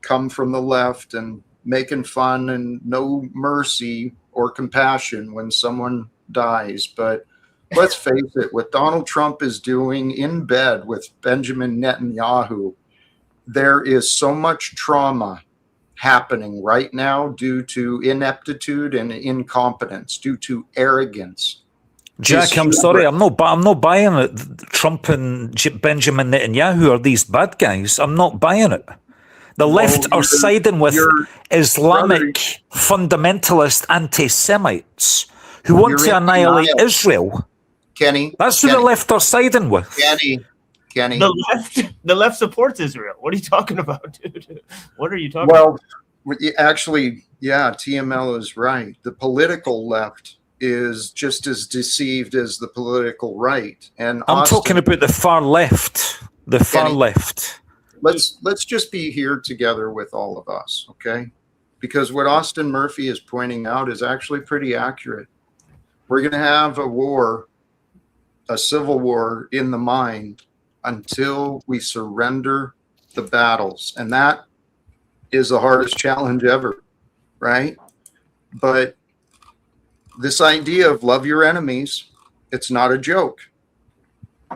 come from the left and making fun and no mercy or compassion when someone dies. But let's face it, what Donald Trump is doing in bed with Benjamin Netanyahu, there is so much trauma happening right now due to ineptitude and incompetence, due to arrogance. Jack, I'm sorry, I'm not buying it. Trump and Benjamin Netanyahu are these bad guys. I'm not buying it. The left are siding with Islamic fundamentalist anti-Semites who want to annihilate Israel. Kenny, that's who the left are siding with. Kenny, the left supports Israel. What are you talking about, dude? What are you talking about? Well, actually, yeah, TML is right. The political left is just as deceived as the political right. And I'm talking about the far left. The far left. Let's just be here together with all of us, okay? Because what Austin Murphy is pointing out is actually pretty accurate. We're going to have a war, a civil war in the mind until we surrender the battles. And that is the hardest challenge ever, right? But this idea of love your enemies, it's not a joke.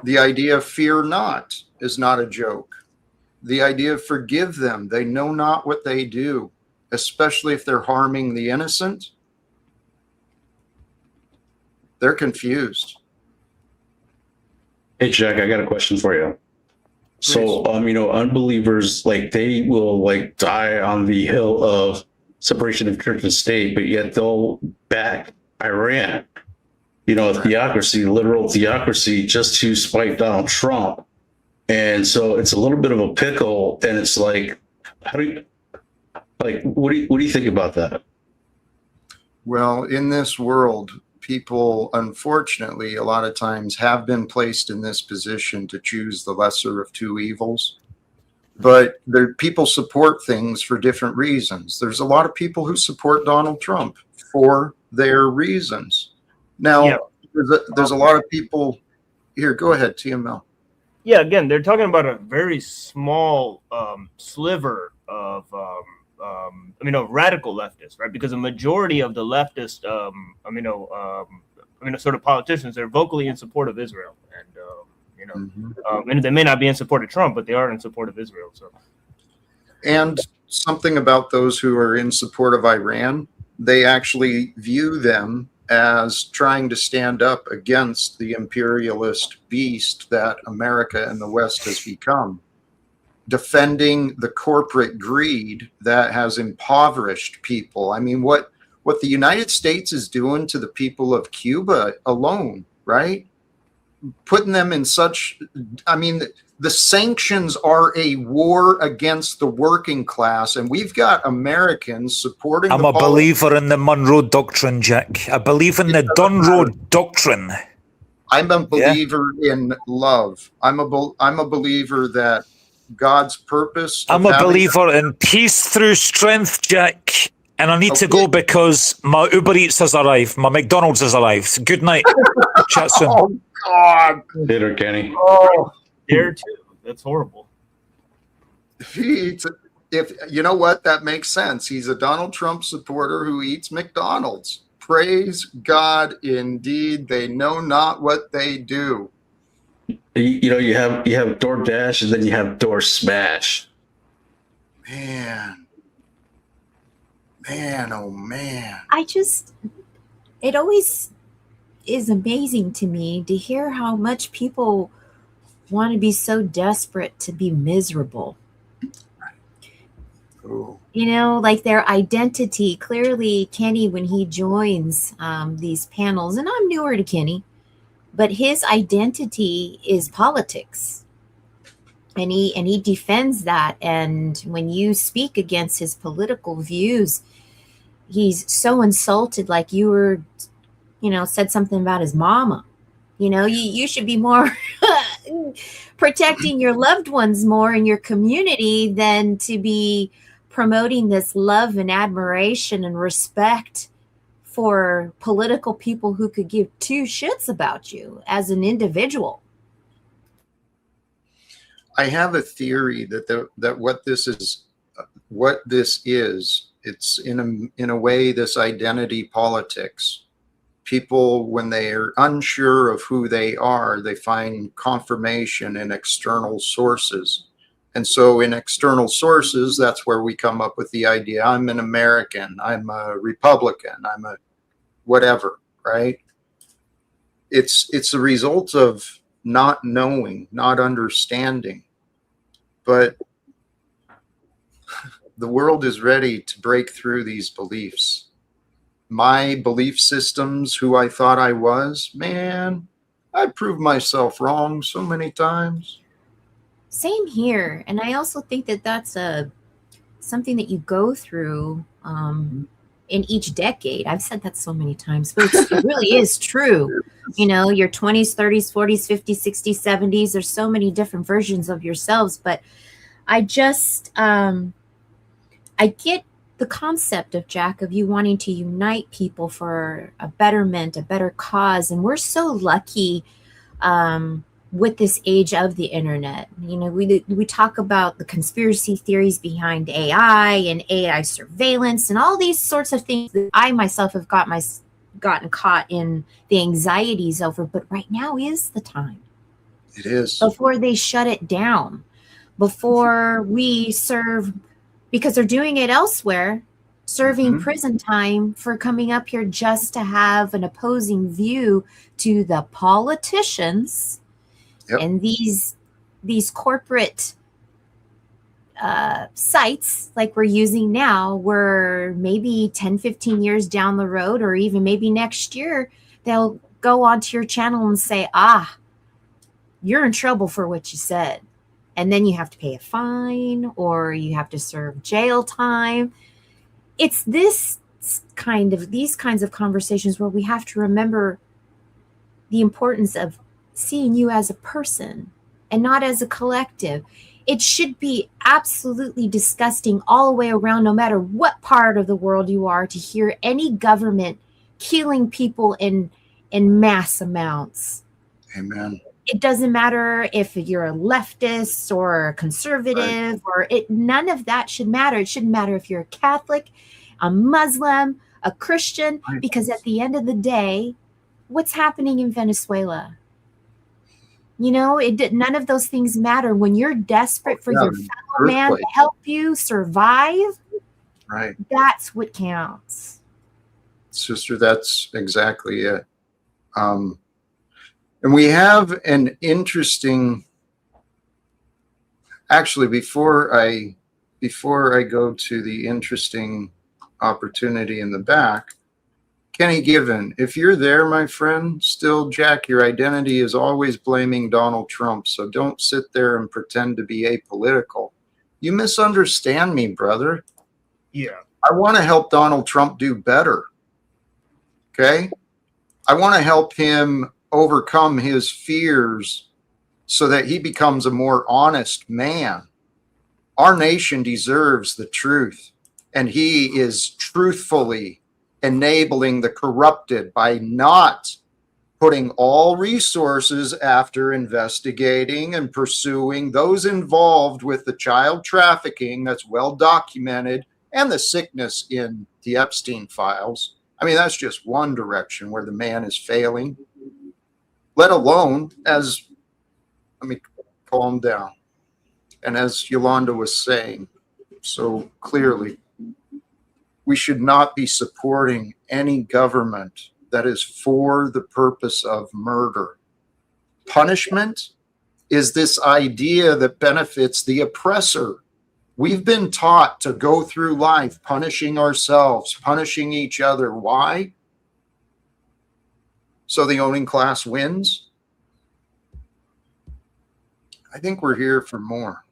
The idea of fear not is not a joke. The idea of forgive them, they know not what they do, especially if they're harming the innocent. They're confused. Hey, Jack, I got a question for you. So, unbelievers, they will die on the hill of separation of church and state, but yet they'll back Iran, theocracy, literal theocracy, just to spite Donald Trump. And so it's a little bit of a pickle. And it's what do you think about that? Well, in this world, people, unfortunately, a lot of times have been placed in this position to choose the lesser of two evils. But people support things for different reasons. There's a lot of people who support Donald Trump for their reasons. Now, there's a lot of people here. Go ahead, TML. Yeah, again, they're talking about a very small sliver of radical leftists, right? Because a majority of the leftist, sort of politicians, they're vocally in support of Israel, and and they may not be in support of Trump, but they are in support of Israel. So, and something about those who are in support of Iran, they actually view them as trying to stand up against the imperialist beast that America and the West has become, defending the corporate greed that has impoverished people. I mean, what the United States is doing to the people of Cuba alone, right? Putting them in such, the sanctions are a war against the working class, and we've got Americans supporting. I'm a believer in the Monroe Doctrine, Jack. I believe in the Monroe Doctrine. I'm a believer in love. I'm a believer that God's purpose. I'm a believer in peace through strength, Jack. And I need to go because my Uber Eats has arrived. My McDonald's has arrived. Good night. Chat soon. Oh, God. Later, Kenny. Oh. There too. That's horrible. If you know what, that makes sense. He's a Donald Trump supporter who eats McDonald's. Praise God, indeed. They know not what they do. You have DoorDash, and then you have Door Smash. Man, oh man. It always is amazing to me to hear how much people want to be so desperate to be miserable. Ooh. You know, like their identity. Clearly, Kenny, when he joins these panels, and I'm newer to Kenny, but his identity is politics. And he defends that. And when you speak against his political views, he's so insulted, like you were, said something about his mama. You should be more protecting your loved ones more in your community than to be promoting this love and admiration and respect for political people who could give two shits about you as an individual. I have a theory that what this is, it's in a way this identity politics. People, when they are unsure of who they are, they find confirmation in external sources. And so in external sources, that's where we come up with the idea, I'm an American, I'm a Republican, I'm a whatever, right? It's a result of not knowing, not understanding. But the world is ready to break through these beliefs. My belief systems, who I thought I was, man, I proved myself wrong so many times. Same here. And I also think that that's something that you go through in each decade. I've said that so many times, but it really is true. Your 20s, 30s, 40s, 50s, 60s, 70s, there's so many different versions of yourselves. But I just, I get the concept of Jack, of you wanting to unite people for a betterment, a better cause. And we're so lucky with this age of the internet. We talk about the conspiracy theories behind AI and AI surveillance and all these sorts of things that I myself have gotten caught in the anxieties over. But right now is the time. It is. Before they shut it down, before we serve, because they're doing it elsewhere, serving prison time for coming up here just to have an opposing view to the politicians. Yep. And these corporate sites like we're using now, where maybe 10, 15 years down the road, or even maybe next year, they'll go onto your channel and say, you're in trouble for what you said. And then you have to pay a fine, or you have to serve jail time. It's these kinds of conversations where we have to remember the importance of seeing you as a person and not as a collective. It should be absolutely disgusting all the way around, no matter what part of the world you are, to hear any government killing people in mass amounts. Amen. It doesn't matter if you're a leftist or a conservative, right, none of that should matter. It shouldn't matter if you're a Catholic, a Muslim, a Christian, right, because at the end of the day, what's happening in Venezuela? None of those things matter when you're desperate for your fellow man to help you survive. Right. That's what counts. Sister, that's exactly it. And we have an interesting, actually, before I go to the interesting opportunity in the back, Kenny Given, if you're there, my friend, still, Jack, your identity is always blaming Donald Trump. So don't sit there and pretend to be apolitical. You misunderstand me, brother. Yeah. I want to help Donald Trump do better. Okay? I want to help him overcome his fears so that he becomes a more honest man. Our nation deserves the truth, and he is truthfully enabling the corrupted by not putting all resources after investigating and pursuing those involved with the child trafficking that's well documented and the sickness in the Epstein files. I mean, that's just one direction where the man is failing, let alone, as let me calm down. And as Yolanda was saying so clearly, we should not be supporting any government that is for the purpose of murder. Punishment is this idea that benefits the oppressor. We've been taught to go through life punishing ourselves, punishing each other. Why? So the owning class wins? I think we're here for more.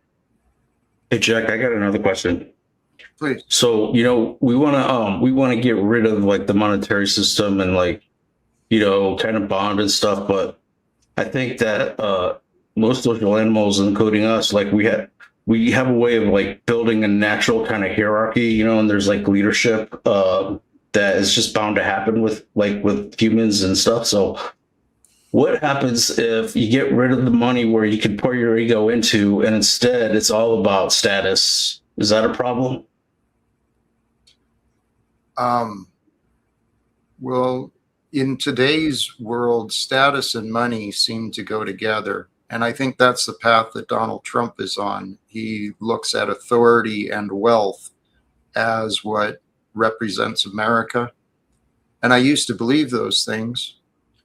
Hey, Jack, I got another question. Please. So, we want to get rid of like the monetary system and like, kind of bond and stuff. But I think that most social animals, including us, like we have a way of like building a natural kind of hierarchy, and there's like leadership that is just bound to happen with humans and stuff. So what happens if you get rid of the money where you can pour your ego into, and instead it's all about status? Is that a problem? Well, in today's world, status and money seem to go together. And I think that's the path that Donald Trump is on. He looks at authority and wealth as what represents America. And I used to believe those things.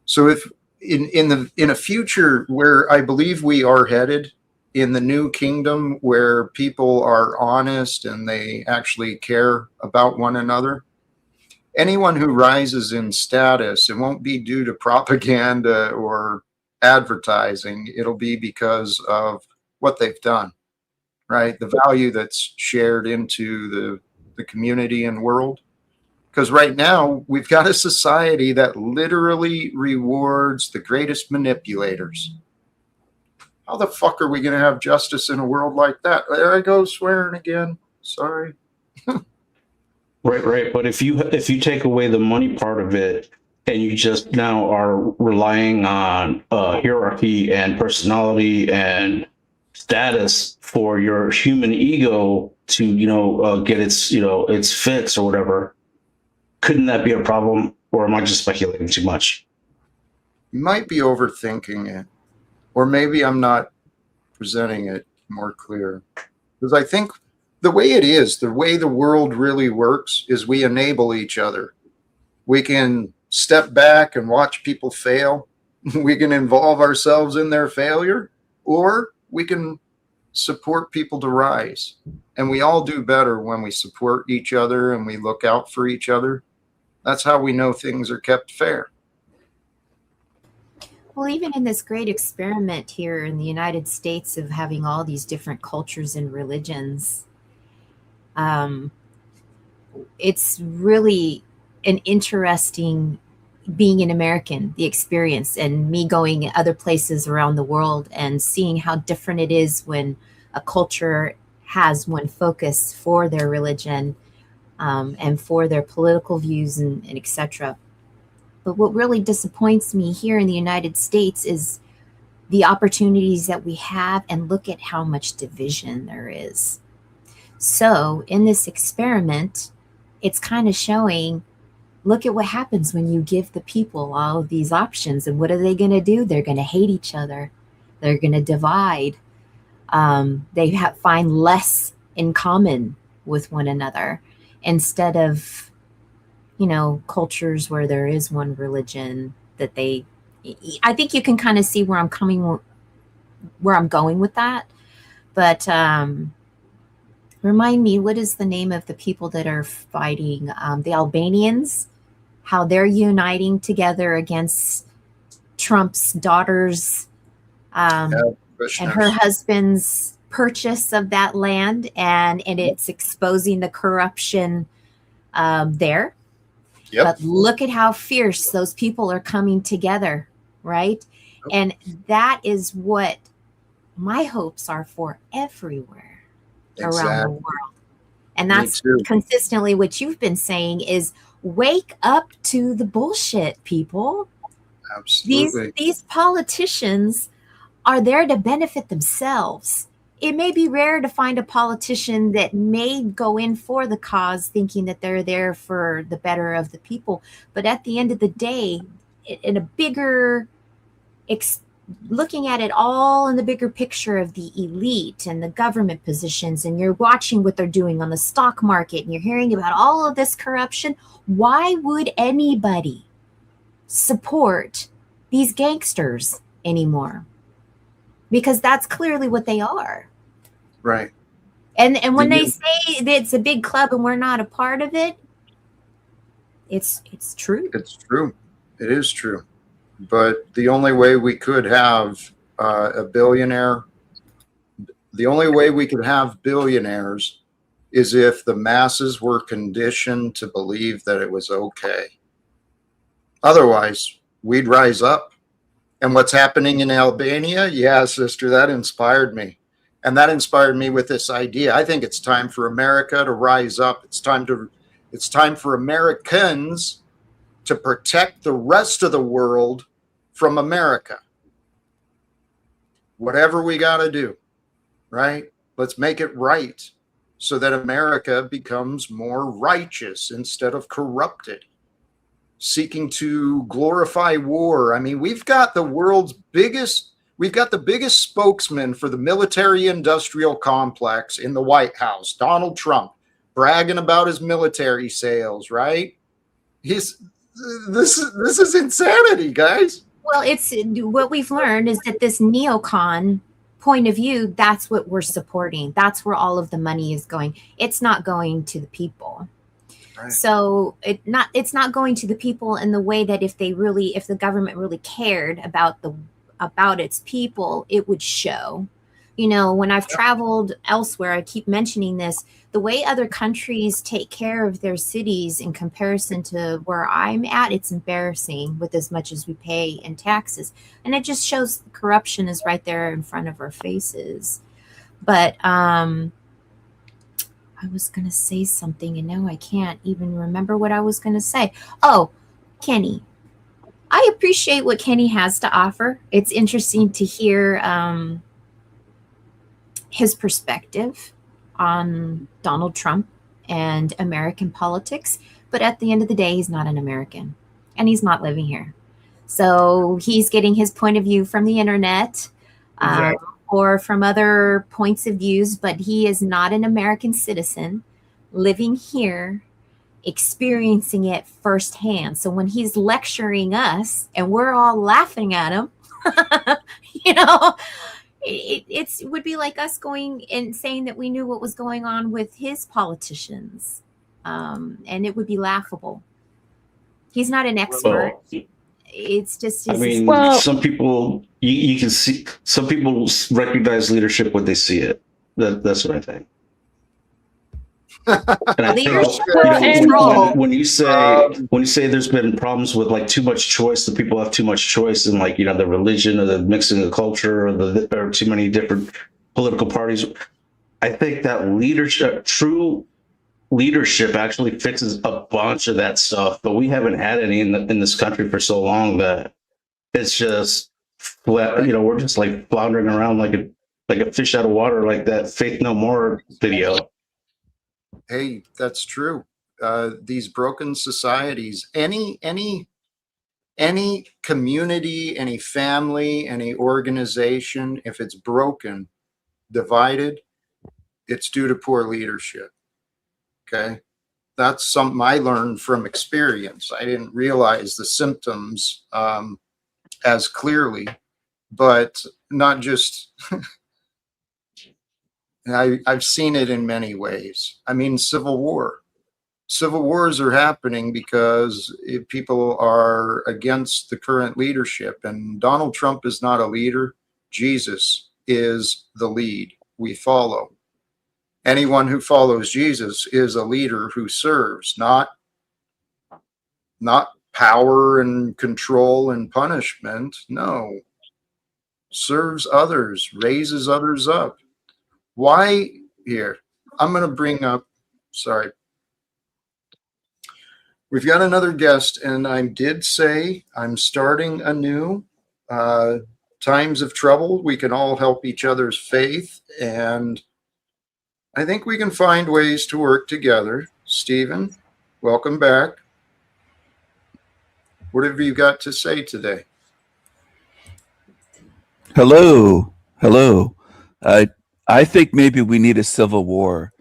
So if in a future where I believe we are headed, in the new kingdom where people are honest and they actually care about one another, anyone who rises in status, it won't be due to propaganda or advertising. It'll be because of what they've done, right? The value that's shared into the community and world. Because right now we've got a society that literally rewards the greatest manipulators. How the fuck are we going to have justice in a world like that? There I go swearing again. Sorry. Right. But if you take away the money part of it, and you just now are relying on hierarchy and personality and status for your human ego to get its fix or whatever, couldn't that be a problem? Or am I just speculating too much? You might be overthinking it, or maybe I'm not presenting it more clear, because I think the way it is, the way the world really works is we enable each other. We can step back and watch people fail. We can involve ourselves in their failure, or we can support people to rise. And we all do better when we support each other and we look out for each other. That's how we know things are kept fair. Well, even in this great experiment here in the United States of having all these different cultures and religions, it's really an interesting being an American, the experience, and me going other places around the world and seeing how different it is when a culture has one focus for their religion and for their political views and etc. But what really disappoints me here in the United States is the opportunities that we have, and look at how much division there is. So in this experiment, it's kind of showing, look at what happens when you give the people all of these options. And what are they going to do? They're going to hate each other. They're going to divide. They find less in common with one another instead of, cultures where there is one religion that I think you can kind of see where I'm going with that. But remind me, what is the name of the people that are fighting? The Albanians, how they're uniting together against Trump's daughter's and her husband's purchase of that land, and it's exposing the corruption there. Yep. But look at how fierce those people are coming together, right? Yep. And that is what my hopes are for everywhere around the world. And that's consistently what you've been saying is wake up to the bullshit, people. Absolutely. These politicians are there to benefit themselves. It may be rare to find a politician that may go in for the cause thinking that they're there for the better of the people. But at the end of the day, in a bigger looking at it all in the bigger picture of the elite and the government positions, and you're watching what they're doing on the stock market, and you're hearing about all of this corruption, why would anybody support these gangsters anymore? Because that's clearly what they are. Right. And when they say that it's a big club and we're not a part of it, it's true. It's true. It is true. But the only way we could have a billionaire, the only way we could have billionaires is if the masses were conditioned to believe that it was okay. Otherwise, we'd rise up. And what's happening in Albania? Yeah, sister, that inspired me. And that inspired me with this idea. I think it's time for America to rise up. It's time for Americans to protect the rest of the world from America. Whatever we got to do, right? Let's make it right so that America becomes more righteous instead of corrupted, seeking to glorify war. I mean, we've got the biggest spokesman for the military industrial complex in the White House, Donald Trump, bragging about his military sales, right? This is insanity, guys. Well, it's what we've learned is that this neocon point of view, that's what we're supporting. That's where all of the money is going. It's not going to the people. Right. So it's not going to the people in the way that if the government really cared about its people, it would show. You know, when I've traveled elsewhere, I keep mentioning this, the way other countries take care of their cities in comparison to where I'm at, it's embarrassing with as much as we pay in taxes. And it just shows the corruption is right there in front of our faces. But I was going to say something and now I can't even remember what I was going to say. Oh, Kenny. I appreciate what Kenny has to offer. It's interesting to hear his perspective on Donald Trump and American politics. But at the end of the day, he's not an American and he's not living here. So he's getting his point of view from the internet or from other points of views, but he is not an American citizen living here, experiencing it firsthand. So when he's lecturing us and we're all laughing at him, you know, it would be like us going and saying that we knew what was going on with his politicians. And it would be laughable. He's not an expert. Well, it's just, I mean, some people, you can see, some people recognize leadership when they see it. That's what I think. And I think when you say there's been problems with like too much choice, the people have too much choice in like, you know, the religion or the mixing of culture or too many different political parties. I think that leadership, true leadership, actually fixes a bunch of that stuff. But we haven't had any in this country for so long that it's just, you know, we're just like floundering around like a fish out of water, like that Faith No More video. Hey, that's true. These broken societies, any community, any family, any organization, if it's broken, divided, it's due to poor leadership. Okay. That's something I learned from experience. I didn't realize the symptoms as clearly, but not just I've seen it in many ways. I mean, civil wars are happening because people are against the current leadership, and Donald Trump is not a leader. Jesus is the lead we follow. Anyone who follows Jesus is a leader who serves, not power and control and punishment. No, serves others, raises others up. Why here? I'm going to bring up, sorry. We've got another guest, and I did say I'm starting anew. Times of trouble, we can all help each other's faith, and I think we can find ways to work together. Stephen, welcome back. What have you got to say today? Hello, hello. Uh, I think maybe we need a civil war.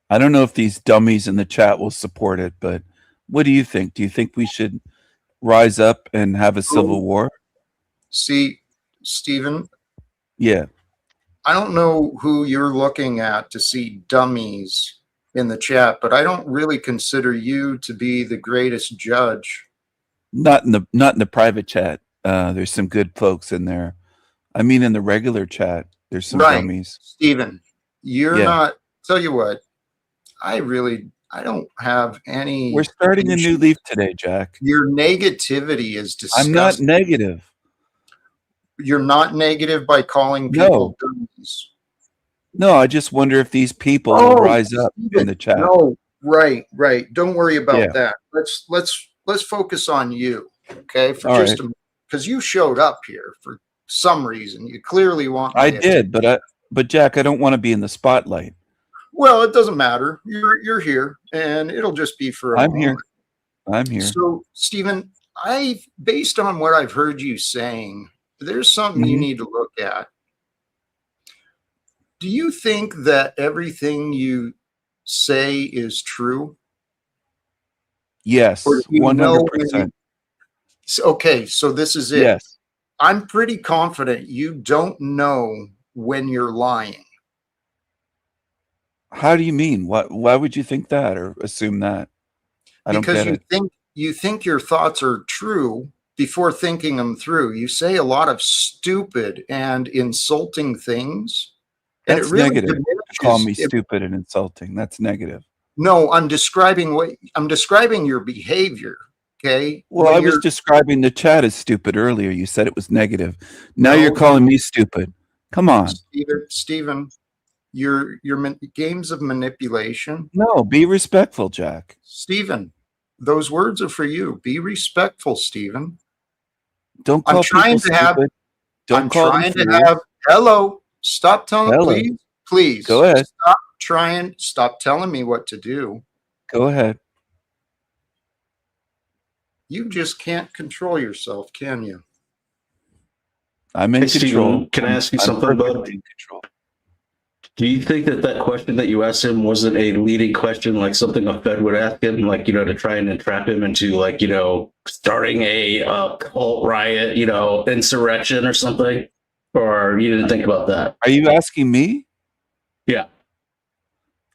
I don't know if these dummies in the chat will support it, but what do you think? Do you think we should rise up and have a civil war? See, Stephen, Yeah, I don't know who you're looking at to see dummies in the chat, but I don't really consider you to be the greatest judge. not in the private chat. There's some good folks in there. I mean, in the regular chat, there's some Right, dummies. Stephen, you're Yeah, not. Tell you what, I don't have any. we're starting a new patience. leaf today, Jack. Your negativity is I'm not disgusting. negative. You're not negative by calling No, people dummies. no. I just wonder if these people will Oh, rise up in Stephen, the chat. no, right, right. Don't worry about Yeah. that. Let's focus on you, okay? For All just right. a minute, because you showed up here for some reason. You clearly want my I attention. did, but Jack, I don't want to be in the spotlight. Well, it doesn't matter. You're here, and it'll just be for a I'm here. moment. I'm here. So, Stephen, based on what I've heard you saying, there's something you Mhm. need to look at. Do you think that everything you say is true? Yes, Or do you know when you, 100%. okay, so this is it. Yes. I'm pretty confident you don't know when you're lying How do you mean? Why would you think that or assume that? I don't because get it. you think your thoughts are true before thinking them through. You say a lot of stupid and insulting things, and it That's really negative to call me diminishes. stupid and insulting. That's negative. No, I'm describing your behavior. Okay, Well, when I was you're describing the chat as stupid earlier. You said it was negative. Now you're no, calling me stupid. Come on. Stephen, your games of manipulation. No, be respectful, Jack. Stephen, those words are for you. Be respectful, Stephen. Don't I'm call trying people to have. stupid. I'm Don't call them trying to fools. have. Hello. Stop telling. Hello. Please. Go ahead. Stop telling me what to do. Go ahead. You just can't control yourself, can you? I'm in Hey, Stephen, control. can I ask you I'm something, bud? perfectly in control. Do you think that question that you asked him wasn't a leading question, like something a Fed would ask him, like, to try and entrap him into, like, starting a cult riot, insurrection or something? Or you didn't think about that? Are you asking me? Yeah.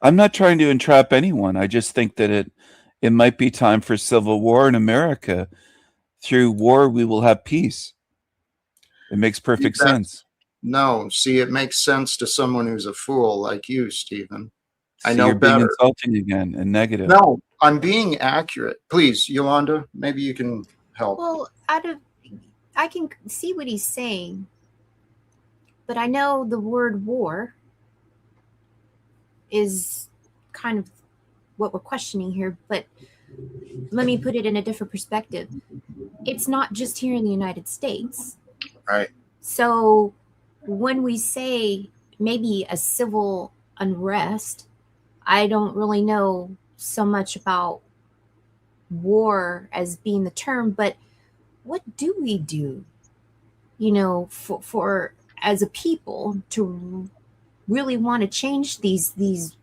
I'm not trying to entrap anyone. I just think that it might be time for civil war in America. Through war, we will have peace. It makes perfect sense. No, see, it makes sense to someone who's a fool like you, Stephen. I So know you're being better. insulting again and negative. No, I'm being accurate. Please, Yolanda, maybe you can help. Well, I can see what he's saying, but I know the word war is kind of what we're questioning here, but let me put it in a different perspective. It's not just here in the United States. Right. So when we say maybe a civil unrest, I don't really know so much about war as being the term, but what do we do, for as a people to really want to change this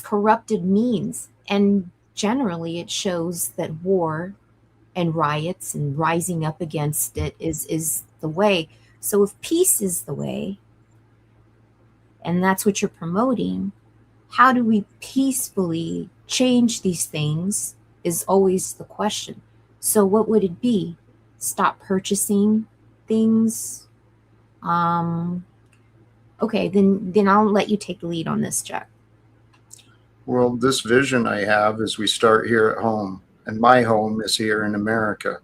corrupted means? And generally it shows that war and riots and rising up against it is the way. So if peace is the way, and that's what you're promoting, how do we peacefully change these things is always the question. So what would it be? Stop purchasing things? Okay, then I'll let you take the lead on this, Jack. Well, this vision I have is we start here at home, and my home is here in America.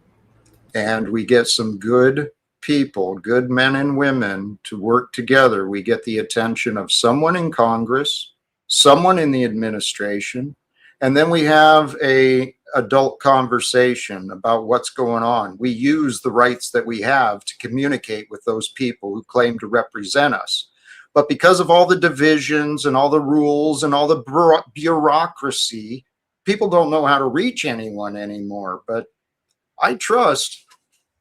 And we get some good people, good men and women to work together. We get the attention of someone in Congress, someone in the administration, and then we have a adult conversation about what's going on. We use the rights that we have to communicate with those people who claim to represent us. But because of all the divisions and all the rules and all the bureaucracy, people don't know how to reach anyone anymore. But I trust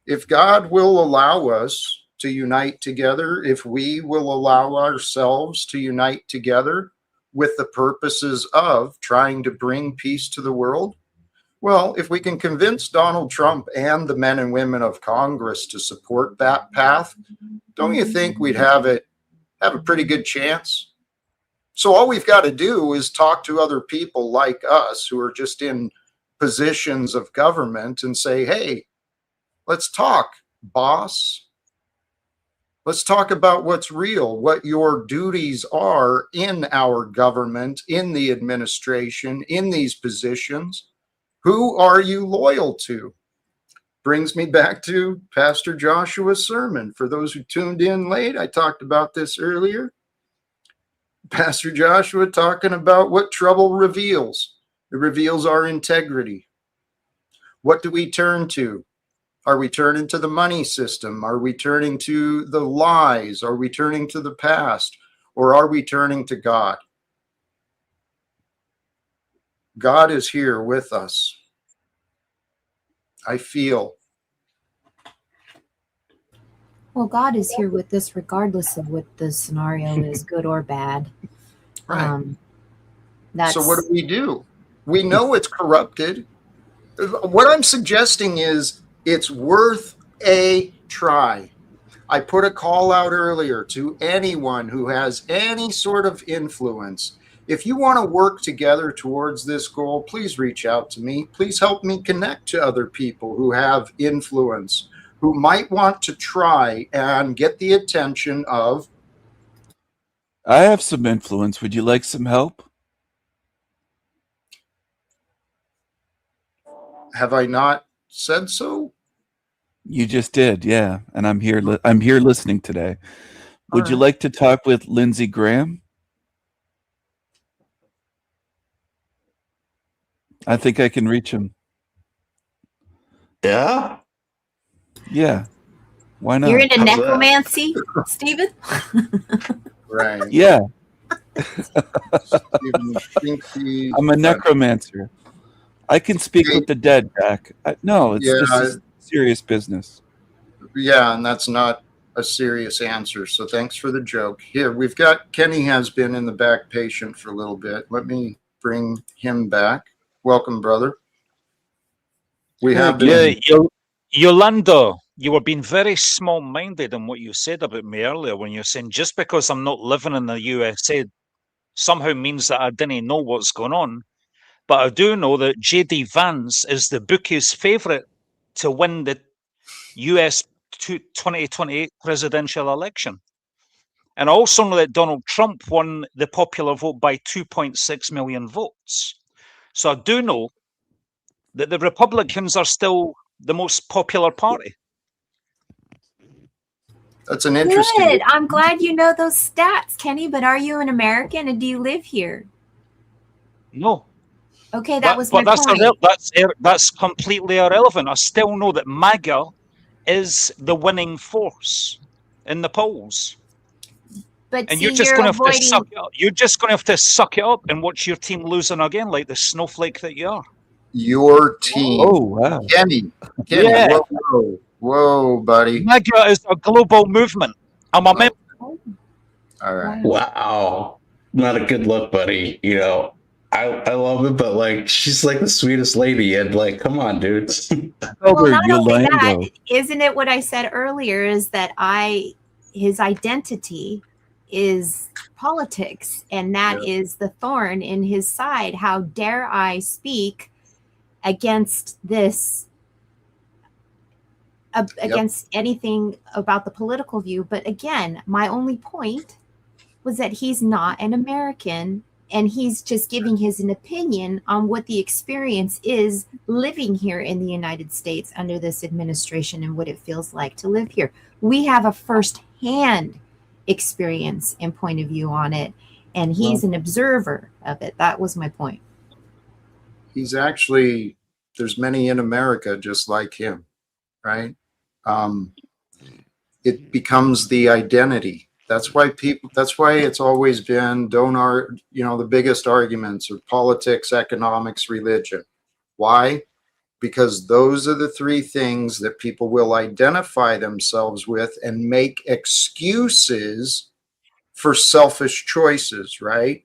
if God will allow us to unite together, if we will allow ourselves to unite together with the purposes of trying to bring peace to the world, well, if we can convince Donald Trump and the men and women of Congress to support that path, don't you think we'd have a pretty good chance? So all we've got to do is talk to other people like us who are just in positions of government and say, hey, let's talk, boss. Let's talk about what's real, what your duties are in our government, in the administration, in these positions. Who are you loyal to? Brings me back to Pastor Joshua's sermon. For those who tuned in late, I talked about this earlier. Pastor Joshua talking about what trouble reveals. It reveals our integrity. What do we turn to? Are we turning to the money system? Are we turning to the lies? Are we turning to the past? Or are we turning to God? God is here with us. I feel. Well, God is here with us regardless of what the scenario is, good or bad. Right. That's... So what do? We know it's corrupted. What I'm suggesting is it's worth a try. I put a call out earlier to anyone who has any sort of influence. If you want to work together towards this goal, please reach out to me. Please help me connect to other people who have influence, who might want to try and get the attention of... I have some influence. Would you like some help? Have I not said so? You just did, yeah. And I'm here. I'm here listening today. Would you like to talk with Lindsey Graham? I think I can reach him. Yeah? Yeah. Why not? You're into necromancy, Stephen? Right. Yeah. I'm a necromancer. I can speak with the dead, Jack. This is serious business. Yeah, and that's not a serious answer. So thanks for the joke. Here, we've got Kenny has been in the back patient for a little bit. Let me bring him back. Welcome, brother. We have been... Yolanda, you were being very small-minded in what you said about me earlier when you're saying just because I'm not living in the USA somehow means that I didn't know what's going on. But I do know that J.D. Vance is the bookie's favourite to win the US 2028 presidential election. And I also know that Donald Trump won the popular vote by 2.6 million votes. So I do know that the Republicans are still the most popular party. That's an interesting... Good. I'm glad you know those stats, Kenny, but are you an American and do you live here? No. Okay, that was my point. That's completely irrelevant. I still know that MAGA is the winning force in the polls. But and see, you're just you're going to have to avoiding... suck it up. You're just going to have to suck it up and watch your team losing again, like the snowflake that you are. Your team. Oh, wow. Kenny. Yeah. Whoa, buddy. MAGA is a global movement. I'm a member. All right. Wow. Not a good look, buddy. You know, I love it, but like she's like the sweetest lady, and like, come on, dude. Well, not only that, isn't it what I said earlier? Is that his identity is politics, and that is the thorn in his side. How dare I speak against this? Against anything about the political view. But again, my only point was that he's not an American, and he's just giving an opinion on what the experience is living here in the United States under this administration and what it feels like to live here. We have a first-hand experience and point of view on it, and he's an observer of it. That was my point. He's actually, there's many in America just like him, right? It becomes the identity. That's why it's always been, the biggest arguments are politics, economics, religion. Why? because those are the three things that people will identify themselves with and make excuses for selfish choices, right?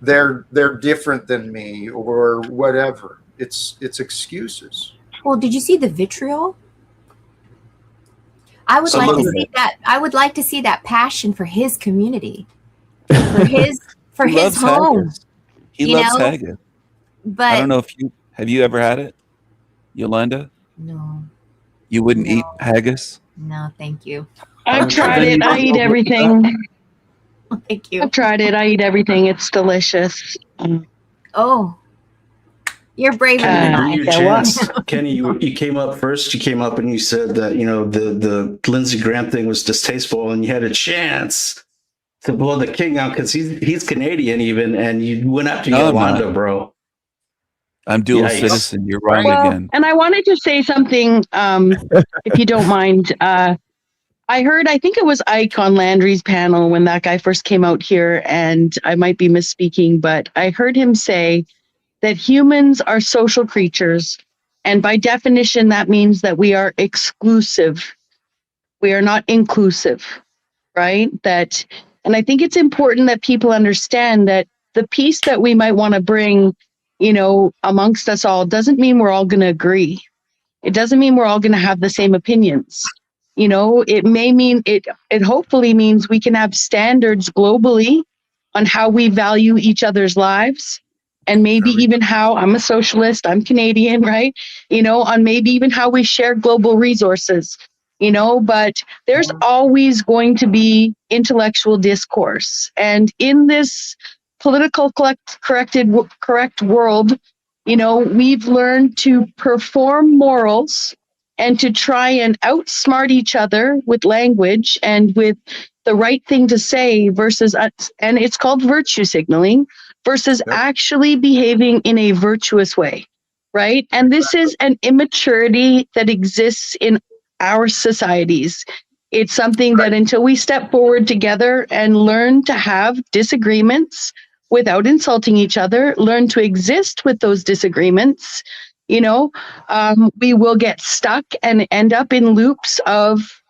They're different than me or whatever. It's excuses. Well, did you see the vitriol? I would A like to little see bit. that. I would like to see that passion for his community, for his He loves home. haggis. He You loves know, haggis. but I don't know if have you ever had it, Yolanda? no, You wouldn't no, eat haggis? no, thank you, I've tried it. I eat everything. thank you. I've tried it. I eat everything. It's delicious. Oh, you're braver Kenny, than you I. blew your Yeah, what? chance. Kenny, you came up first. You came up and you said that, you know, the Lindsey Graham thing was distasteful, and you had a chance to blow the king out because he's Canadian even, and you went after No, I'm Yolanda, not. bro. I'm dual Yikes. citizen. You're wrong Well, again. and I wanted to say something, if you don't mind. I heard, I think it was Ike on Landry's panel when that guy first came out here, and I might be misspeaking, but I heard him say that humans are social creatures. And by definition, that means that we are exclusive. We are not inclusive, right? And I think it's important that people understand that the peace that we might want to bring, amongst us all doesn't mean we're all going to agree. It doesn't mean we're all going to have the same opinions. It may mean it hopefully means we can have standards globally on how we value each other's lives, and maybe even how I'm a socialist, I'm Canadian, right? On maybe even how we share global resources, but there's always going to be intellectual discourse. And in this political correct world, we've learned to perform morals and to try and outsmart each other with language and with the right thing to say versus, and it's called virtue signaling, versus actually behaving in a virtuous way, right? And this is an immaturity that exists in our societies. It's something that until we step forward together and learn to have disagreements without insulting each other, learn to exist with those disagreements, we will get stuck and end up in loops of,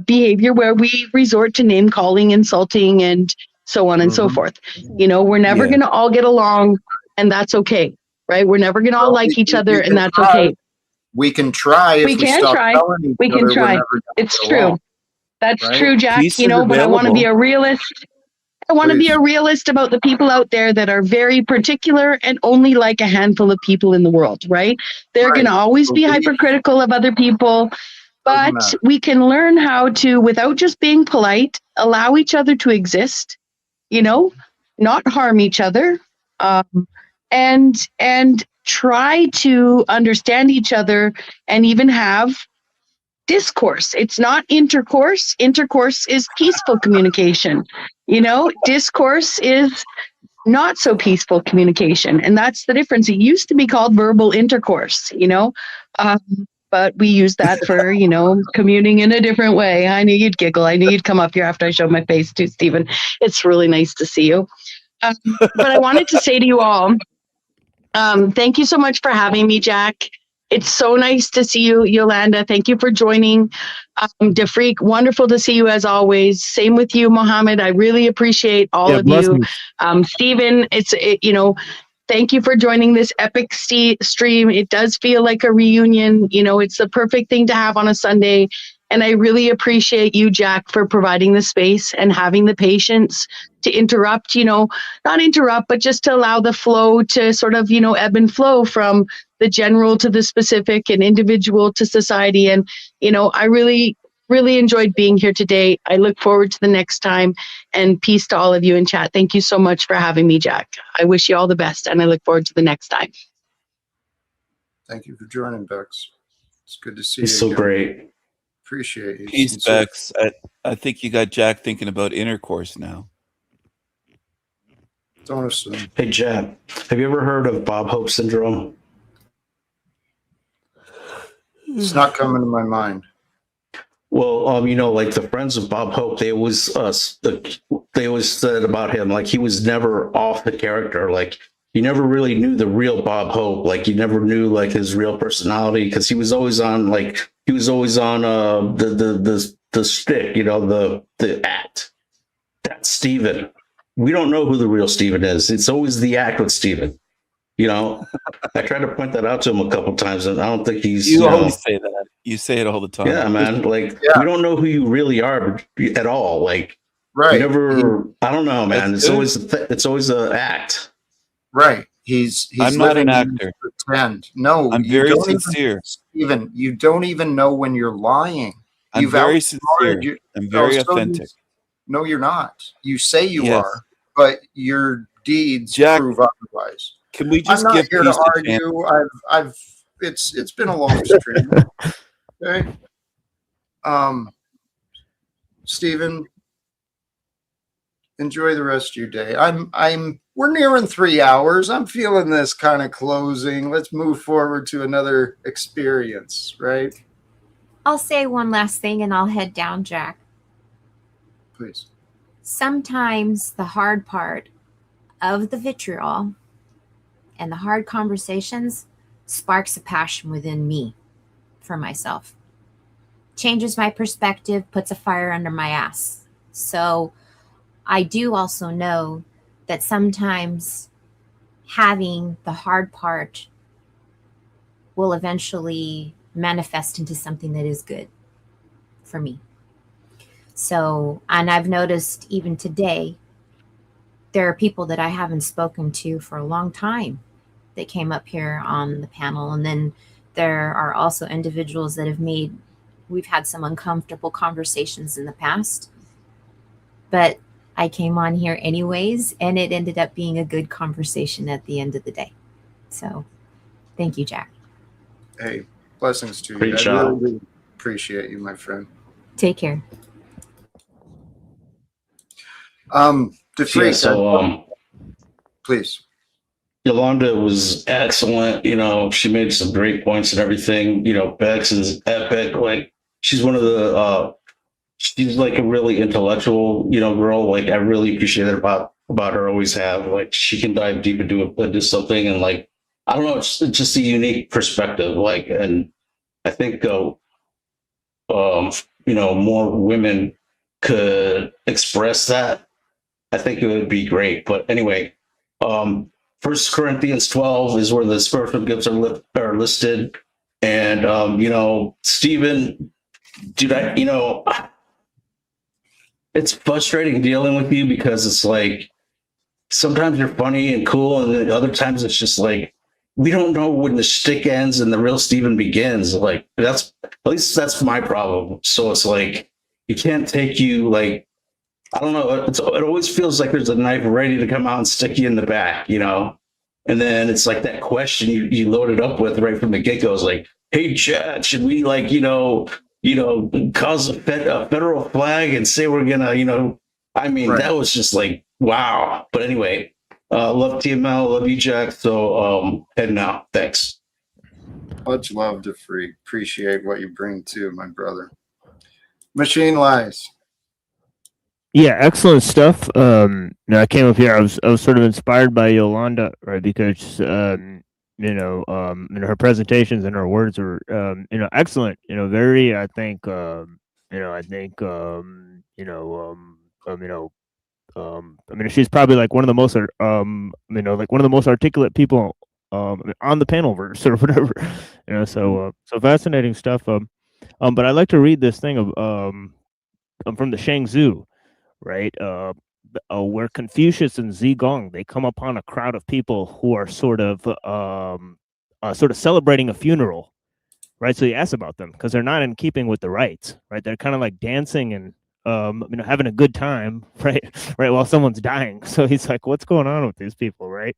behavior where we resort to name calling, insulting, and so on and so forth. We're never Yeah. going to all get along, and that's okay, right? We're never going to all like each other, and can that's try. okay. We can try if We we can stop try. telling each We can other we're try. never gonna It's get true. along, That's right? true, Jack, Peace is but I want to be available. a realist. I want to be Please. a realist about the people out there that are very particular and only like a handful of people in the world, right? They're going to always be hypercritical of other people, but we can learn how to, without just being polite, allow each other to exist, not harm each other, and try to understand each other and even have discourse. It's not intercourse. Intercourse is peaceful communication. Discourse is not so peaceful communication. And that's the difference. It used to be called verbal intercourse, but we use that for, communing in a different way. I knew you'd giggle. I knew you'd come up here after I showed my face too, Stephen. It's really nice to see you. But I wanted to say to you all, thank you so much for having me, Jack. It's so nice to see you, Yolanda. Thank you for joining. Defreak, wonderful to see you as always. Same with you, Mohammed. I really appreciate all of you. Stephen, thank you for joining this epic stream. It does feel like a reunion. It's the perfect thing to have on a Sunday. And I really appreciate you, Jack, for providing the space and having the patience to interrupt, not interrupt, but just to allow the flow to sort of, ebb and flow from the general to the specific and individual to society. And, I really, really enjoyed being here today. I look forward to the next time, and peace to all of you in chat. Thank you so much for having me, Jack. I wish you all the best, and I look forward to the next time. Thank you for joining, Bex. It's good to see He's you so again. great. Appreciate you. Peace, Sincere. Bex. I think you got Jack thinking about intercourse now. Don't assume. Hey, Jack, have you ever heard of Bob Hope syndrome? It's not coming to my mind. Well, like the friends of Bob Hope, they always said about him, like he was never off the character. Like you never really knew the real Bob Hope. Like you never knew like his real personality because he was always on the stick, you know, the act. That's Steven. We don't know who the real Steven is. It's always the act with Steven. You know, I tried to point that out to him a couple times, and I don't think he's. You always say that. You say it all the time. Yeah, man. Like we don't know who you really are at all. Like, Right. you never. I don't know, man. That's It's always an act. Right. He's I'm not an living actor. pretend. No, I'm you very don't sincere. Even you don't even know when you're lying. I'm You've very outsmarted sincere. I'm very authentic. No, you're not. You say you Yes. are, but your deeds Jack, prove otherwise. Can we I'm just not give here peace to a chance? argue. It's been a long stream. Okay. Stephen, enjoy the rest of your day. We're nearing 3 hours. I'm feeling this kind of closing. Let's move forward to another experience, right? I'll say one last thing and I'll head down, Jack. Please. Sometimes the hard part of the vitriol and the hard conversations sparks a passion within me for myself. Changes my perspective, puts a fire under my ass. So I do also know that sometimes having the hard part will eventually manifest into something that is good for me. So, and I've noticed even today, there are people that I haven't spoken to for a long time that came up here on the panel. And then there are also individuals that we've had some uncomfortable conversations in the past, but I came on here anyways, and it ended up being a good conversation at the end of the day. So thank you, Jack. Hey, blessings to you. Great I job. really appreciate you, my friend. Take care. DeFreak, So please. Yolanda was excellent. You know, she made some great points and everything. You know, Bex is epic. Like she's one of the she's like a really intellectual, you know, girl. Like I really appreciate it about her. Always have. Like she can dive deep into something, and like I don't know, it's just a unique perspective. Like, and I think you know, more women could express that. I think it would be great. But anyway, 1 Corinthians 12 is where the spiritual gifts are listed. And, you know, Stephen, dude, you know, it's frustrating dealing with you because it's like sometimes you're funny and cool, and then other times it's just like we don't know when the stick ends and the real Stephen begins. Like at least that's my problem. So it's like you can't take you like. I don't know. It always feels like there's a knife ready to come out and stick you in the back, you know? And then it's like that question you loaded up with right from the get-go is like, hey, Chad, should we like, cause a federal flag and say we're gonna, I mean, Right. that was just like, wow. But anyway, love TML, love you, Jack. So heading out. Thanks. Much love to Free. Appreciate what you bring to my brother. Machine Lies. Yeah, excellent stuff. I came up here. I was sort of inspired by Yolanda, right? Because her presentations and her words are excellent. Very. I think. I mean, she's probably like one of the most like one of the most articulate people on the panelverse or whatever. So fascinating stuff. But I like to read this thing of from the Shang Zhu, right? Where Confucius and Zigong, they come upon a crowd of people who are sort of celebrating a funeral, right? So he asks about them because they're not in keeping with the rites, right? They're kind of like dancing and having a good time, right? Right, while someone's dying. So he's like, what's going on with these people, right?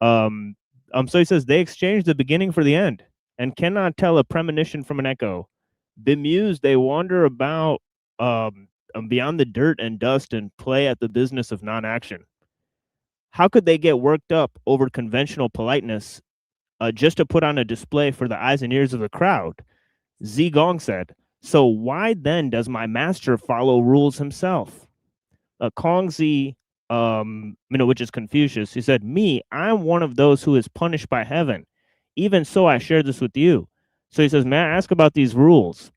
So he says they exchange the beginning for the end and cannot tell a premonition from an echo. Bemused, they wander about beyond the dirt and dust and play at the business of non-action. How could they get worked up over conventional politeness just to put on a display for the eyes and ears of the crowd? Zigong said, so why then does my master follow rules himself? Kongzi which is Confucius. He said, "Me, I'm one of those who is punished by heaven. Even so, I share this with you." So he says, "May I ask about these rules?"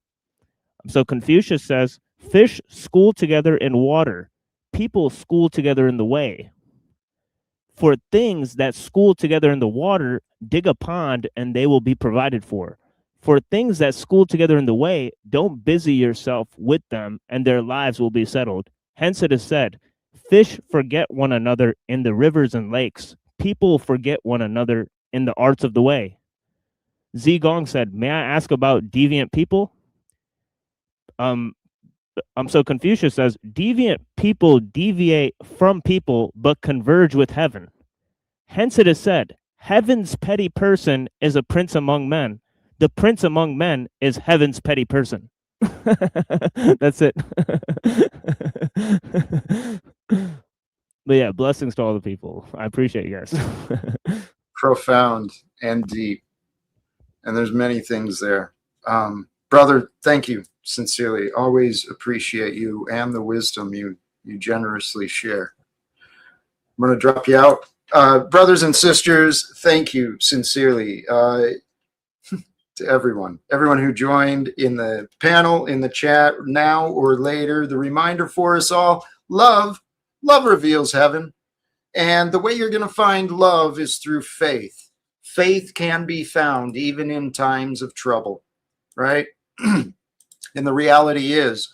So Confucius says, "Fish school together in water. People school together in the way. For things that school together in the water, dig a pond and they will be provided for. For things that school together in the way, don't busy yourself with them and their lives will be settled. Hence it is said, fish forget one another in the rivers and lakes. People forget one another in the arts of the way." Zigong said, "May I ask about deviant people?" So Confucius says, "Deviant people deviate from people, but converge with heaven. Hence it is said, heaven's petty person is a prince among men. The prince among men is heaven's petty person." That's it. But yeah, blessings to all the people. I appreciate you guys. Profound and deep. And there's many things there. Brother, thank you sincerely. Always appreciate you and the wisdom you generously share. I'm going to drop you out. Brothers and sisters, thank you sincerely to everyone who joined in the panel, in the chat, now or later. The reminder for us all, love reveals heaven. And the way you're going to find love is through faith. Faith can be found even in times of trouble, right? And the reality is,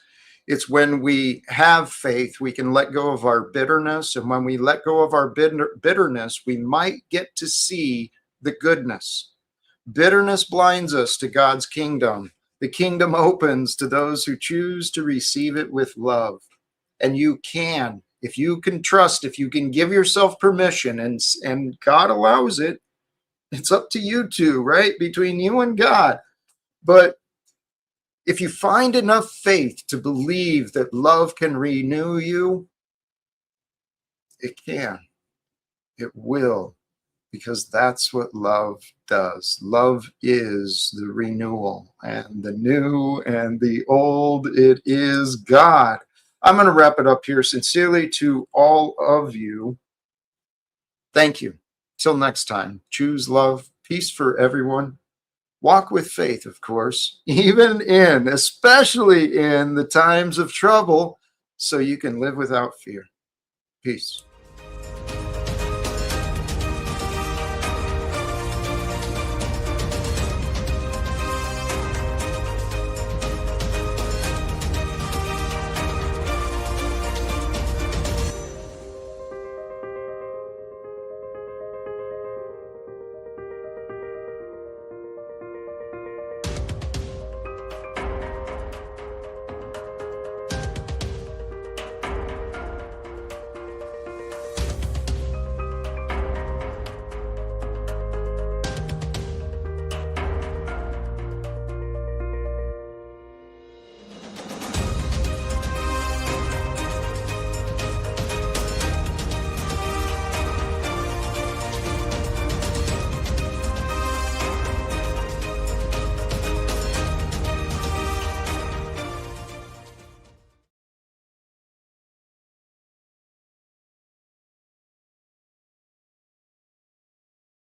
it's when we have faith, we can let go of our bitterness. And when we let go of our bitterness, we might get to see the goodness. Bitterness blinds us to God's kingdom. The kingdom opens to those who choose to receive it with love. And you can, if you can trust, if you can give yourself permission, and God allows it, it's up to you two, right? Between you and God. But if you find enough faith to believe that love can renew you, it can. It will. Because that's what love does. Love is the renewal, and the new and the old, it is God. I'm going to wrap it up here. Sincerely to all of you, thank you. Till next time, choose love, peace for everyone. Walk with faith, of course, especially in the times of trouble, so you can live without fear. Peace.